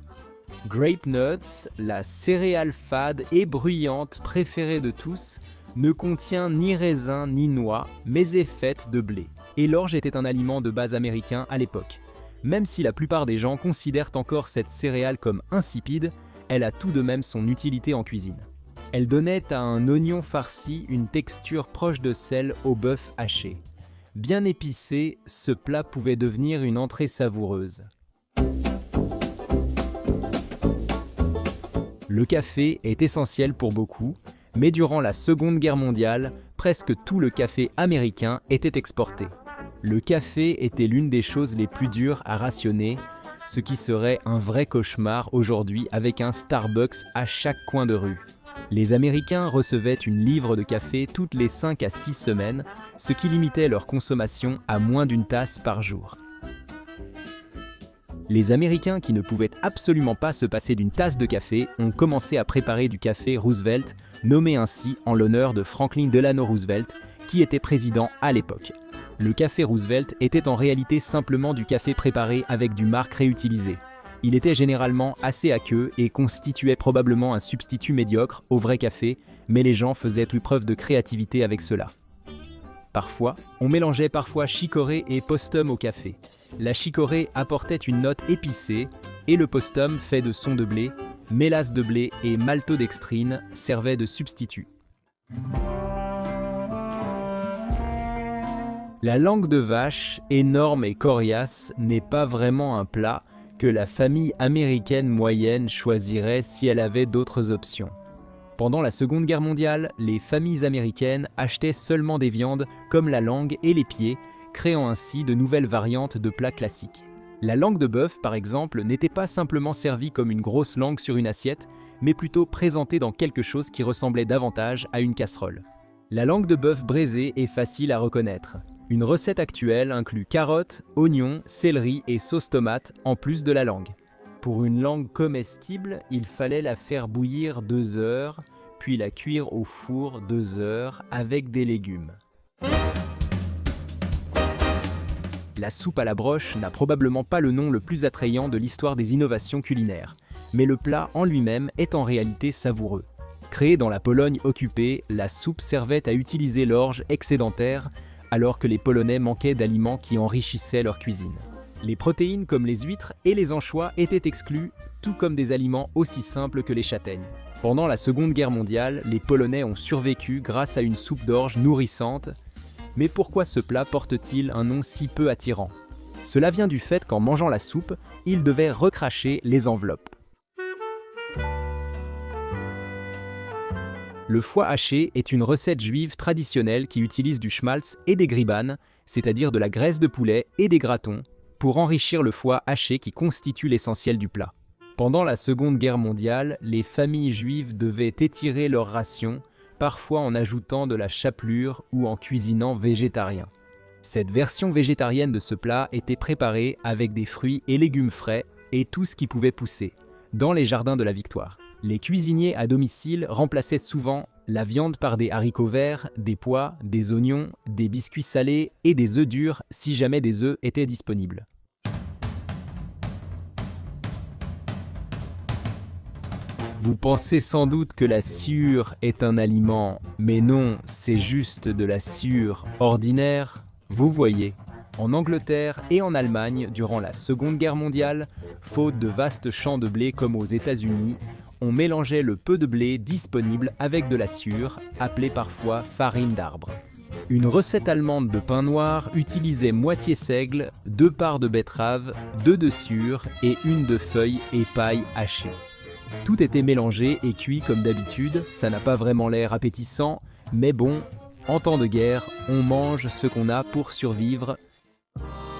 Grape Nuts, la céréale fade et bruyante préférée de tous, ne contient ni raisin ni noix, mais est faite de blé. Et l'orge était un aliment de base américain à l'époque. Même si la plupart des gens considèrent encore cette céréale comme insipide, elle a tout de même son utilité en cuisine. Elle donnait à un oignon farci une texture proche de celle au bœuf haché. Bien épicé, ce plat pouvait devenir une entrée savoureuse. Le café est essentiel pour beaucoup, mais durant la Seconde Guerre mondiale, presque tout le café américain était exporté. Le café était l'une des choses les plus dures à rationner, ce qui serait un vrai cauchemar aujourd'hui avec un Starbucks à chaque coin de rue. Les Américains recevaient une livre de café toutes les 5 à 6 semaines, ce qui limitait leur consommation à moins d'une tasse par jour. Les Américains qui ne pouvaient absolument pas se passer d'une tasse de café ont commencé à préparer du café Roosevelt, nommé ainsi en l'honneur de Franklin Delano Roosevelt, qui était président à l'époque. Le café Roosevelt était en réalité simplement du café préparé avec du marc réutilisé. Il était généralement assez aqueux et constituait probablement un substitut médiocre au vrai café, mais les gens faisaient preuve de créativité avec cela. Parfois, on mélangeait chicorée et postum au café. La chicorée apportait une note épicée et le postum, fait de son de blé, mélasse de blé et maltodextrine, servait de substitut. La langue de vache, énorme et coriace, n'est pas vraiment un plat que la famille américaine moyenne choisirait si elle avait d'autres options. Pendant la Seconde Guerre mondiale, les familles américaines achetaient seulement des viandes comme la langue et les pieds, créant ainsi de nouvelles variantes de plats classiques. La langue de bœuf, par exemple, n'était pas simplement servie comme une grosse langue sur une assiette, mais plutôt présentée dans quelque chose qui ressemblait davantage à une casserole. La langue de bœuf braisée est facile à reconnaître. Une recette actuelle inclut carottes, oignons, céleri et sauce tomate en plus de la langue. Pour une langue comestible, il fallait la faire bouillir 2 heures, puis la cuire au four 2 heures avec des légumes. La soupe à la broche n'a probablement pas le nom le plus attrayant de l'histoire des innovations culinaires, mais le plat en lui-même est en réalité savoureux. Créée dans la Pologne occupée, la soupe servait à utiliser l'orge excédentaire, alors que les Polonais manquaient d'aliments qui enrichissaient leur cuisine. Les protéines comme les huîtres et les anchois étaient exclues, tout comme des aliments aussi simples que les châtaignes. Pendant la Seconde Guerre mondiale, les Polonais ont survécu grâce à une soupe d'orge nourrissante. Mais pourquoi ce plat porte-t-il un nom si peu attirant? Cela vient du fait qu'en mangeant la soupe, ils devaient recracher les enveloppes. Le foie haché est une recette juive traditionnelle qui utilise du schmaltz et des gribanes, c'est-à-dire de la graisse de poulet et des gratons, pour enrichir le foie haché qui constitue l'essentiel du plat. Pendant la Seconde Guerre mondiale, les familles juives devaient étirer leurs rations, parfois en ajoutant de la chapelure ou en cuisinant végétarien. Cette version végétarienne de ce plat était préparée avec des fruits et légumes frais et tout ce qui pouvait pousser, dans les jardins de la Victoire. Les cuisiniers à domicile remplaçaient souvent la viande par des haricots verts, des pois, des oignons, des biscuits salés et des œufs durs si jamais des œufs étaient disponibles. Vous pensez sans doute que la sciure est un aliment, mais non, c'est juste de la sciure ordinaire. Vous voyez, en Angleterre et en Allemagne, durant la Seconde Guerre mondiale, faute de vastes champs de blé comme aux États-Unis, on mélangeait le peu de blé disponible avec de la sciure, appelée parfois farine d'arbre. Une recette allemande de pain noir utilisait moitié seigle, 2 parts de betterave, 2 de sciure et 1 de feuilles et paille hachée. Tout était mélangé et cuit comme d'habitude, ça n'a pas vraiment l'air appétissant, mais bon, en temps de guerre, on mange ce qu'on a pour survivre.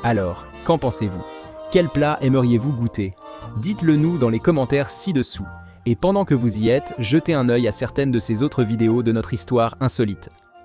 Alors, qu'en pensez-vous? Quel plat aimeriez-vous goûter? Dites-le nous dans les commentaires ci-dessous. Et pendant que vous y êtes, jetez un œil à certaines de ces autres vidéos de notre histoire insolite.